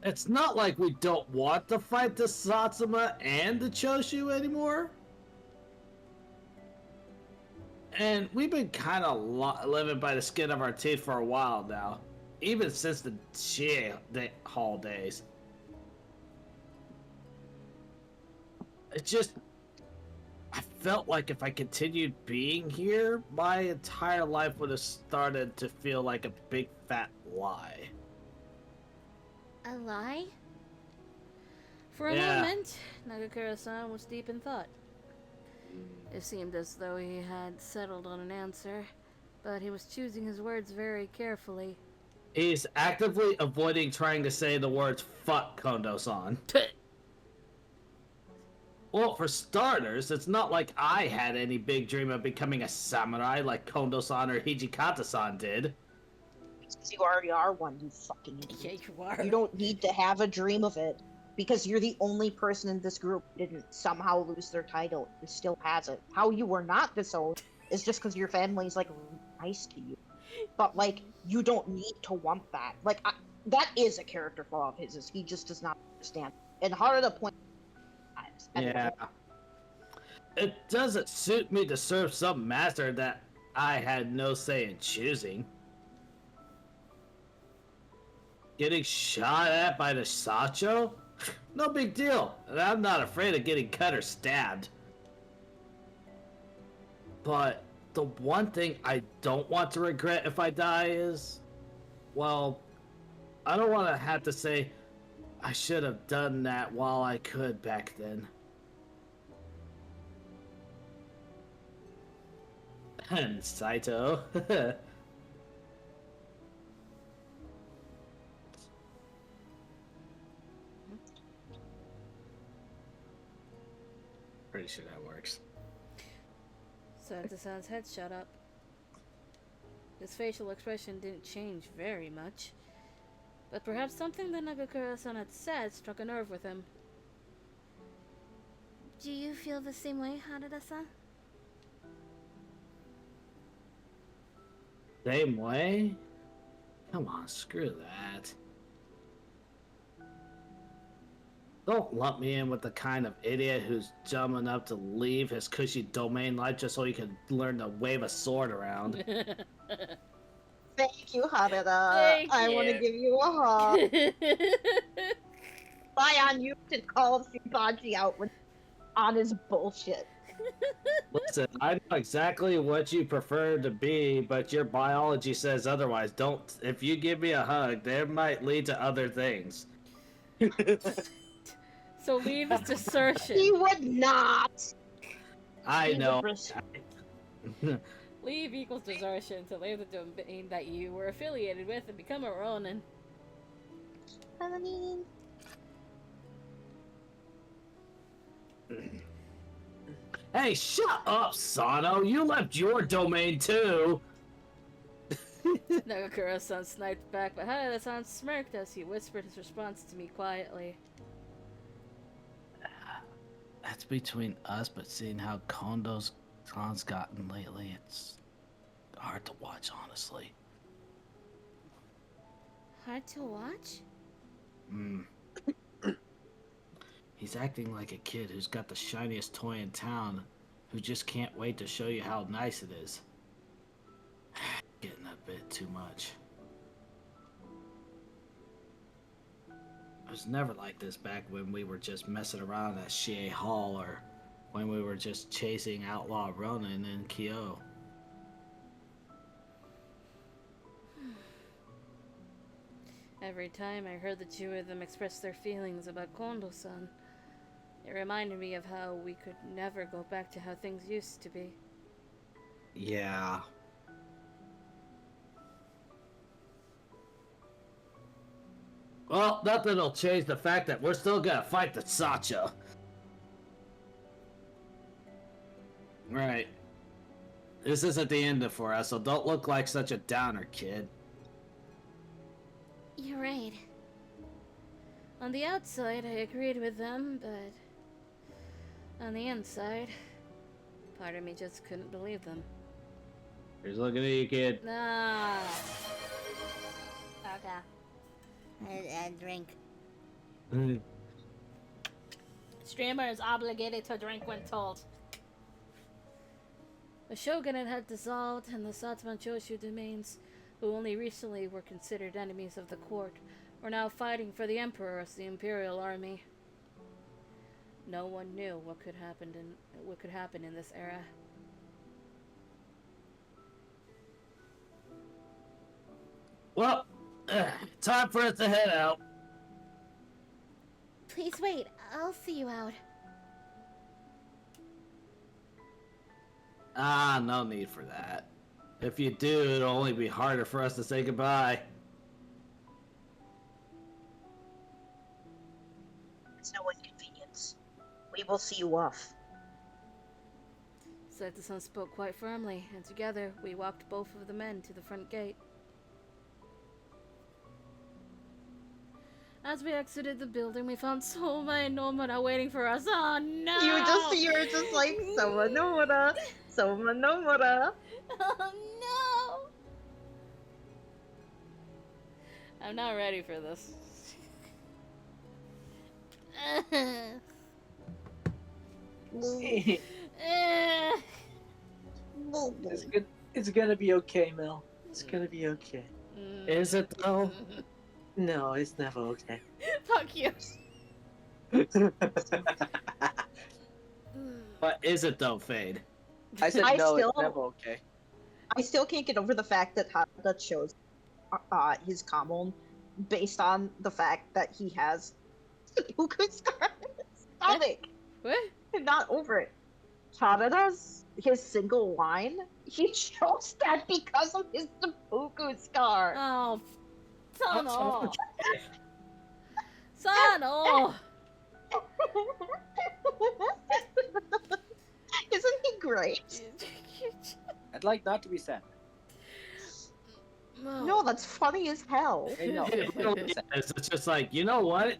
It's not like we don't want to fight the Satsuma and the Choshu anymore. And we've been kind of living by the skin of our teeth for a while now. Even since the Hall days. It just... I felt like if I continued being here, my entire life would have started to feel like a big fat lie. A lie? For a Yeah. moment, Nagakura-san was deep in thought. It seemed as though he had settled on an answer, but he was choosing his words very carefully. He's actively avoiding trying to say the words "fuck Kondo-san." Well, for starters, it's not like I had any big dream of becoming a samurai like Kondo-san or Hijikata-san did. Because you already are one, you fucking idiot. Yeah, you are. You don't need to have a dream of it. Because you're the only person in this group who didn't somehow lose their title and still has it. How you were not disowned is just because your family's, like, nice to you. But, like, you don't need to want that. Like, that is a character flaw of his, is he just does not understand. And Haruda points Yeah. It doesn't suit me to serve some master that I had no say in choosing. Getting shot at by the Sacho? No big deal, and I'm not afraid of getting cut or stabbed. But the one thing I don't want to regret if I die is, well, I don't want to have to say I should have done that while I could back then. And Saito. Pretty sure that works. Santa-san's head shut up. His facial expression didn't change very much, but perhaps something that Nagakura-san had said struck a nerve with him. Do you feel the same way, Haruda-san? Same way? Come on, screw that. Don't lump me in with the kind of idiot who's dumb enough to leave his cushy domain life just so he can learn to wave a sword around. Thank you, Haruda. Thank I want to you. give you a hug. Rely on you to call Shinpachi out on his bullshit. Listen, I know exactly what you prefer to be, but your biology says otherwise. If you give me a hug, that might lead to other things. So leave his desertion. He would not. I He know. would res- Leave equals desertion to leave the domain that you were affiliated with and become a Ronin. I mean, Hey, shut up, Sano! You left your domain too! Nagakura-san sniped back, but Haruda-san smirked as he whispered his response to me quietly. That's between us, but seeing how Kondo's gotten lately, it's hard to watch, honestly. Hard to watch? He's acting like a kid who's got the shiniest toy in town, who just can't wait to show you how nice it is. Getting a bit too much. I was never like this back when we were just messing around at Shie Hall or when we were just chasing outlaw Ronin in Kyo. Every time I heard the two of them express their feelings about Kondo-san, it reminded me of how we could never go back to how things used to be. Yeah. Well, nothing'll change the fact that we're still gonna fight the Sacho. Right. This isn't the end for us, so don't look like such a downer, kid. You're right. On the outside, I agreed with them, but on the inside, part of me just couldn't believe them. Here's looking at you, kid. Nah. Okay. I drink. Streamer is obligated to drink when told. The shogunate had dissolved, and the Satsuma Choshu domains, who only recently were considered enemies of the court, were now fighting for the emperor as the imperial army. No one knew what could happen in this era. Well, time for us to head out. Please wait, I'll see you out. No need for that. If you do, it'll only be harder for us to say goodbye. It's no inconvenience. We will see you off. Saito-san spoke quite firmly, and together we walked both of the men to the front gate. As we exited the building, we found Soma and Nomura waiting for us. Oh no! You're just like, Soma Nomura, Soma Nomura. Oh no! I'm not ready for this. It's gonna be okay, Mel. It's gonna be okay. Is it though? No, it's never okay. Fuck you. But is it though, Fade? I said I no, still- it's never okay. I still can't get over the fact that Harada chose his Kamon based on the fact that he has seppuku scar in his stomach. What? I'm not over it. Harada's his single line, he chose that because of his seppuku scar. Oh, son That's oh. so Son oh. Isn't he great? I'd like not to be sad. No, that's funny as hell. I know. It's just like, you know what?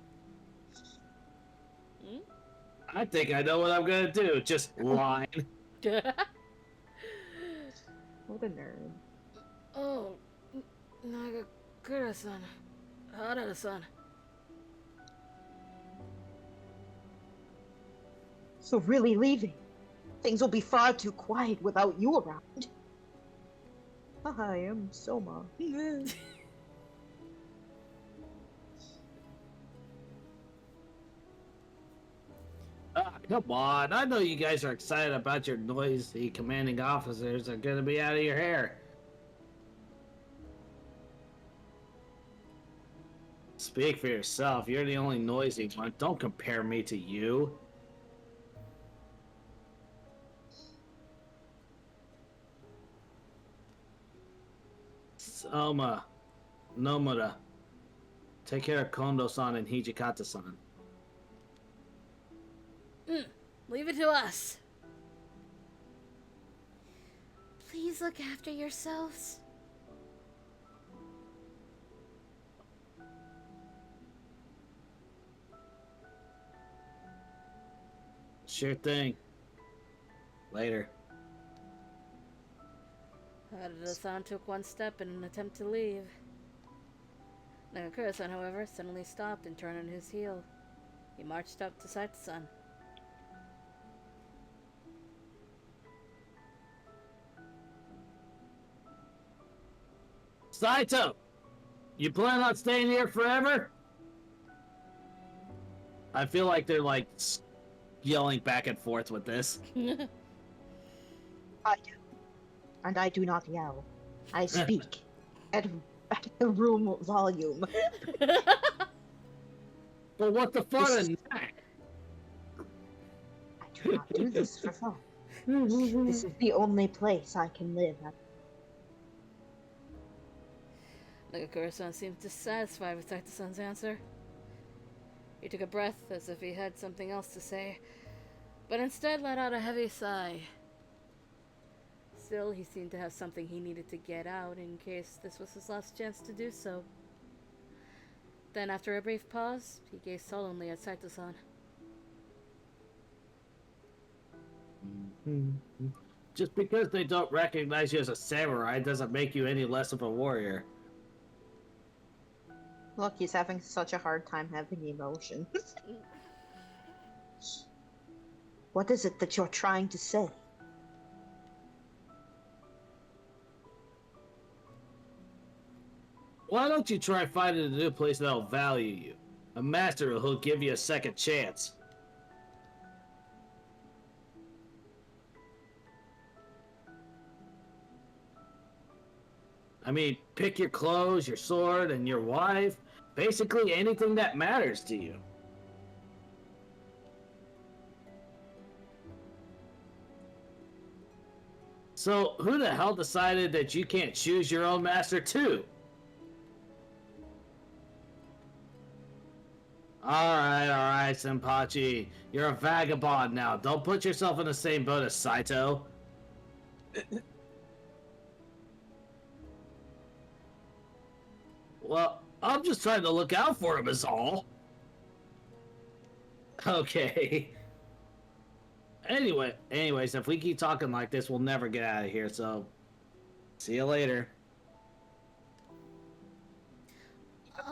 Hmm? I think I know what I'm gonna do. Just line. What a nerd. Oh, Nagakura-san. Harada-san. So really leaving? Things will be far too quiet without you around. I am Soma. Come on. I know you guys are excited about your noisy commanding officers are gonna be out of your hair. Speak for yourself. You're the only noisy one. Don't compare me to you. Soma, Nomura, take care of Kondo-san and Hijikata-san. Leave it to us. Please look after yourselves. Sure thing. Later. Harada-san took one step in an attempt to leave. Nagakura-san, however, suddenly stopped and turned on his heel. He marched up to Saito-san. Saito! You plan on staying here forever? I feel like they're like yelling back and forth with this. I do. And I do not yell. I speak at a room volume. But what the fun in that? I do not do this for fun. This is the only place I can live at. Nagakura-san seemed dissatisfied with Saito-san's answer. He took a breath as if he had something else to say, but instead let out a heavy sigh. Still, he seemed to have something he needed to get out in case this was his last chance to do so. Then, after a brief pause, he gazed solemnly at Saito-san. Just because they don't recognize you as a samurai doesn't make you any less of a warrior. Look, he's having such a hard time having emotions. What is it that you're trying to say? Why don't you try finding a new place that'll value you? A master who'll give you a second chance. I mean, pick your clothes, your sword, and your wife. Basically anything that matters to you. So, who the hell decided that you can't choose your own master too? Alright, Senpachi. You're a vagabond now. Don't put yourself in the same boat as Saito. Well, I'm just trying to look out for him is all. Okay. Anyways, if we keep talking like this, we'll never get out of here, so... See you later.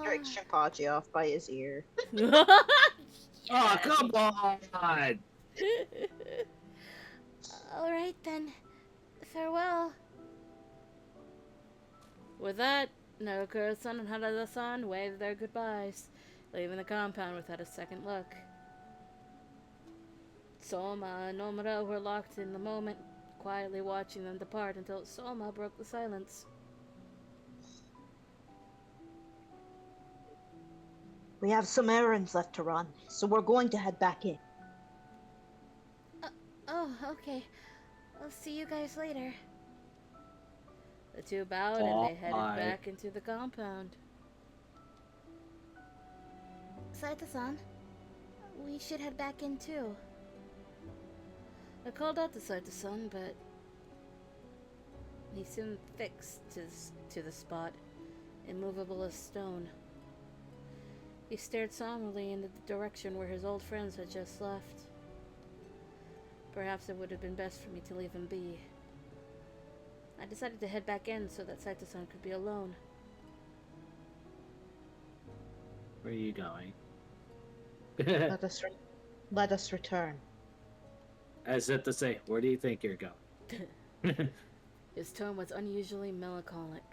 Drake Shinpachi off by his ear. Oh, come on! Alright then. Farewell. With that, Nagakura-san and Harada-san waved their goodbyes, leaving the compound without a second look. Soma and Nomura were locked in the moment, quietly watching them depart until Soma broke the silence. We have some errands left to run, so we're going to head back in. Oh, okay. I'll see you guys later. The two bowed and they headed back into the compound. Saito-san, we should head back in too. I called out to Saito-san, but he seemed fixed to the spot, immovable as stone. He stared somberly in the direction where his old friends had just left. Perhaps it would have been best for me to leave him be. I decided to head back in so that Saito-san could be alone. Where are you going? Let us return. As if to say, where do you think you're going? His tone was unusually melancholic.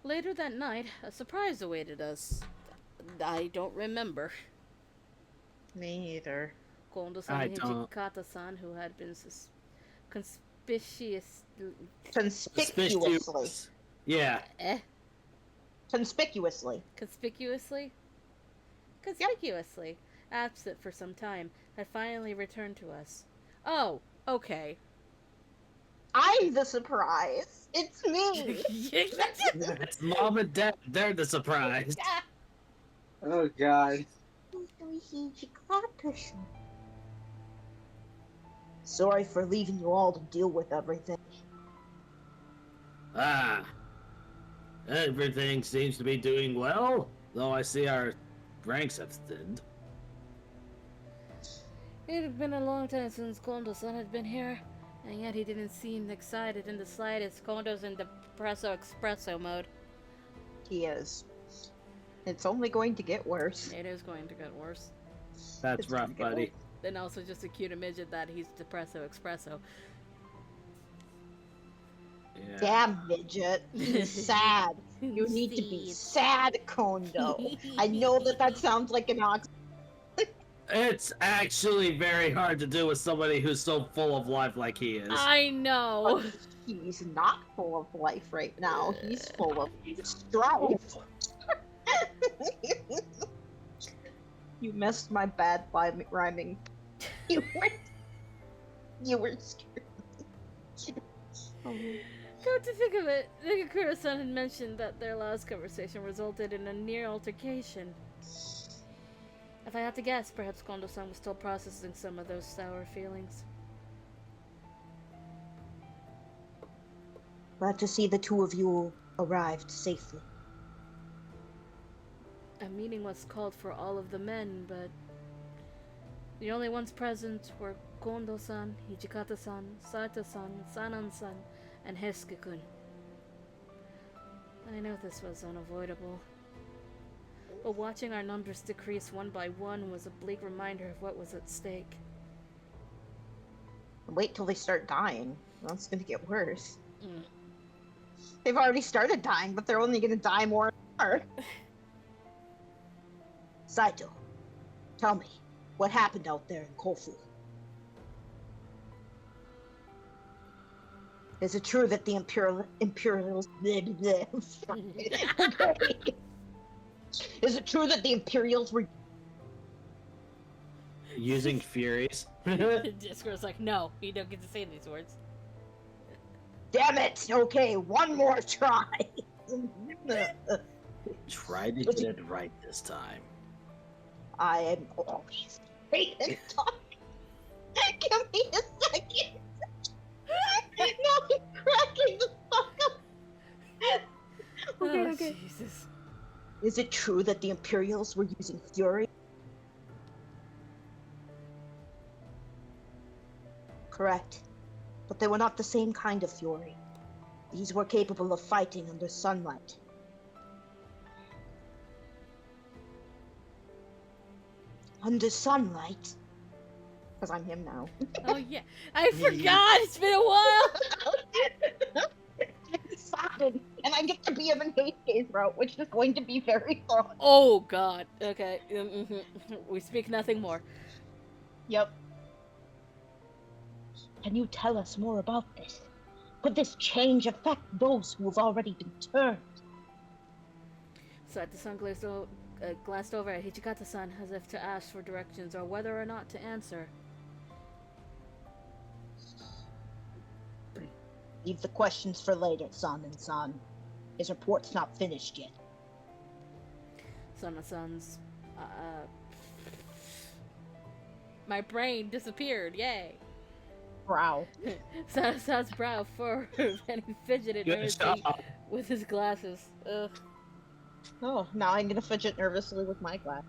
Later that night, a surprise awaited us. I don't remember. Me either. Kondo-san and Hijikata-san, who had been conspicuously. Yeah. Conspicuously. Conspicuously absent for some time, had finally returned to us. Oh, okay. I'm the surprise. It's me. It's Mom and Dad. They're the surprise. Oh god. Sorry for leaving you all to deal with everything. Ah. Everything seems to be doing well, though I see our ranks have thinned. It had been a long time since Kondo-san had been here, and yet he didn't seem excited in the slightest. Kondo's in depresso espresso mode. He is. It's only going to get worse. It is going to get worse. That's It's rough, gonna get buddy. worse. Then also just a cute midget that he's depresso espresso. Yeah. Damn, midget. He's sad. You need to be sad, Kondo. I know that sounds like an ox. It's actually very hard to do with somebody who's so full of life like he is. I know. He's not full of life right now. He's full of strife. You missed my bad rhyming. You were scared. Come to think of it, Nagakura-san had mentioned that their last conversation resulted in a near altercation. If I had to guess, perhaps Kondo-san was still processing some of those sour feelings. Glad to see the two of you arrived safely. A meeting was called for all of the men, but the only ones present were Kondo-san, Hijikata-san, Saito-san, Sanan-san, and Hesuke-kun. I know this was unavoidable. But watching our numbers decrease one by one was a bleak reminder of what was at stake. Wait till they start dying. That's gonna get worse. Mm. They've already started dying, but they're only gonna die more and more. Saito, tell me, what happened out there in Kofu? Is it true that the Imperials... Okay. Is it true that the Imperials were... Using Furies. Discord's like, no, you don't get to say these words. Damn it! Okay, one more try. Try to get it right this time. I am always great at talking. Give me a second. Now I'm cracking the fuck up. Okay. Jesus. Is it true that the Imperials were using Fury? Correct. But they were not the same kind of Fury. These were capable of fighting under sunlight. Under sunlight? Because I'm him now. Oh yeah, I forgot. It's been a while. Excited, and I get to be him in Heisei's route, which is going to be very fun. Oh god. Okay. We speak nothing more. Yep. Can you tell us more about this? Could this change affect those who have already been turned? Saito-san glanced over at Hichikata-san as if to ask for directions or whether or not to answer. Leave the questions for later, San. His report's not finished yet. Sana-san's my brain disappeared. Yay. Brow. Sana-san's brow furrowed and he fidgeted nervously with his glasses. Ugh. Oh, now I'm gonna fidget nervously with my glass.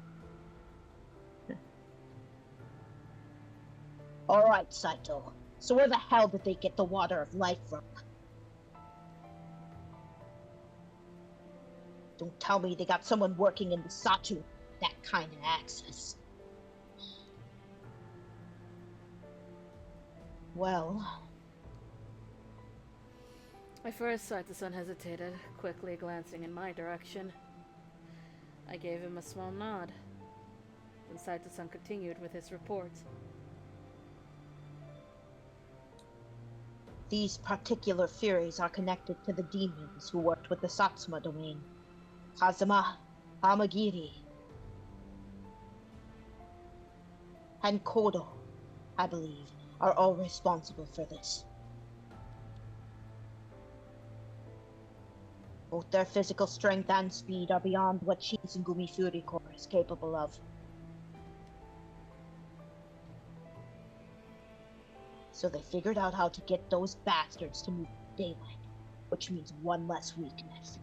Alright, Saito. So where the hell did they get the water of life from? Don't tell me they got someone working in the Satu with that kind of access. Well... At first, Saito-san hesitated, quickly glancing in my direction. I gave him a small nod. Then Saito-san continued with his report. These particular Furies are connected to the demons who worked with the Satsuma domain. Kazuma, Hamagiri, and Kodo, I believe, are all responsible for this. Both their physical strength and speed are beyond what Shinsengumi Fury Corps is capable of. So they figured out how to get those bastards to move in daylight, which means one less weakness.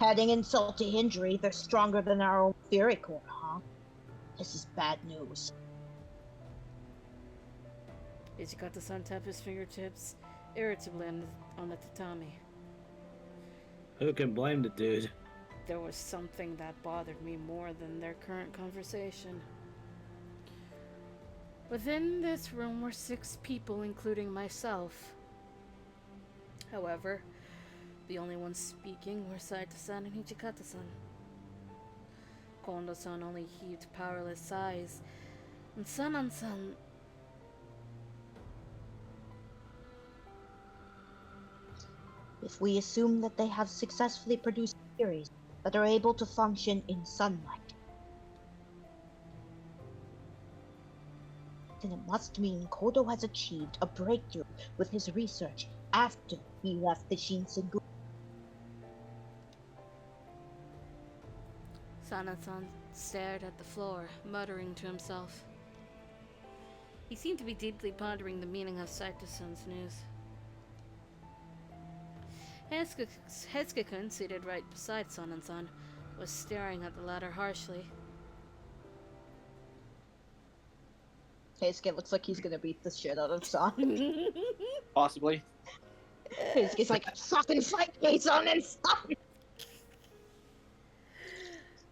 Adding insult to injury, they're stronger than our own Fury Corps, huh? This is bad news. Hichikata-san tapped his fingertips irritably on the tatami. Who can blame the dude? There was something that bothered me more than their current conversation. Within this room were 6 people, including myself. However, the only ones speaking were Saito-san and Hichikata-san. Kondo-san only heaved powerless sighs, and Sanan-san... If we assume that they have successfully produced Furies that are able to function in sunlight, then it must mean Kodo has achieved a breakthrough with his research after he left the Shinsengumi. Sanan-san stared at the floor, muttering to himself. He seemed to be deeply pondering the meaning of Saito-san's news. Heisuke-kun, seated right beside Sanan-san, was staring at the latter harshly. Heisuke looks like he's gonna beat the shit out of San. Possibly. He's like, fucking fight me, son, and son!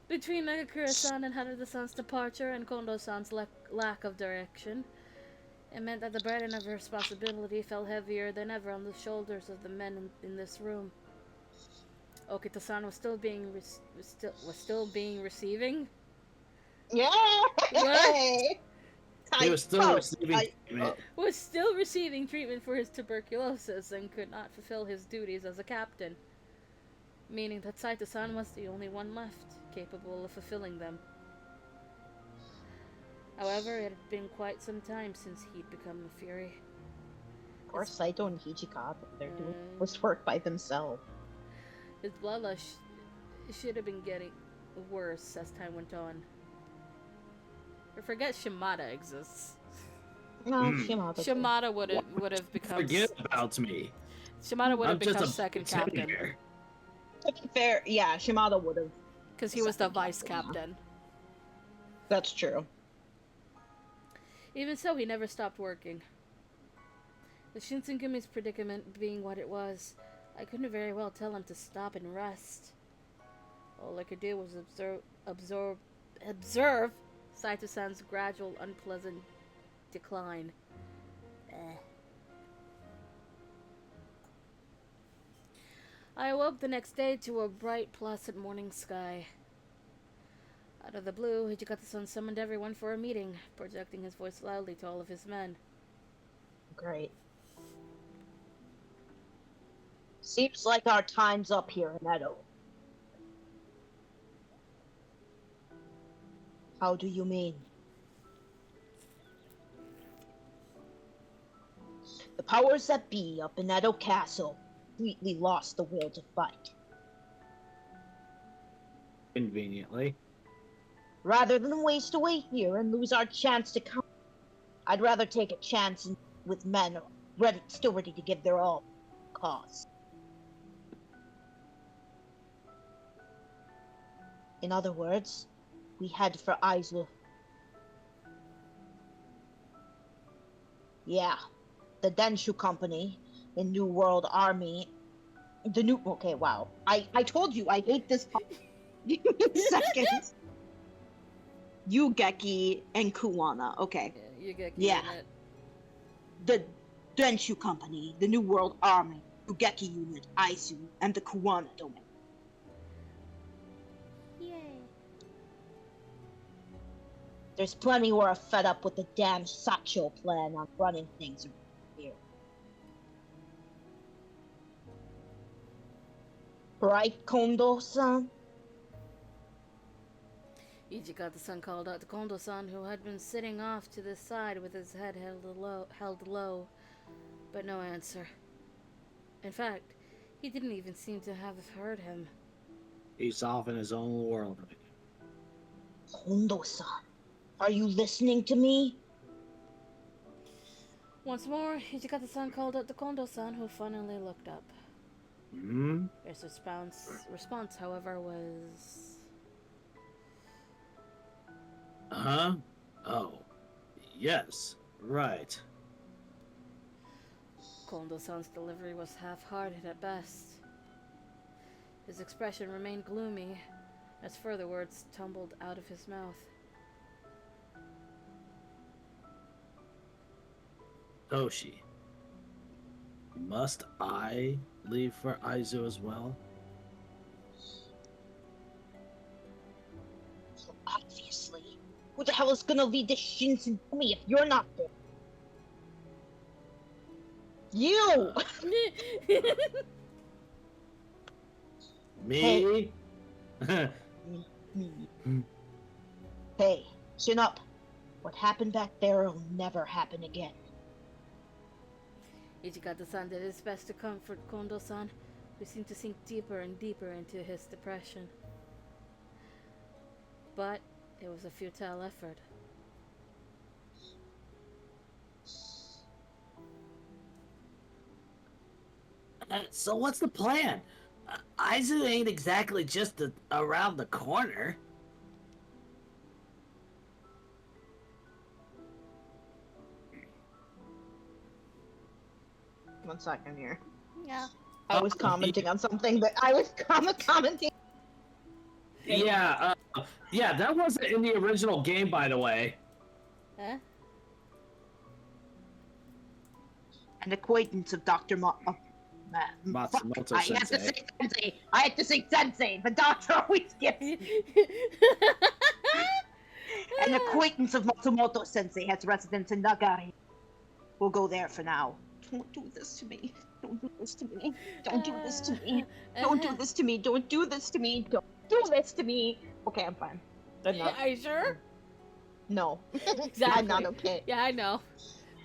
Between Megakura-san and Haruda-san's departure and Kondo-san's lack of direction, it meant that the burden of responsibility fell heavier than ever on the shoulders of the men in this room. Okita-san was still being receiving. Yeah! What? He was still receiving treatment. Was still receiving treatment for his tuberculosis and could not fulfill his duties as a captain, meaning that Saito-san was the only one left capable of fulfilling them. However, it had been quite some time since he'd become a Fury. Of course, Saito and Hijikata, they're doing this work by themselves. His bloodlust should have been getting worse as time went on. Or forget Shimada exists. No, Shimada. Shimada would have become. Forget about me. Shimada would have I'm just become a second captain. here. To be fair, yeah, Shimada would have. Because he was the vice captain. That's true. Even so, he never stopped working. The Shinsengumi's predicament being what it was, I couldn't very well tell him to stop and rest. All I could do was observe Saito-san's gradual, unpleasant decline. I awoke the next day to a bright, placid morning sky. Out of the blue, Hijikata-san summoned everyone for a meeting, projecting his voice loudly to all of his men. Great. Seems like our time's up here in Edo. How do you mean? The powers that be up in Edo Castle completely lost the will to fight. Conveniently. Rather than waste away here and lose our chance to come, I'd rather take a chance with men still ready to give their all cause. In other words, we head for Aizu. Yeah, the Denshu Company, the New World Army, okay, wow. I told you, I hate this part. Seconds. Yugeki and Kuwana, okay. Yeah, Yugeki. Yeah. The Denshu Company, the New World Army, Yugeki Unit, Aizu, and the Kuwana Domain. Yay. There's plenty who are fed up with the damn Sacho plan on running things around here. Right, Kondo-san? Hijikata-san called out to Kondo-san, who had been sitting off to the side with his head held low, but no answer. In fact, he didn't even seem to have heard him. He's off in his own world. Kondo-san, are you listening to me? Once more, Hijikata-san called out to Kondo-san, who finally looked up. His response, however, was... Huh? Oh. Yes. Right. Kondo-san's delivery was half-hearted at best. His expression remained gloomy as further words tumbled out of his mouth. Toshi. Must I leave for Aizu as well? Obviously. Who the hell is gonna lead this Shinsengumi if you're not there? You! Me? Hey, chin up. What happened back there will never happen again. Hijikata-san did his best to comfort Kondo-san, who seemed to sink deeper and deeper into his depression. But it was a futile effort. So what's the plan? Aizu ain't exactly just around the corner. 1 second here. Yeah. I was commenting on something, but I was commenting. Yeah, that wasn't in the original game, by the way. Huh? An acquaintance of Dr. Matsumoto I had to Sensei. say sensei. I had to say sensei. The doctor always gets me. An acquaintance of Matsumoto Sensei has residence in Nagari. We'll go there for now. Don't do this to me. Don't do this to me. Don't do this to me. Don't do this to me. Don't do this to me. Don't do this to me. Okay, I'm fine. I'm not. Are you sure? No. Exactly. I'm not okay. Yeah, I know.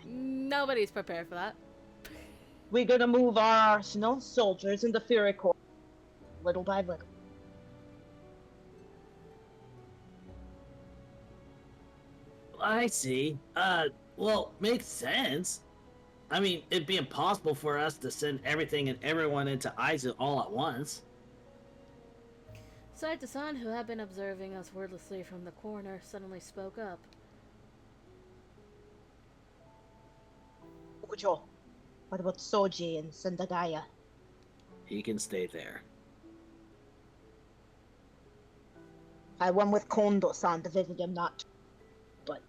Nobody's prepared for that. We're gonna move our arsenal, soldiers, into Fury Corps. Little by little. I see. Well, makes sense. I mean, it'd be impossible for us to send everything and everyone into Aizu all at once. Saito-san, who had been observing us wordlessly from the corner, suddenly spoke up. Ujo, what about Soji and Sendagaya? He can stay there. I went with Kondo-san to visit him, not... but...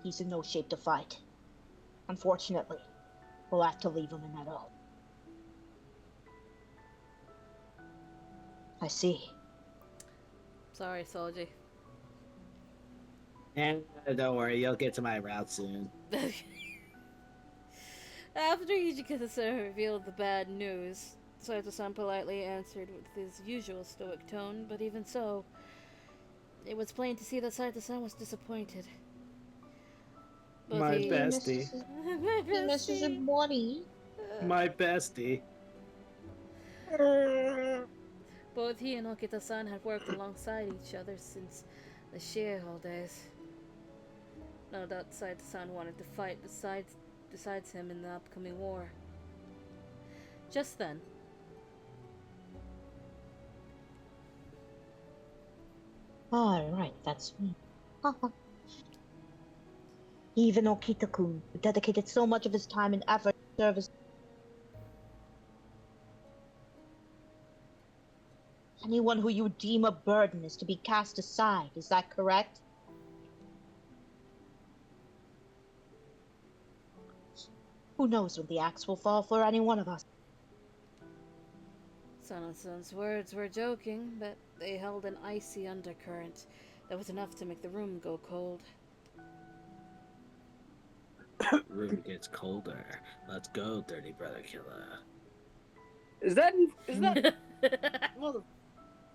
he's in no shape to fight. Unfortunately, we'll have to leave him in Edo. I see. Sorry, Soji. And don't worry, you'll get to my route soon. After Hijikata-san revealed the bad news, Saito-san politely answered with his usual stoic tone, but even so, it was plain to see that Saito-san was disappointed. Both My he- bestie. My bestie. money. My bestie. Both he and Okita-san had worked alongside each other since the Shihol days. No doubt Saito-san wanted to fight besides him in the upcoming war. Just then, Alright, that's me. Even Okita-kun, who dedicated so much of his time and effort to service. Anyone who you deem a burden is to be cast aside, is that correct? Who knows when the axe will fall for any one of us? Sanan-san's words were joking, but they held an icy undercurrent that was enough to make the room go cold. Room gets colder. Let's go, dirty brother killer. Is that mother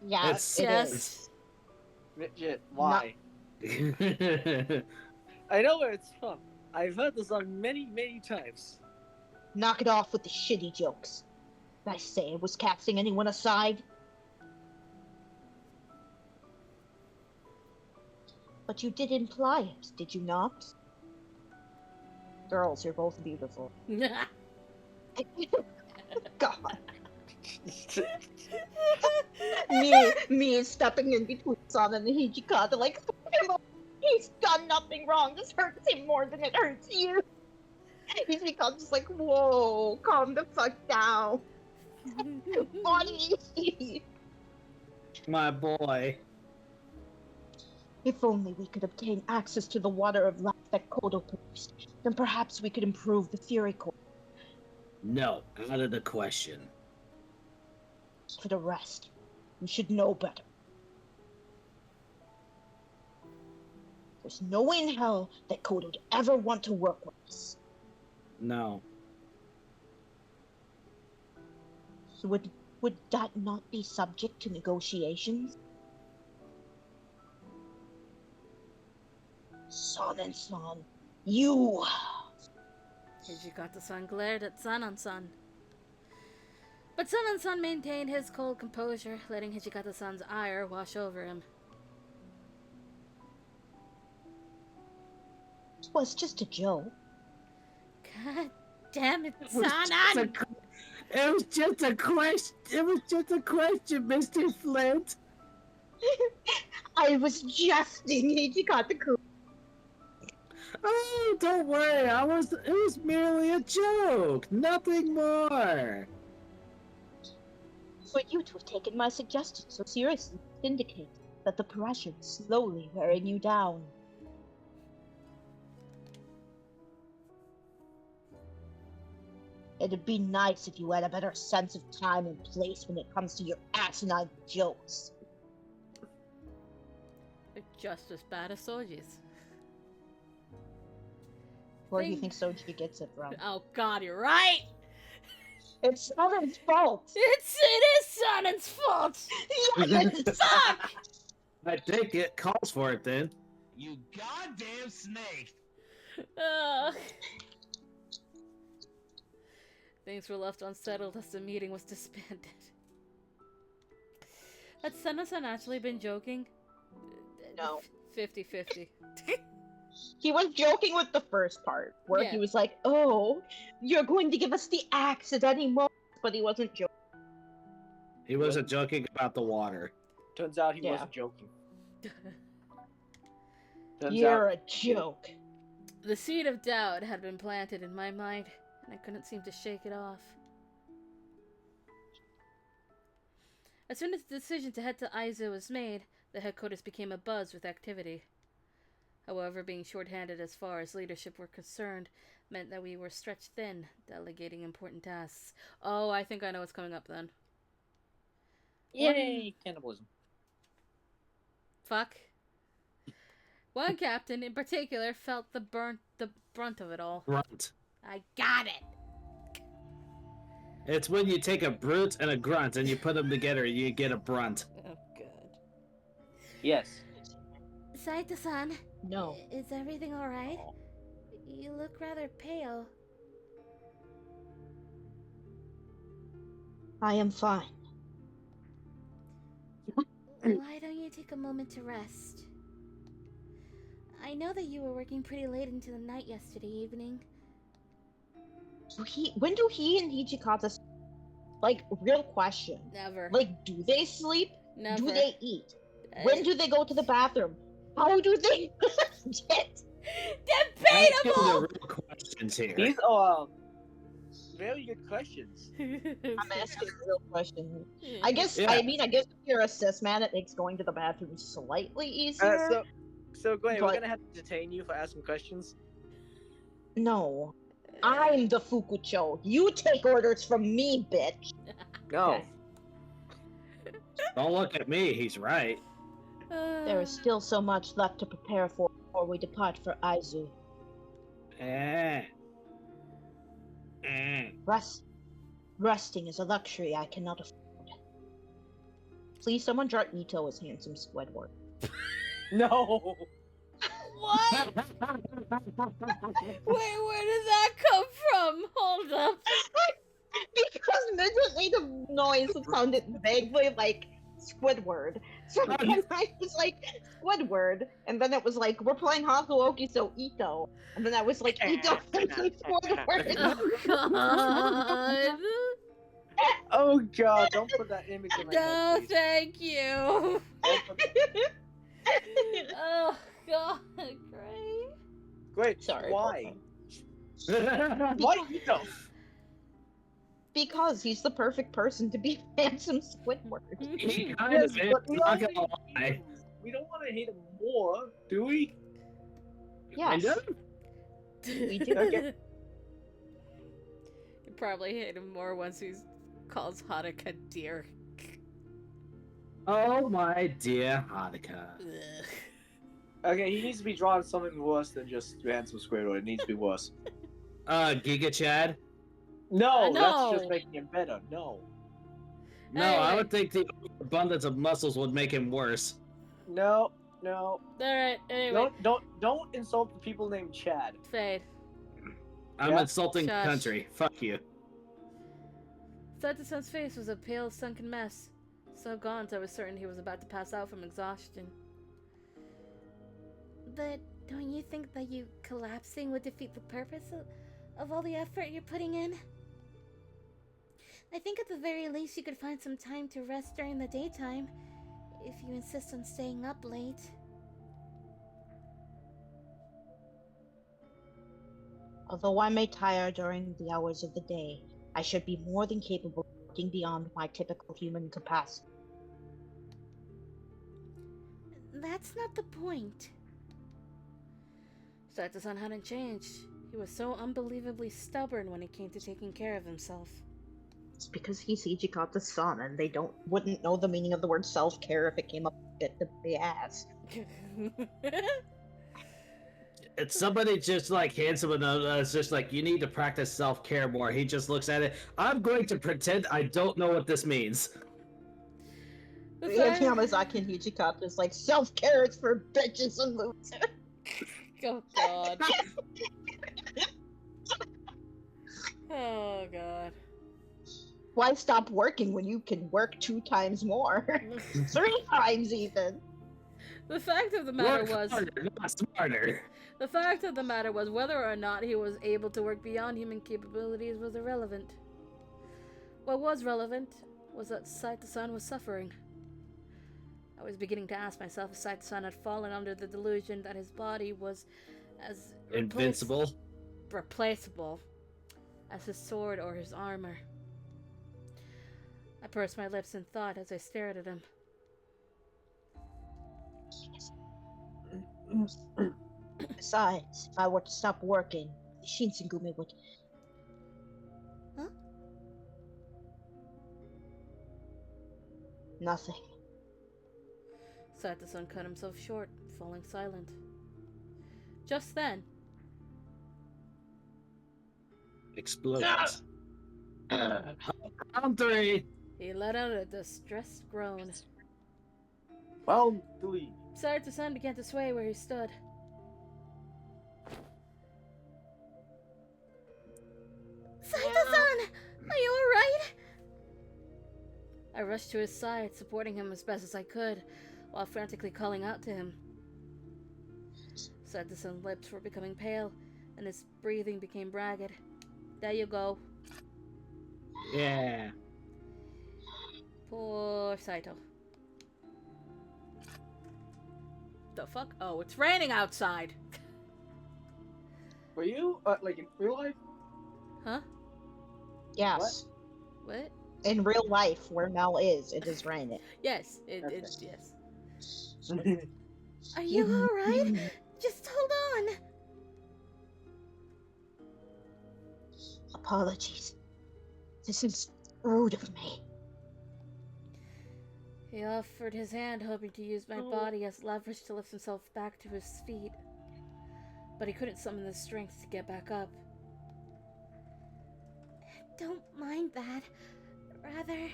Yeah, It's- it Yes. is. shit? Why? I know where it's from. I've heard the song many, many times. Knock it off with the shitty jokes. Did I say I was casting anyone aside? But you did imply it, did you not? Girls, you're both beautiful. God. me stepping in between Sana and Hijikata like, he's done nothing wrong. This hurts him more than it hurts you. Hijikata's just like, whoa, calm the fuck down. Funny. My boy. If only we could obtain access to the water of life that Kodo produced, then perhaps we could improve the Fury Core. No, out of the question. For the rest, we should know better. There's no way in hell that Kodo would ever want to work with us. No. So would that not be subject to negotiations? Sanan-san, you... Hijikata-san glared at Sanan-san. But Sanan-san maintained his cold composure, letting Hijikata-san's ire wash over him. It was just a joke. God damn it, It was just Sanan! It was just a question. It was just a question, Mr. Flint. I was jesting, Hijikata-kun. Oh, don't worry. It was merely a joke. Nothing more. For you to have taken my suggestion so seriously indicates that the pressure is slowly wearing you down. It'd be nice if you had a better sense of time and place when it comes to your asinine jokes. They're just as bad as Soji's. Where do you think Soji gets it from? Oh god, you're right! It's Sonen's fault! It is Sonen's fault! Yes! Fuck! I think it calls for it then. You goddamn snake! Ugh. Things were left unsettled as the meeting was disbanded. Had Senna-san actually been joking? No. 50-50. He was joking with the first part, where he was like, oh, you're going to give us the axe at any moment, but he wasn't joking. He wasn't joking about the water. Turns out he wasn't joking. You're a joke. The seed of doubt had been planted in my mind, and I couldn't seem to shake it off. As soon as the decision to head to Aizu was made, the headquarters became abuzz with activity. However, being short-handed as far as leadership were concerned meant that we were stretched thin, delegating important tasks. Oh, I think I know what's coming up then. Yay! Cannibalism. Fuck. One captain in particular felt the brunt of it all. Grunt. I got it! It's when you take a brute and a grunt and you put them together, you get a brunt. Oh, God. Yes. Saito-san. No. Is everything alright? You look rather pale. I am fine. Why don't you take a moment to rest? I know that you were working pretty late into the night yesterday evening. When do he and Hijikata like, real question. Never. Like, do they sleep? Never. Do they eat? When do they go to the bathroom? How do they get? Asking the Debatable! real questions here. These are very good questions. I'm asking a real question. I guess, I mean, if you're a cis man, it makes going to the bathroom slightly easier. So Gwen, we're gonna have to detain you for asking questions. No. I'm the Fukucho. You take orders from me, bitch. No. Okay. Don't look at me, he's right. There is still so much left to prepare for before we depart for Aizu. Resting is a luxury I cannot afford. Please, someone draw Ito as handsome Squidward. No. What? Wait, where did that come from? Hold up. Because Midget made a noise that sounded vaguely like Squidward. So then I was like, Squidward, and then it was like, we're playing Hakuoki, so Ito. And then I was like, Ito handsome Squidward. Oh, God. Oh god, don't put that image in my No, head, please. thank you. Don't put that- Oh, God. Great. Great, Sorry. why? Why Ito? Because he's the perfect person to be handsome Squidward. He kind Yes, of is, but we not don't gonna lie. hate him more, do we? Yes. We do. Okay. You probably hate him more once he calls Haruka dear. Oh my dear Haruka. Ugh. Okay, he needs to be drawn something worse than just handsome Squidward. It needs to be worse. Giga Chad? No, No. that's just making him better. No. No, Anyway. I would think the abundance of muscles would make him worse. No. Alright, anyway. Don't insult the people named Chad. Fade. I'm Yeah? insulting the Shush. country. Fuck you. Sato-san's face was a pale, sunken mess. So gaunt, I was certain he was about to pass out from exhaustion. But don't you think that you collapsing would defeat the purpose of all the effort you're putting in? I think at the very least you could find some time to rest during the daytime, if you insist on staying up late. Although I may tire during the hours of the day, I should be more than capable of working beyond my typical human capacity. That's not the point. Saito-san hadn't changed. He was so unbelievably stubborn when it came to taking care of himself. It's because he's Hijikata's son, and they wouldn't know the meaning of the word self-care if it came up the ass. It's somebody just like hands him another. It's just like, you need to practice self-care more. He just looks at it. I'm going to pretend I don't know what this means. Yamazaki and Hijikata is like, self-care is for bitches and losers. Oh god. Oh god. Why stop working when you can work 2 times more? 3 times even. The fact of the matter Work was, harder, not smarter. the fact of the matter was, whether or not he was able to work beyond human capabilities was irrelevant. What was relevant was that Saito-san was suffering. I was beginning to ask myself if Saito-san had fallen under the delusion that his body was as Invincible. replaceable as his sword or his armor. I pursed my lips in thought as I stared at him. Besides, if I were to stop working, Shinsengumi would... Huh? Nothing. Saito-san cut himself short, falling silent. Just then, Explosions. Round 3. he let out a distressed groan. Well, delete. Saito-san began to sway where he stood. Saito-san! Are you alright? I rushed to his side, supporting him as best as I could, while frantically calling out to him. Saito-san's lips were becoming pale, and his breathing became ragged. There you go. Yeah. Poor Saito. The fuck? Oh, it's raining outside! Were you, like, in real life? Huh? Yes. What? In real life, where Mel is, it is raining. Yes, Okay. yes. Are you alright? Just hold on. Apologies. This is rude of me. He offered his hand, hoping to use my body as leverage to lift himself back to his feet. But he couldn't summon the strength to get back up. Don't mind that. Rather,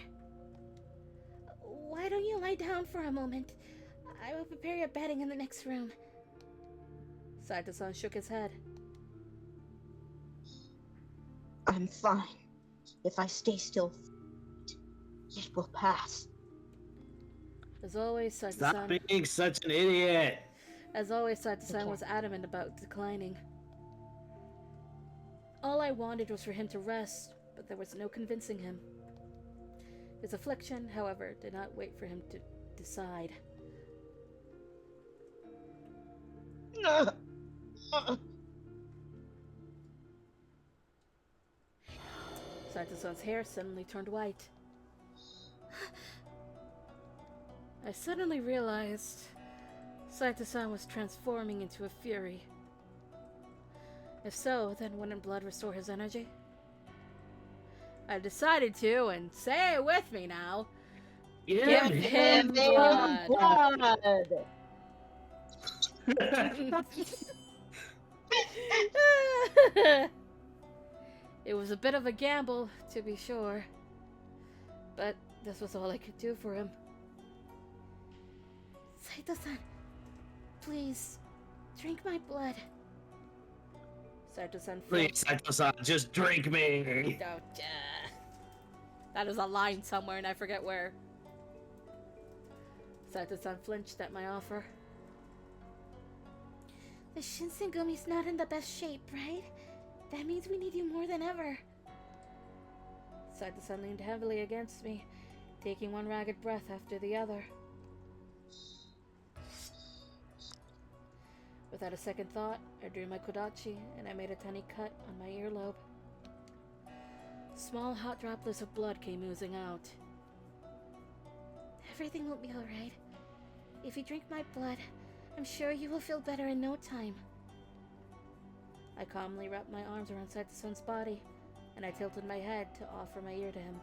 why don't you lie down for a moment? I will prepare your bedding in the next room. Saito-san shook his head. I'm fine. If I stay still, it will pass. As always, Saito-san... Stop being such an idiot. As always, Saito-san was adamant about declining. All I wanted was for him to rest, but there was no convincing him. His affliction, however, did not wait for him to decide. Saito-san's hair suddenly turned white. I suddenly realized Saito-san was transforming into a fury. If so, then wouldn't blood restore his energy? I decided to, and say it with me now. Give him blood. It was a bit of a gamble, to be sure. But this was all I could do for him. Saito-san, please, drink my blood. Saito-san Please, Saito-san, just drink me. Don't, that is a line somewhere and I forget where. Saito-san flinched at my offer. The Shinsengumi's not in the best shape, right? That means we need you more than ever. Saito-san leaned heavily against me, taking one ragged breath after the other. Without a second thought, I drew my kodachi and I made a tiny cut on my earlobe. Small hot droplets of blood came oozing out. Everything will be alright. If you drink my blood, I'm sure you will feel better in no time. I calmly wrapped my arms around Saito-san's body, and I tilted my head to offer my ear to him.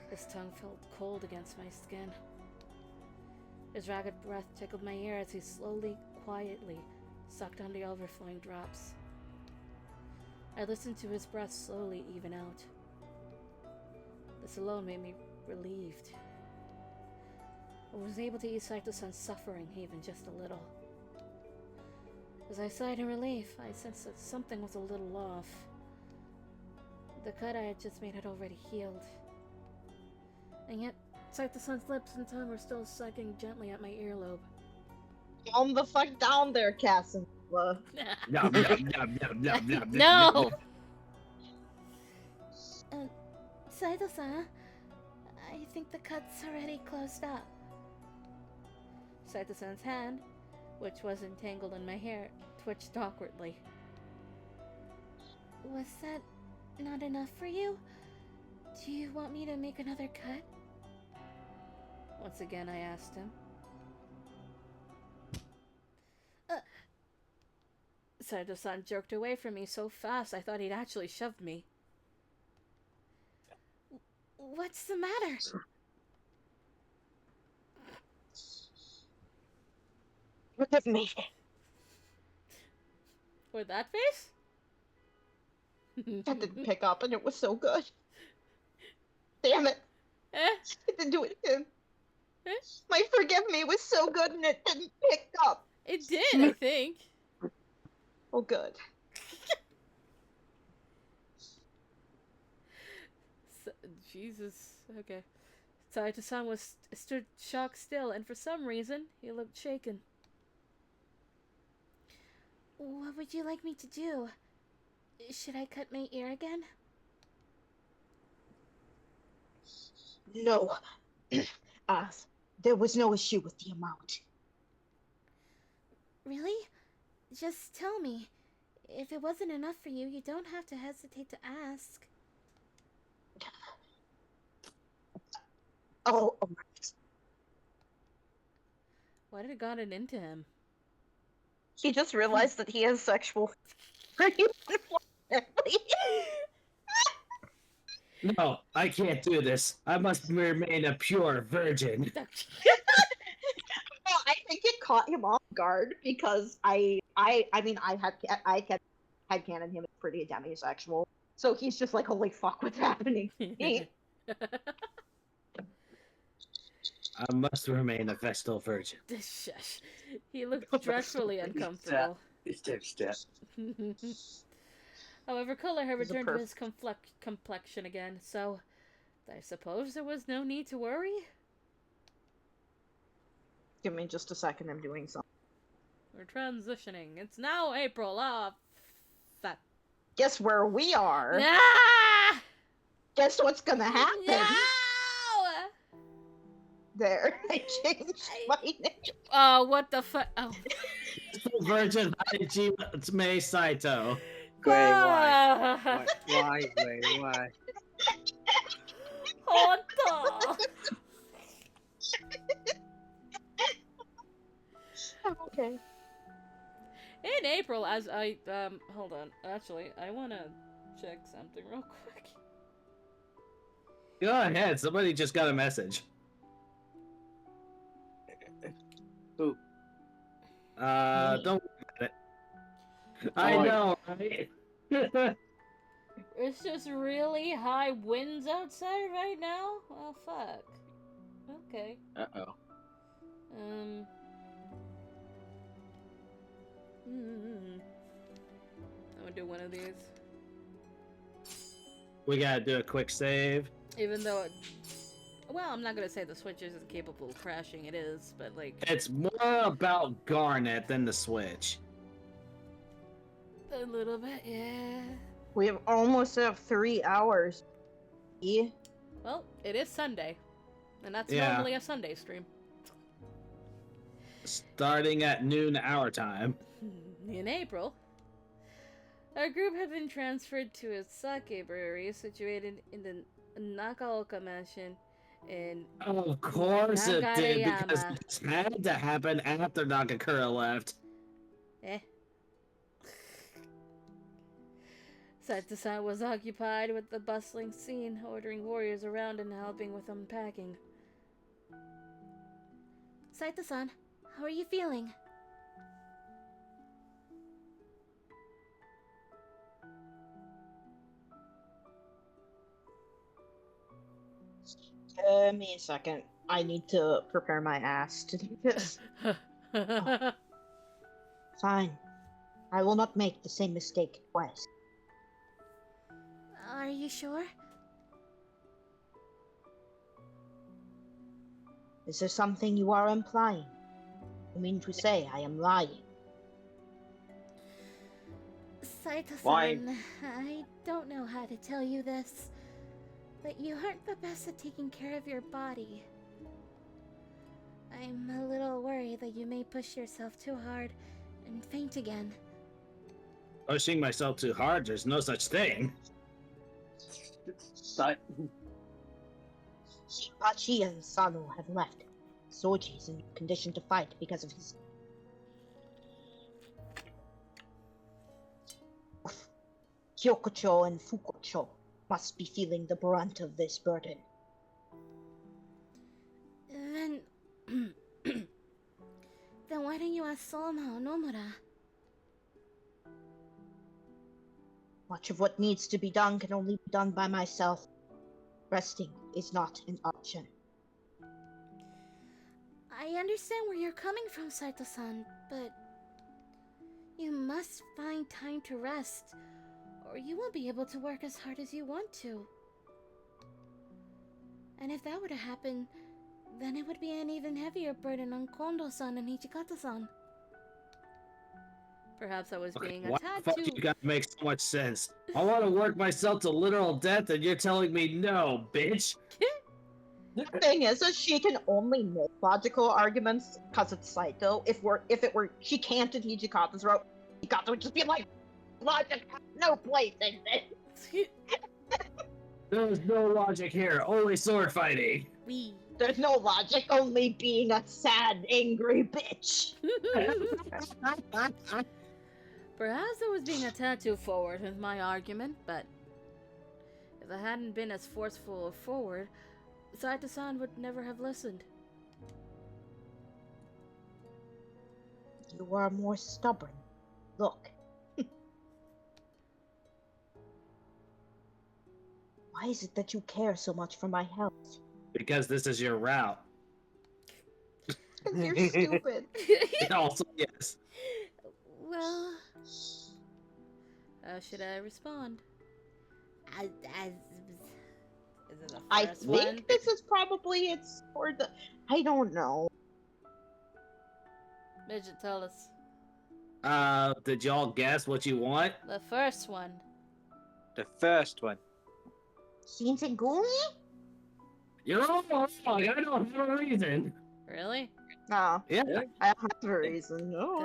His tongue felt cold against my skin. His ragged breath tickled my ear as he slowly, quietly sucked on the overflowing drops. I listened to his breath slowly even out. This alone made me relieved. I was able to ease Saito-san's suffering even just a little. As I sighed in relief, I sensed that something was a little off. The cut I had just made had already healed. And yet, Saito-san's lips and tongue were still sucking gently at my earlobe. Calm the fuck down there, Casanova. Nom, nom, nom, nom, nom, nom, No! Saito-san, I think the cut's already closed up. Saito-san's hand, which was entangled in my hair, twitched awkwardly. Was that not enough for you? Do you want me to make another cut? Once again, I asked him. Saito-san jerked away from me so fast I thought he'd actually shoved me. What's the matter? Look at me. With that face? That didn't pick up, and it was so good. Damn it. It didn't do it again. My forgive me was so good, and it didn't pick up. It did, I think. Oh, good. Jesus. Okay. Saito-san stood shocked still, and for some reason, he looked shaken. What would you like me to do? Should I cut my ear again? No. There was no issue with the amount. Really? Just tell me. If it wasn't enough for you, you don't have to hesitate to ask. Oh. Why did it gotten into him? He just realized that he has sexual. No, I can't do this. I must remain a pure virgin. Well, I think it caught him off guard because I had canon him as pretty demisexual, so he's just like, holy fuck, what's happening? I must remain a Vestal virgin. Shush. He looked dreadfully uncomfortable. Step. However, color had He's a returned to his complexion again, so I suppose there was no need to worry. Give me just a second, I'm doing something. We're transitioning. It's now April. That. Guess where we are? Ah! Guess what's gonna happen? No! There, I changed my name. Oh, what the fuck? Oh. Virgin Hajime Saito. Wait, why? Ah! Why? Honto! I'm okay. In April, as I, hold on. Actually, I wanna check something real quick. Go ahead, somebody just got a message. Who? Don't worry about it. I know, right? It's just really high winds outside right now? Oh, fuck. Okay. Uh-oh. I'm gonna do one of these. We gotta do a quick save. Even though well, I'm not gonna say the Switch isn't capable of crashing, it is, but like... It's more about Garnet than the Switch. A little bit, yeah. We have almost 3 hours. Yeah. Well, it is Sunday. And that's Yeah. normally a Sunday stream. starting at noon our time. In April, our group had been transferred to a sake brewery situated in the Nakaoka mansion in Of course it did, because Nagareyama. this had to happen after Nakakura left. Eh. Saito-san was occupied with the bustling scene, ordering warriors around and helping with unpacking. Saito-san, how are you feeling? Give me a second. I need to prepare my ass to do this. Fine. I will not make the same mistake twice. Are you sure? Is there something you are implying? You mean to say I am lying? Why? Saito-san, I don't know how to tell you this, but you aren't the best at taking care of your body. I'm a little worried that you may push yourself too hard and faint again. Pushing myself too hard, there's no such thing. Shipachi and Sano have left. Soji is in condition to fight because of his... Kyokucho and Fukucho must be feeling the brunt of this burden. Then... then why don't you ask Solomon Nomura? Much of what needs to be done can only be done by myself. Resting is not an option. I understand where you're coming from, Saito-san, but you must find time to rest, or you won't be able to work as hard as you want to. And if that were to happen, then it would be an even heavier burden on Kondo-san and Ichikata-san. Perhaps I was being a Why tad the fuck too... you gotta make so much sense? I want to work myself to literal death, and you're telling me no, bitch. The thing is she can only make logical arguments because it's Saito. If it were, she can't in Hijikata's route. Hijikata would just be like, logic has no place in this. There's no logic here, only sword fighting. Wee. There's no logic, only being a sad, angry bitch. Perhaps I was being a tad too forward with my argument, but if I hadn't been as forceful or forward, Saito-san would never have listened. You are more stubborn. Look. Why is it that you care so much for my health? Because this is your route. You're stupid. Also, yes. Well, How should I respond? Is it the I first think one? this is probably it's for the... I don't know. Midget, tell us. Did y'all guess what you want? The first one. The first one. Shinsengumi? You're all wrong. I don't have a reason. Really? No. Yeah. I don't have a reason. No.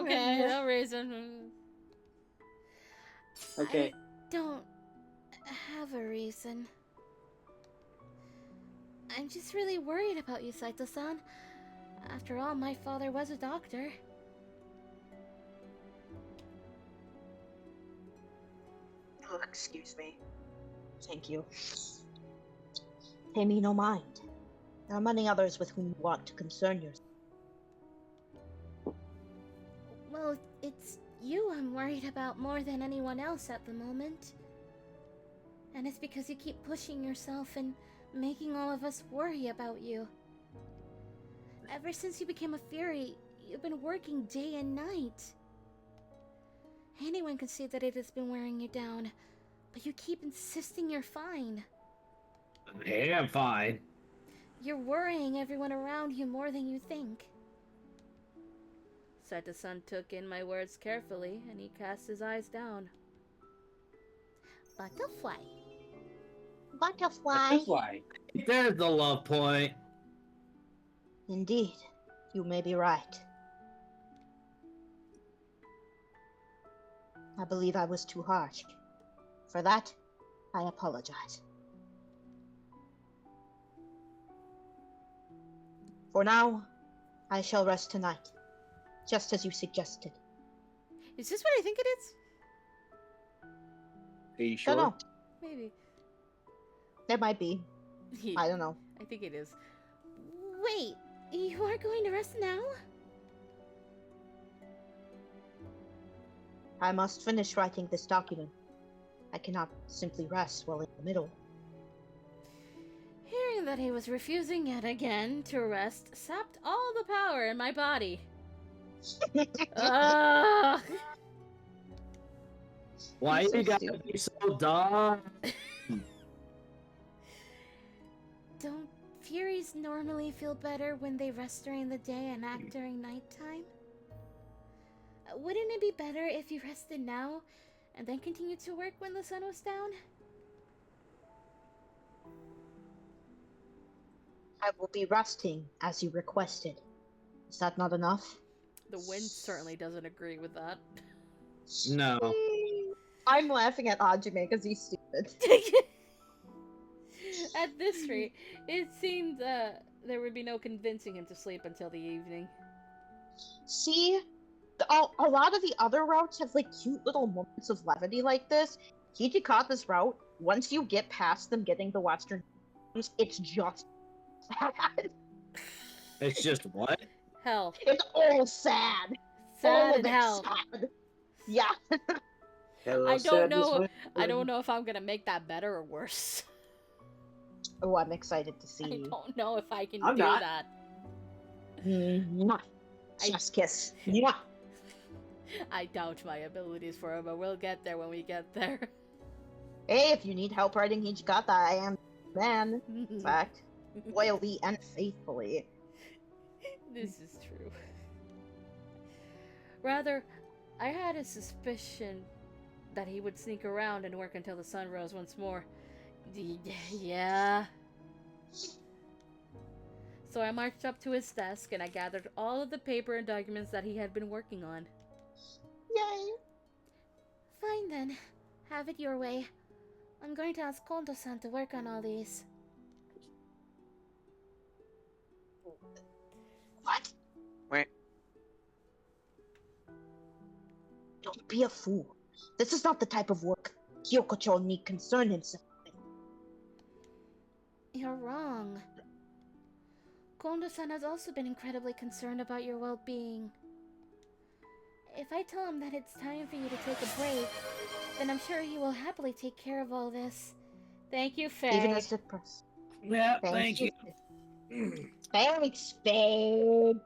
Okay, no reason. Okay. I don't have a reason. I'm just really worried about you, Saito-san. After all, my father was a doctor. Oh, excuse me. Thank you. Pay me no mind. There are many others with whom you want to concern yourself. Well, it's you I'm worried about more than anyone else at the moment. And it's because you keep pushing yourself and making all of us worry about you. Ever since you became a Fury, you've been working day and night. Anyone can see that it has been wearing you down, but you keep insisting you're fine. Hey, I'm fine. You're worrying everyone around you more than you think. Saito-san took in my words carefully, and he cast his eyes down. Butterfly. Butterfly. That's why. There's the love point. Indeed. You may be right. I believe I was too harsh. For that, I apologize. For now, I shall rest tonight, just as you suggested. Is this what I think it is? Are you sure? Don't know. Maybe. There might be. I don't know. I think it is. Wait, you are going to rest now? I must finish writing this document. I cannot simply rest while in the middle. Hearing that he was refusing yet again to rest sapped all the power in my body. Ugh. Why You're so you gotta stupid. be so dumb? Don't Furies normally feel better when they rest during the day and act during nighttime? Wouldn't it be better if you rested now and then continued to work when the sun was down? I will be resting as you requested. Is that not enough? The wind certainly doesn't agree with that. No. I'm laughing at Hajime because he's stupid. At this rate, it seemed there would be no convincing him to sleep until the evening. See, a lot of the other routes have like cute little moments of levity like this. Hijikata's route, once you get past them getting the Western, it's just sad. It's just what? Hell. It's all sad. Sad all and of it's hell. sad. Yeah. Hello, I don't know. sadness, I don't know if I'm gonna make that better or worse. Oh, I'm excited to I see. don't know if I can I'm do not. that. Mwah. Chef's kiss. Mwah. I doubt my abilities for it, but we'll get there when we get there. Hey, if you need help writing Hijikata, I am the man. In fact, loyally and faithfully. This is true. Rather, I had a suspicion that he would sneak around and work until the sun rose once more. Yeah. So I marched up to his desk and I gathered all of the paper and documents that he had been working on. Yay! Fine then. Have it your way. I'm going to ask Kondo-san to work on all these. What? Wait. Don't be a fool. This is not the type of work Kyoko-chan need concern himself with. You're wrong. Kondo-san has also been incredibly concerned about your well-being. If I tell him that it's time for you to take a break, then I'm sure he will happily take care of all this. Thank you, Faye. Even as the person. Yeah, thank you. Thanks, babe.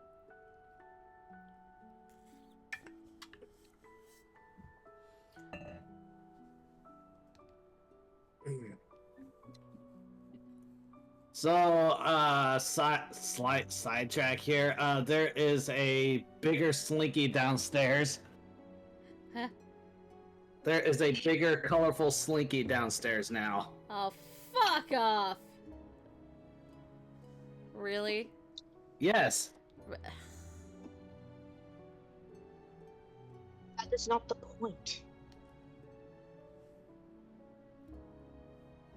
So, slight sidetrack here. There is a bigger slinky downstairs. Huh? There is a bigger, colorful slinky downstairs now. Oh, fuck off! Really? Yes. That is not the point.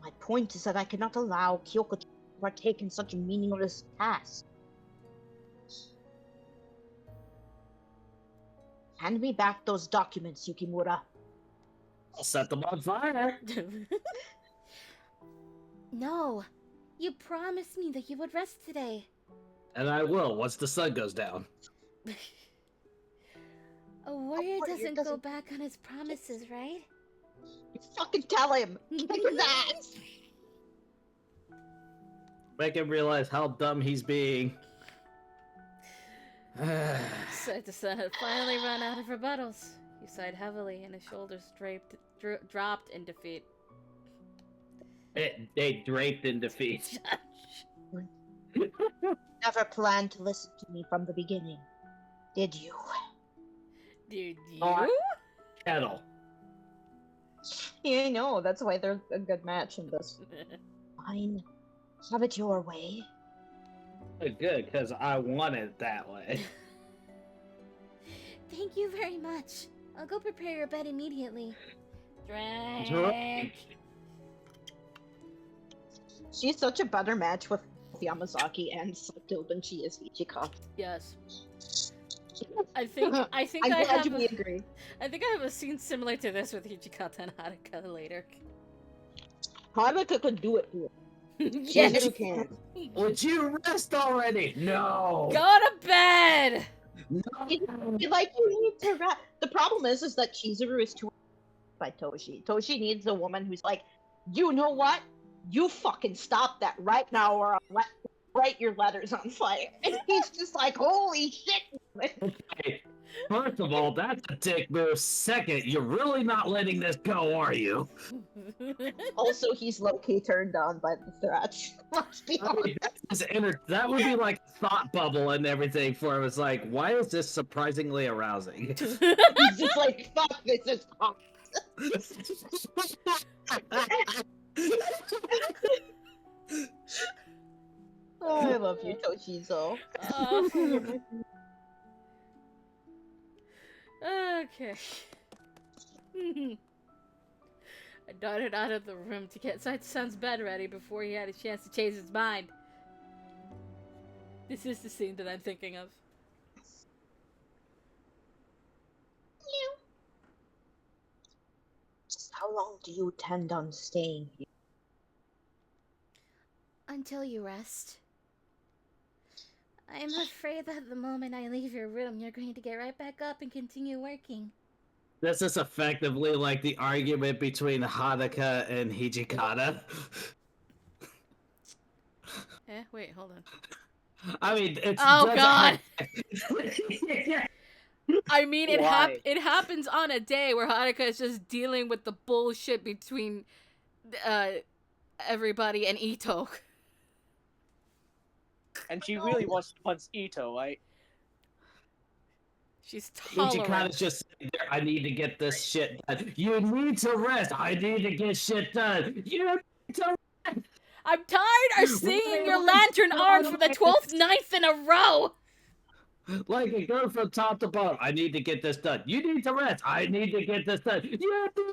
My point is that I cannot allow Kyoko to partake in such a meaningless task. Hand me back those documents, Yukimura. I'll set them on fire. No. You promised me that you would rest today. And I will once the sun goes down. A warrior warrior doesn't go doesn't- back on his promises, right? You fucking tell him! Kick his ass! Make him realize how dumb he's being. Saito-san had finally run out of rebuttals. He sighed heavily and his shoulders dropped in defeat. They draped in defeat. Never planned to listen to me from the beginning, did you? Did you? Oh, Kettle. Yeah, I know. That's why they're a good match in this. Fine. Have it your way. Good, because I want it that way. Thank you very much. I'll go prepare your bed immediately. Drink. She's such a better match with Yamazaki and Sato than she is Ichika. Yes. I think I'm I glad have we agree. I think I have a scene similar to this with Hijikata and Haruka later. Haruka could do it too. Yes. Chizuru can. Would you rest already? No. Go to bed. Like, you need to rest. The problem is that Chizuru is too by Toshi. Toshi needs a woman who's like, you know what? You fucking stop that right now, or I'll write your letters on fire. And he's just like, holy shit. Okay. First of all, that's a dick move. Second, you're really not letting this go, are you? Also, he's low-key turned on by the threats. Let's be I honest. mean, that would be like a thought bubble and everything for him. It's like, why is this surprisingly arousing? He's just like, fuck, this is hot. Oh, I love you, Toshizo. Okay. I darted out of the room to get Saito-san's bed ready before he had a chance to change his mind. This is the scene that I'm thinking of. How long do you intend on staying here? Until you rest. I'm afraid that the moment I leave your room, you're going to get right back up and continue working. This is effectively like the argument between Haruka and Hijikata. Wait, hold on. I mean, it's. Oh god! I mean, Why? it happens on a day where Haruka is just dealing with the bullshit between everybody and Ito. And she really wants to punch Ito, right? She's tolerant. Hijikata's just sitting there, I need to get this shit done. You need to rest. I need to get shit done. You need to rest. I'm tired of seeing your lantern arms for the 12th ninth in a row! Like it goes from top to bottom. I need to get this done. You need to rest. I need to get this done. You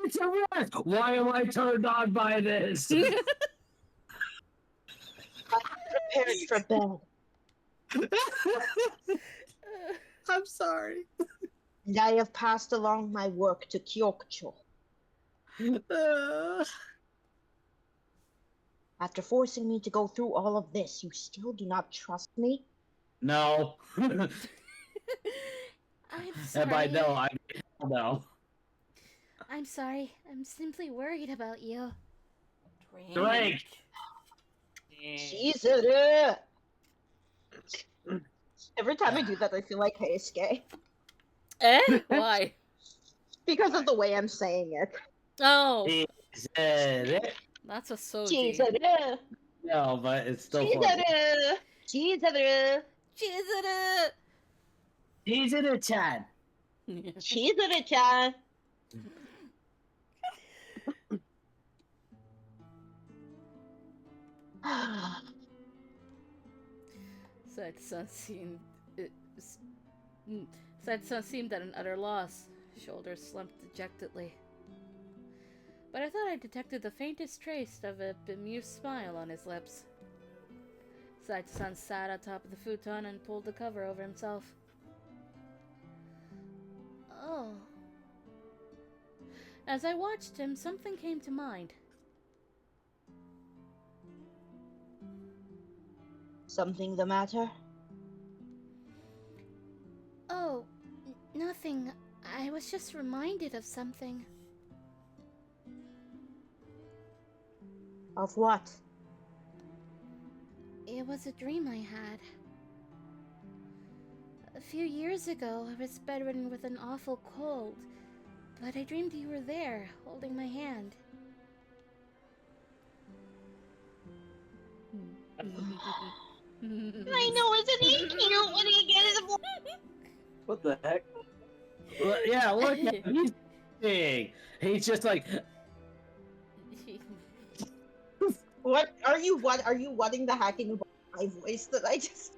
need to rest. Why am I turned on by this? Prepared for bed. I'm sorry. And I have passed along my work to Kyokucho. After forcing me to go through all of this, you still do not trust me? No. I'm sorry. And by no, I mean no. I'm sorry. I'm simply worried about you. Drink. Jesus. Every time I do that, I feel like Heisuke. Why? Because of the way I'm saying it. Oh, Is it? that's a soji. Jesus. No, but it's still funny. Jesus. Jesus! He's in a chat. Jesus-chan. Saito-san seemed at an utter loss. Shoulders slumped dejectedly. But I thought I detected the faintest trace of a bemused smile on his lips. Saito-san sat atop of the futon and pulled the cover over himself. Oh. As I watched him, something came to mind. Something the matter? Oh, nothing. I was just reminded of something. Of what? It was a dream I had. A few years ago, I was bedridden with an awful cold, but I dreamed you were there, holding my hand. I know, isn't he cute when he gets his... What the heck? Well, yeah, look at him. He's big. He's just like, What are you wetting the hacking? my voice that I just...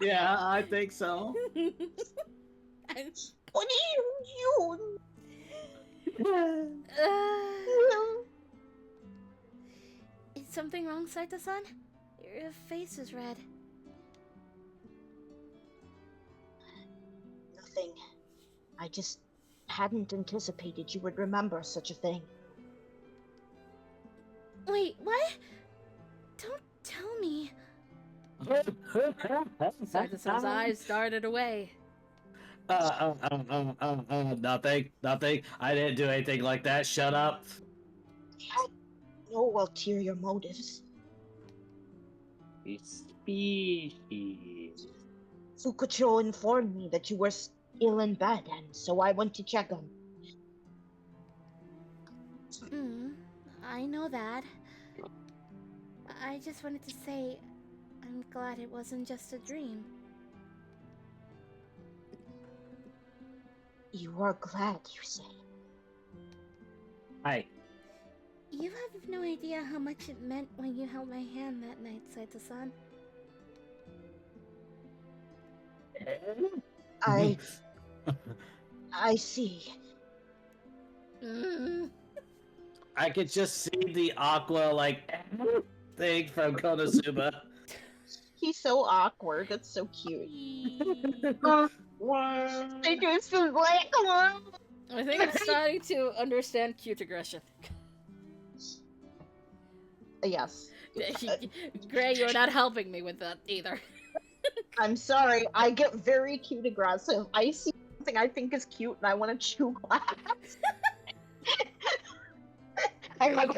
Yeah, I think so. What are you? Is something wrong, Saito-san? Your face is red. Nothing. I just hadn't anticipated you would remember such a thing. Wait, what? Don't tell me. Saito-san's eyes darted away. Nothing. I didn't do anything like that. Shut up. Had no ulterior motives. Species. Fukucho informed me that you were ill in bed, and so I went to check on. I know that. I just wanted to say, I'm glad it wasn't just a dream. You are glad, you say? Hi. You have no idea how much it meant when you held my hand that night, Saito-san. I see. I could just see the aqua thing from Konosuba. He's so awkward. That's so cute. They do some like I think I'm starting to understand cute aggression. Yes. Gray, you're not helping me with that either. I'm sorry. I get very cute aggressive. I see something I think is cute and I want to chew glass. I'm like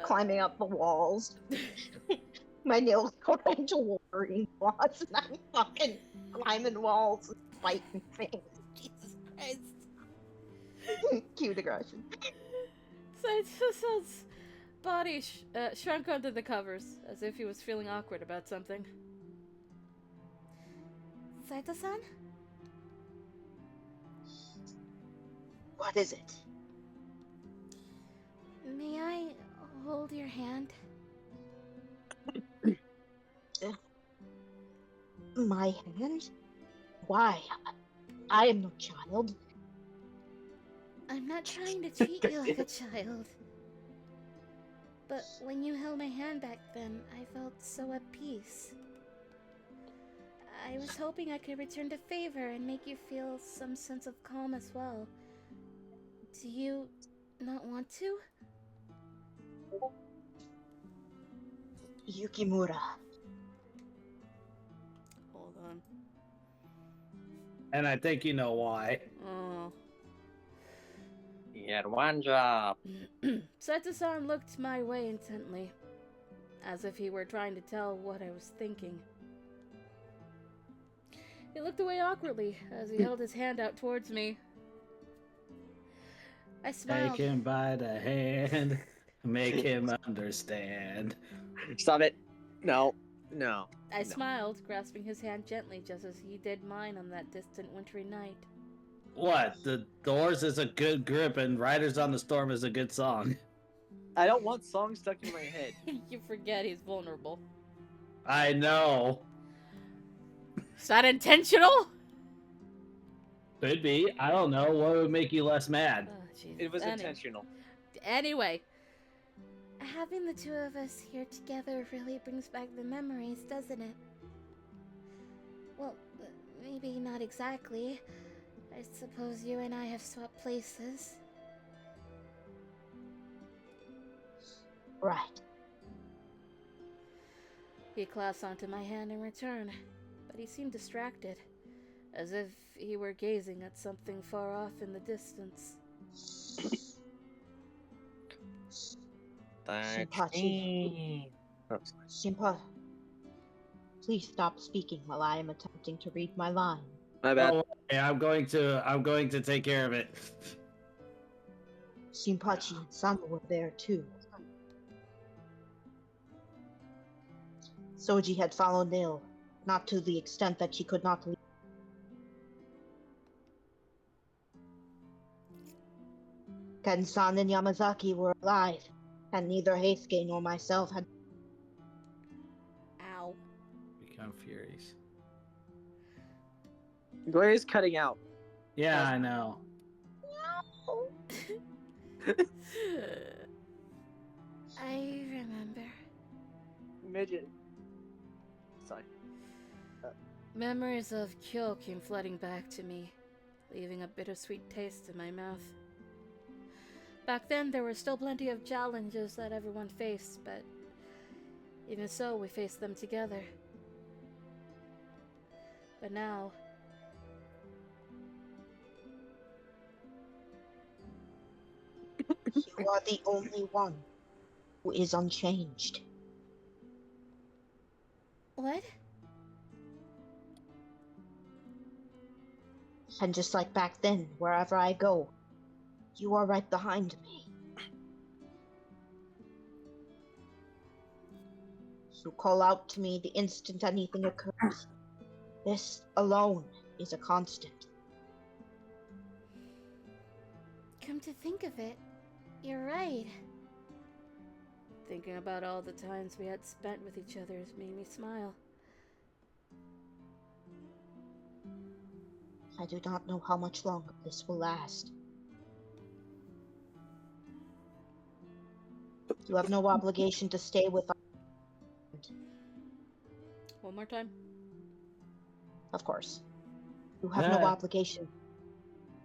climbing up the walls. My nails go into Wolverine claws and I'm fucking climbing walls and fighting things. Jesus Christ. Cute aggression. Saito-san's body shrunk under the covers, as if he was feeling awkward about something. Saito-san? What is it? May I hold your hand? My hand? Why? I am no child. I'm not trying to treat you like a child. But when you held my hand back then, I felt so at peace. I was hoping I could return the favor and make you feel some sense of calm as well. Do you not want to? Yukimura. Hold on. And I think you know why. Oh. He had one job. Saito-san looked my way intently, as if he were trying to tell what I was thinking. He looked away awkwardly as he held his hand out towards me. I smiled. Take him by the hand, make him understand. Stop it. No. I smiled, grasping his hand gently just as he did mine on that distant wintry night. What? The Doors is a good grip and Riders on the Storm is a good song. I don't want songs stuck in my head. You forget he's vulnerable. I know. Is that intentional? Could be. I don't know. What would make you less mad? Oh, Jesus. It was intentional. Anyway. Having the two of us here together really brings back the memories, doesn't it? Well, maybe not exactly. I suppose you and I have swapped places. Right. He clasped onto my hand in return, but he seemed distracted, as if he were gazing at something far off in the distance. Shinpachi. Shinpa. Please stop speaking while I am attempting to read my line. My bad. Oh, okay, I'm going to take care of it. Shinpachi and Sama were there too. Soji had fallen ill, not to the extent that she could not leave. Ken-san and Yamazaki were alive, and neither Heisuke nor myself had. Oh, Furies. Gloria's cutting out. Yeah, I know. I remember. Midget. Sorry. Memories of Kyo came flooding back to me, leaving a bittersweet taste in my mouth. Back then, there were still plenty of challenges that everyone faced, but even so, we faced them together. But now, You are the only one who is unchanged. What? And just like back then, wherever I go, you are right behind me. You call out to me the instant anything occurs. This alone is a constant. Come to think of it, you're right. thinking about all the times we had spent with each other has made me smile. I do not know how much longer this will last. You have no obligation to stay with us. One more time. Of course. You have no Yeah. obligation,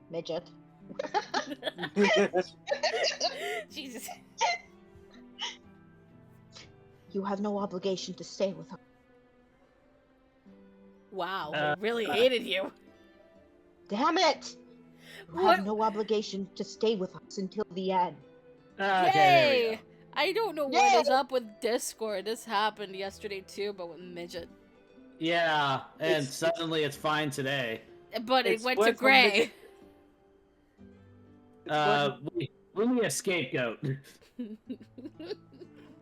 midget. Jesus. You have no obligation to stay with us. Wow, I really hated you. Damn it! You What? have no obligation to stay with us until the end. Okay, there we Yay! go. I don't know what is up with Discord. This happened yesterday too, but with Midget. Yeah, and It's- suddenly it's fine today. But it It's went to went from Gray. We need a scapegoat.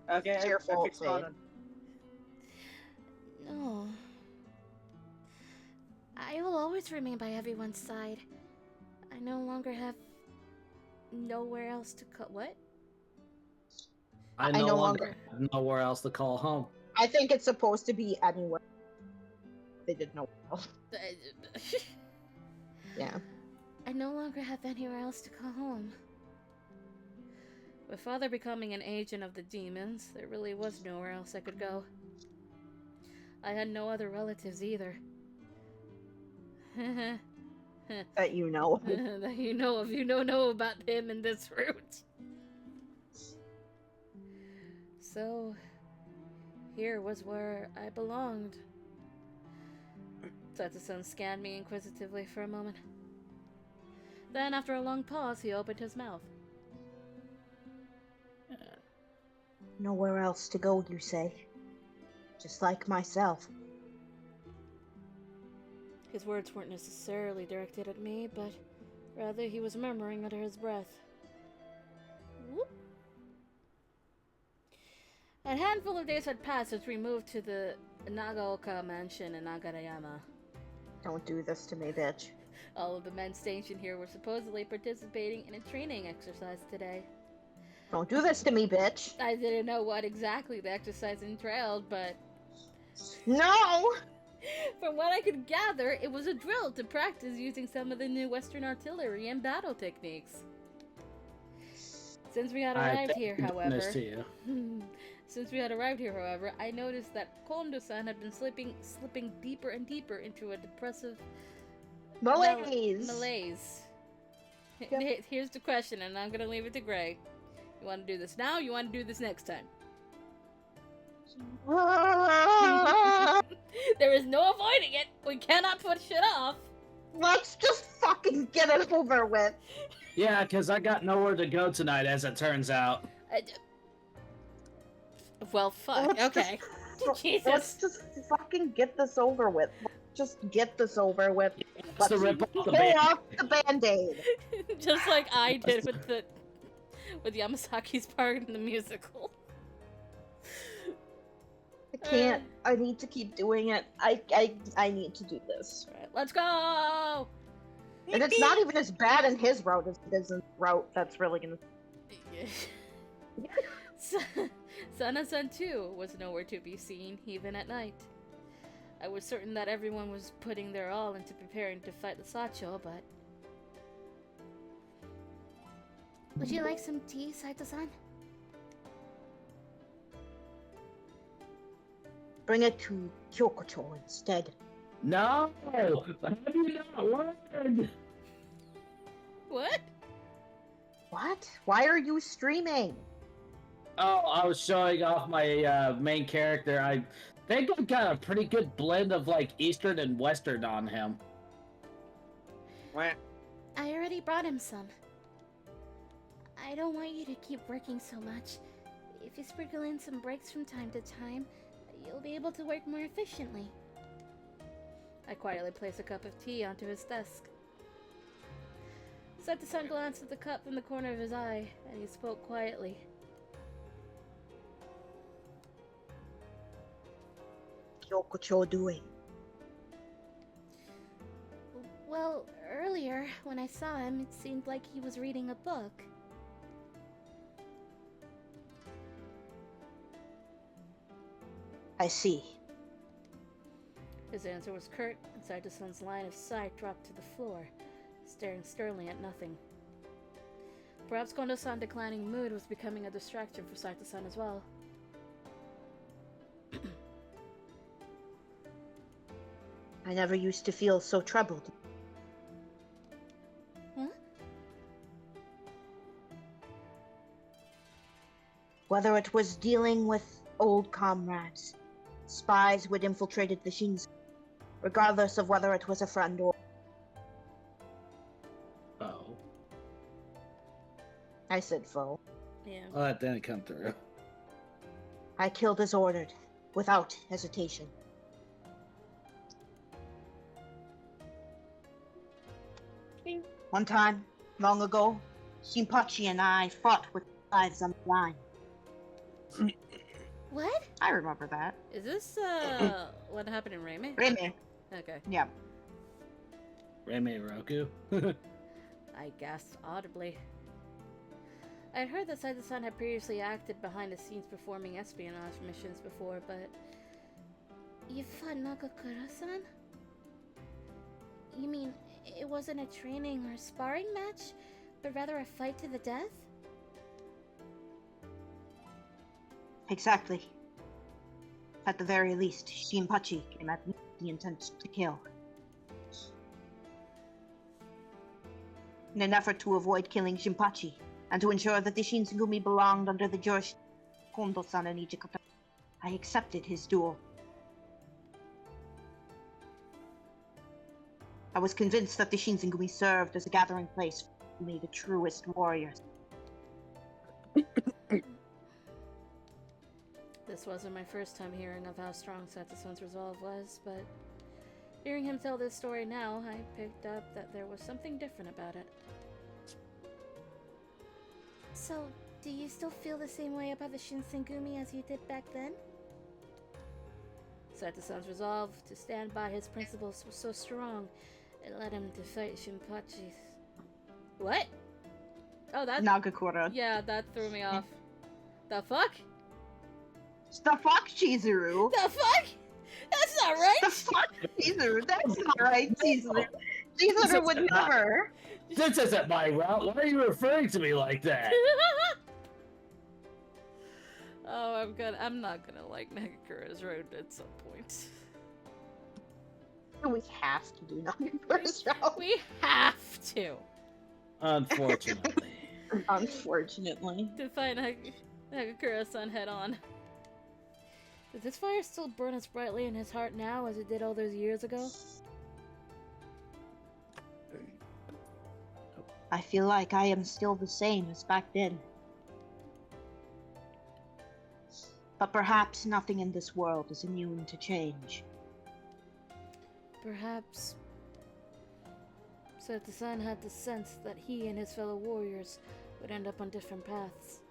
Okay, It's your I fault, fixed Connor. No. I will always remain by everyone's side. I no longer have nowhere else to cut. What? I I no no longer have nowhere else to call home. I think it's supposed to be anywhere. They didn't know. Yeah. I no longer have anywhere else to call home. With Father becoming an agent of the demons, there really was nowhere else I could go. I had no other relatives either. That you know. That you know of. You don't know about him in this route. So, here was where I belonged. Tatsu-san scanned me inquisitively for a moment. Then, after a long pause, he opened his mouth. Nowhere else to go, you say? Just like myself. His words weren't necessarily directed at me, but rather he was murmuring under his breath. Whoop. A handful of days had passed since we moved to the Nagaoka mansion in Nagarayama. Don't do this to me, bitch. All of the men stationed here were supposedly participating in a training exercise today. Don't do this to me, bitch. I didn't know what exactly the exercise entailed, but No! from what I could gather, it was a drill to practice using some of the new Western artillery and battle techniques. Since we had arrived here, however, To you. I noticed that Kondo-san had been slipping deeper and deeper into a depressive Malaise! malaise. Yep. Here's the question, and I'm gonna leave it to Gray. You want to do this now? You want to do this next time? There is no avoiding it. We cannot put shit off. Let's just fucking get it over with. Yeah, because I got nowhere to go tonight, as it turns out. Well, fuck. Okay. Let's Jesus. just fucking get this over with. Let's just get this over with. Let's Let's rip off the pull band. off the band-aid. Just like I did with Yamasaki's part in the musical. I can't. I need to keep doing it. I need to do this. Right, let's go. And it's not even as bad in his route as it is in the route that's really gonna... Sana-san too was nowhere to be seen, even at night. I was certain that everyone was putting their all into preparing to fight the Sacho, but... Would you like some tea, Saito-san? Bring it to Kyokocho instead. No! Have you not learned? What? What? Why are you streaming? Oh, I was showing off my main character. I think I got a pretty good blend of like Eastern and Western on him. Wah. I already brought him some. I don't want you to keep working so much. If you sprinkle in some breaks from time to time, you'll be able to work more efficiently. I quietly placed a cup of tea onto his desk. Saito-san glanced at the cup from the corner of his eye, and he spoke quietly. Kyokocho doing? Well, earlier, when I saw him, it seemed like he was reading a book. I see. His answer was curt, and Saito-san's line of sight dropped to the floor, staring sternly at nothing. Perhaps Kondo-san's declining mood was becoming a distraction for Saito-san as well. I never used to feel so troubled. Huh? Whether it was dealing with old comrades, spies who had infiltrated the Shinzo, regardless of whether it was a friend or... Oh. I said foe. Yeah. Oh, that didn't come through. I killed as ordered, without hesitation. One time, long ago, Shinpachi and I fought with lives on the line. What? I remember that. Is this, what happened in Reime? Remy. Okay. Yeah. Reme Roku. I gasped audibly. I had heard that Saito-san had previously acted behind the scenes performing espionage missions before, but... You fought Nagakura-san? You mean it wasn't a training or sparring match, but rather a fight to the death? Exactly. At the very least, Shinpachi came at me with the intent to kill. In an effort to avoid killing Shinpachi, and to ensure that the Shinsengumi belonged under the jurisdiction of Kondo-san and Ichikoto, I accepted his duel. I was convinced that the Shinsengumi served as a gathering place for only the truest warriors. This wasn't my first time hearing of how strong Saito-san's resolve was, but hearing him tell this story now, I picked up that there was something different about it. So, do you still feel the same way about the Shinsengumi as you did back then? Saito-san's resolve to stand by his principles was so strong, it led him to fight Shinpachi. What? Oh, that... Nagakura. Yeah, that threw me off. The fuck? The fuck, Chizuru? The fuck? That's not right! The fuck, Chizuru? That's not right, Chizuru. Chizuru would never. This isn't my route. Why are you referring to me like that? Oh, I'm not gonna like Nagakura's road at some point. We have to do Nagakura's route. We have to! Unfortunately. Unfortunately. To fight Nagakura-san head on. Does this fire still burn as brightly in his heart now as it did all those years ago? I feel like I am still the same as back then. But perhaps nothing in this world is immune to change. Perhaps Saito-san had the sense that he and his fellow warriors would end up on different paths.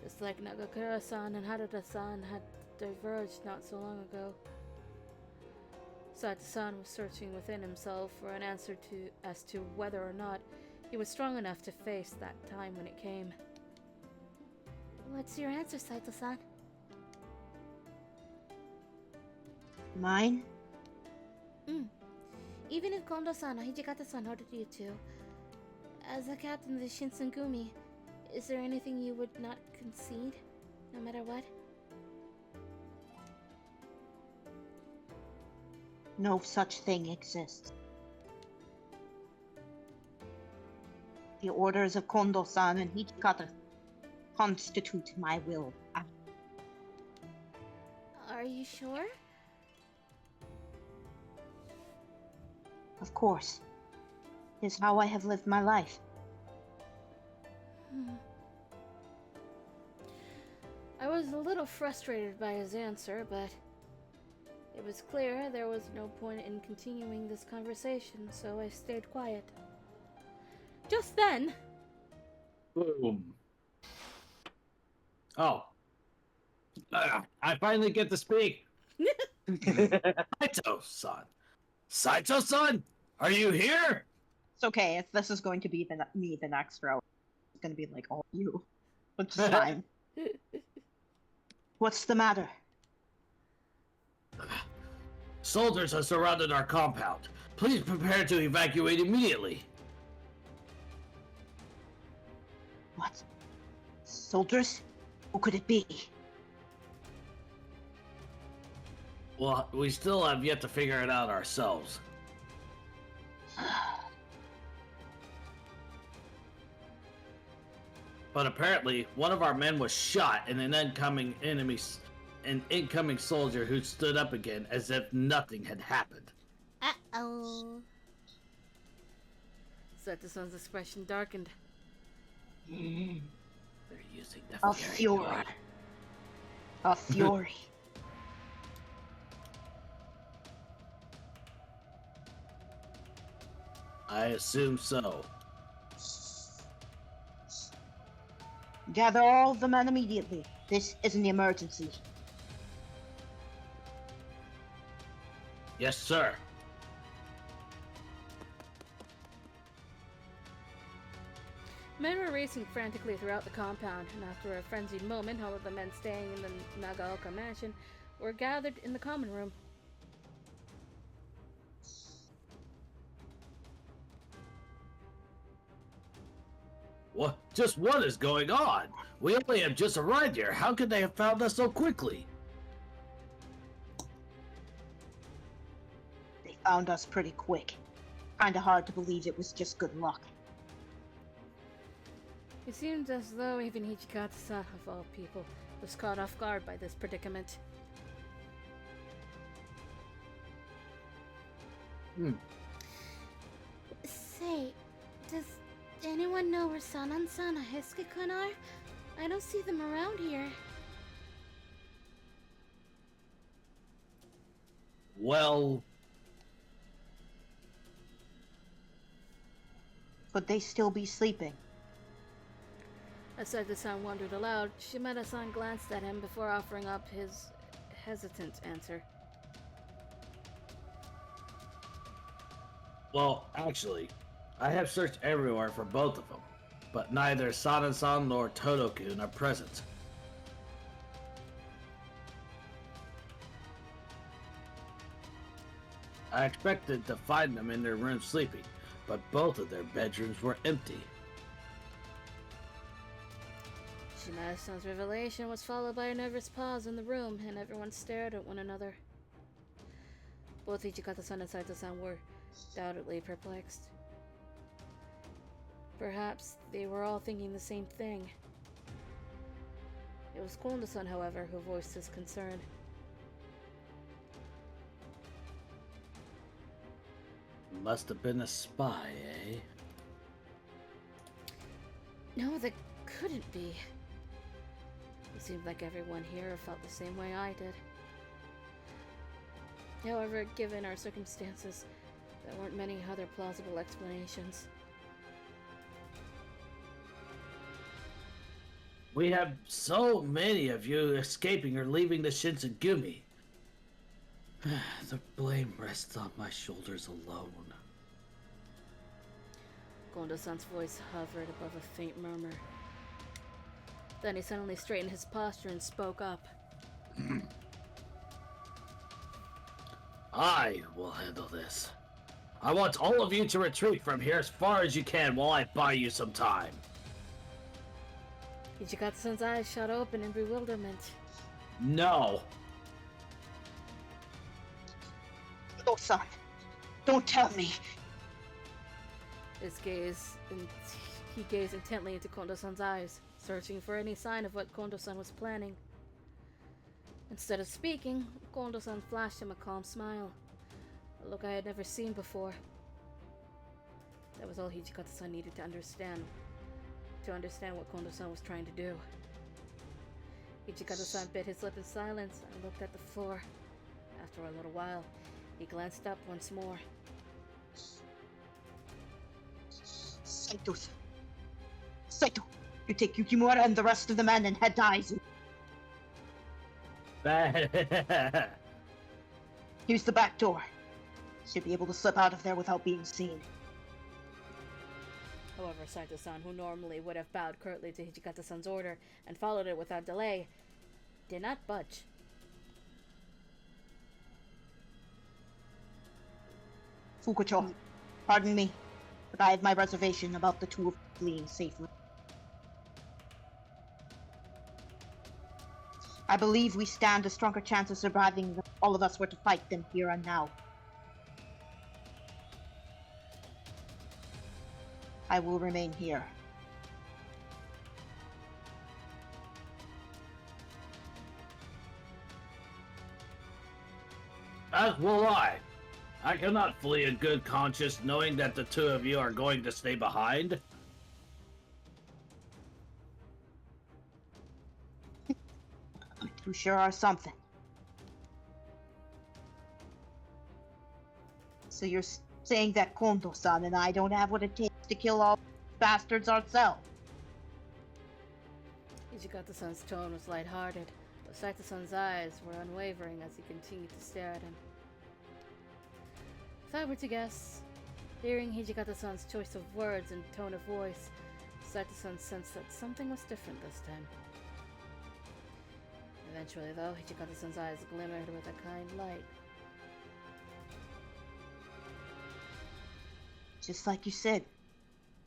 Just like Nagakura-san and Harada-san had diverged not so long ago. Saito-san was searching within himself for an answer as to whether or not he was strong enough to face that time when it came. What's your answer, Saito-san? Mine? Even if Kondo-san or Hijikata-san ordered you to, as a captain of the Shinsengumi, is there anything you would not concede, no matter what? No such thing exists. The orders of Kondo-san and Hijikata constitute my will. Are you sure? Of course. It is how I have lived my life. I was a little frustrated by his answer, but it was clear there was no point in continuing this conversation, so I stayed quiet. Just then, Boom. Oh. I finally get to speak. Saito-san. Saito-san, are you here? It's okay, if this is going to be me the next row, it's going to be like all you. Which is fine. What's the matter? Soldiers have surrounded our compound. Please prepare to evacuate immediately. What? Soldiers? Who could it be? Well, we still have yet to figure it out ourselves. But apparently, one of our men was shot in an incoming soldier who stood up again as if nothing had happened. Uh-oh. Sato-san's expression darkened. They're using the A fury fury. card. A fury. I assume so. Gather all the men immediately. This is an emergency. Yes, sir. Men were racing frantically throughout the compound, and after a frenzied moment, all of the men staying in the Nagaoka mansion were gathered in the common room. What? Just what is going on? We only have just arrived here. How could they have found us so quickly? They found us pretty quick. Kinda hard to believe it was just good luck. It seemed as though even Hijikata-san, of all people, was caught off guard by this predicament. Say, does anyone know where Sanan-san or Hesuke-kun are? I don't see them around here. Well, Could they still be sleeping? As Saito-san wondered aloud, Shimada-san glanced at him before offering up his hesitant answer. well, actually, I have searched everywhere for both of them, but neither Sanan-san nor Todo-kun are present. I expected to find them in their room sleeping, but both of their bedrooms were empty. Shimada-san's revelation was followed by a nervous pause in the room, and everyone stared at one another. Both Hijikata-san and Saito-san were undoubtedly perplexed. Perhaps they were all thinking the same thing. It was Kondo-san, however, who voiced his concern. Must have been a spy, eh? No, that couldn't be. It seemed like everyone here felt the same way I did. However, given our circumstances, there weren't many other plausible explanations. We have so many of you escaping or leaving the Shinsengumi. The blame rests on my shoulders alone. Kondo-san's voice hovered above a faint murmur. Then he suddenly straightened his posture and spoke up. I will handle this. I want all of you to retreat from here as far as you can while I buy you some time. Hijikata-san's eyes shot open in bewilderment. No. Kondo-san, don't tell me. He gazed intently into Kondo-san's eyes, searching for any sign of what Kondo-san was planning. Instead of speaking, Kondo-san flashed him a calm smile, a look I had never seen before. That was all Hijikata-san needed to understand what Kondo-san was trying to do. Hijikata-san bit his lip in silence and looked at the floor. After a little while, he glanced up once more. Saito, you take Yukimura and the rest of the men and head to Aizu. Use the back door. Should be able to slip out of there without being seen. However, Saito-san, who normally would have bowed curtly to Hijikata-san's order and followed it without delay, did not budge. Fukucho, pardon me, but I have my reservation about the two of you fleeing safely. I believe we stand a stronger chance of surviving if all of us were to fight them here and now. I will remain here. As will I. I cannot flee in good conscience knowing that the two of you are going to stay behind. You sure are something. So you're saying that Kondo-san and I don't have what it takes to kill all bastards ourselves? Hijikata-san's tone was lighthearted, but Saito-san's eyes were unwavering as he continued to stare at him. If I were to guess, hearing Hijikata-san's choice of words and tone of voice, Saito-san sensed that something was different this time. Eventually, though, Hijikata-san's eyes glimmered with a kind light. Just like you said,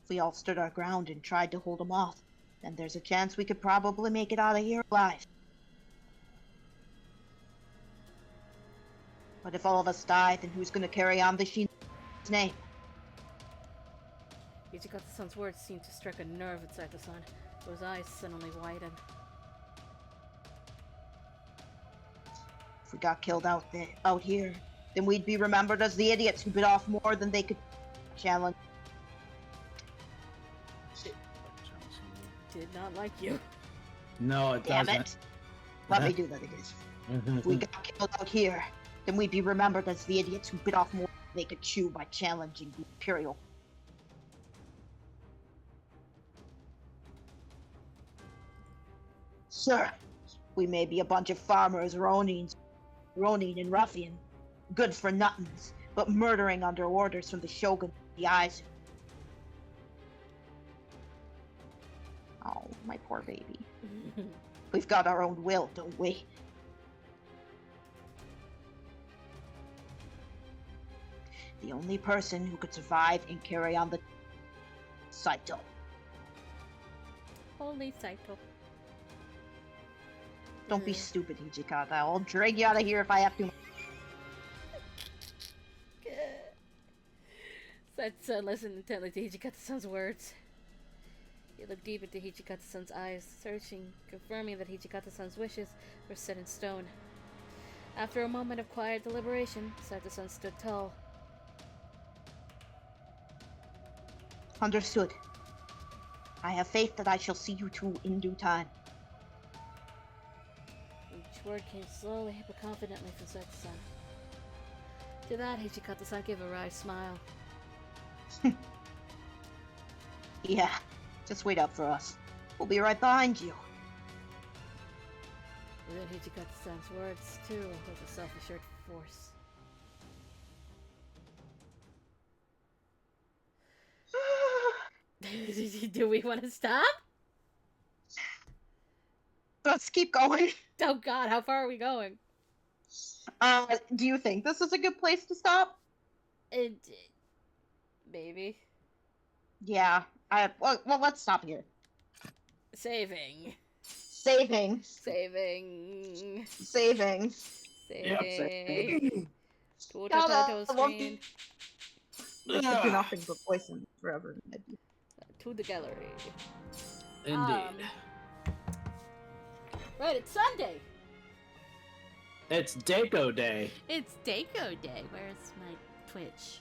if we all stood our ground and tried to hold them off, then there's a chance we could probably make it out of here alive. But if all of us die, then who's going to carry on the Shin's name? Hijikata-san's words seemed to strike a nerve with Saito-san, so his eyes suddenly widened. If we got killed out here, then we'd be remembered as the idiots who bit off more than they could challenge. Did not like you. No, it Damn doesn't. it. Let me do that again. If we got killed out here, then we'd be remembered as the idiots who bit off more than they could chew by challenging the Imperial. Sir, we may be a bunch of farmers, Ronin and ruffian, good for nothings, but murdering under orders from the Shogun, the eyes. Oh, my poor baby. We've got our own will, don't we? The only person who could survive and carry on the Saito. Holy Saito. Don't be stupid, Hijikata. I'll drag you out of here if I have to. Saito listened intently to Hijikata-san's words. He looked deep into Hijikata-san's eyes, searching, confirming that Hijikata-san's wishes were set in stone. After a moment of quiet deliberation, Saito-san stood tall. Understood. I have faith that I shall see you two in due time. Each word came slowly but confidently from Saito-san. To that, Hijikata-san gave a wry smile. Yeah, just wait up for us. We'll be right behind you. Within Hijikata-san's words, too, was a self-assured force. Do we want to stop? Let's keep going. Oh god, how far are we going? Do you think this is a good place to stop? Maybe. Yeah. Well, let's stop here. Saving. Savings. Saving. Savings. Saving. To the God, title I love screen. This could do nothing but poison forever. To the gallery. Indeed. Right, it's Sunday. It's Deco Day. It's Deco Day. Where's my Twitch?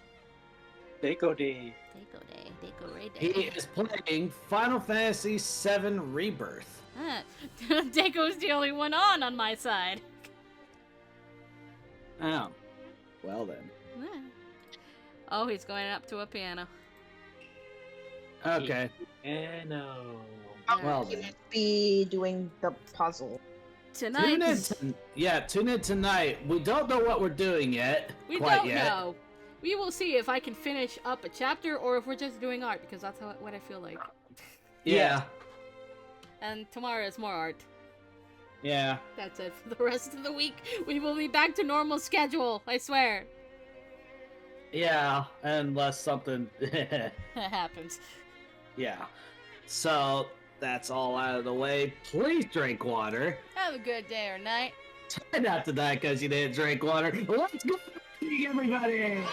Deco Day. Deco Day. Deco Ray He Day. is playing Final Fantasy VII Rebirth. Deco's the only one on my side. Oh. Well then. Oh, he's going up to a piano. Okay. Piano. Well He then. must be doing the puzzle. Tonight. Tune in tonight. We don't know what we're doing yet. We quite don't yet. know. We will see if I can finish up a chapter or if we're just doing art, because that's what I feel like. Yeah. And tomorrow is more art. Yeah. That's it for the rest of the week. We will be back to normal schedule, I swear. Yeah. Unless something. That happens. Yeah. So that's all out of the way. Please drink water. Have a good day or night. Try not to die because you didn't drink water. Let's go, everybody!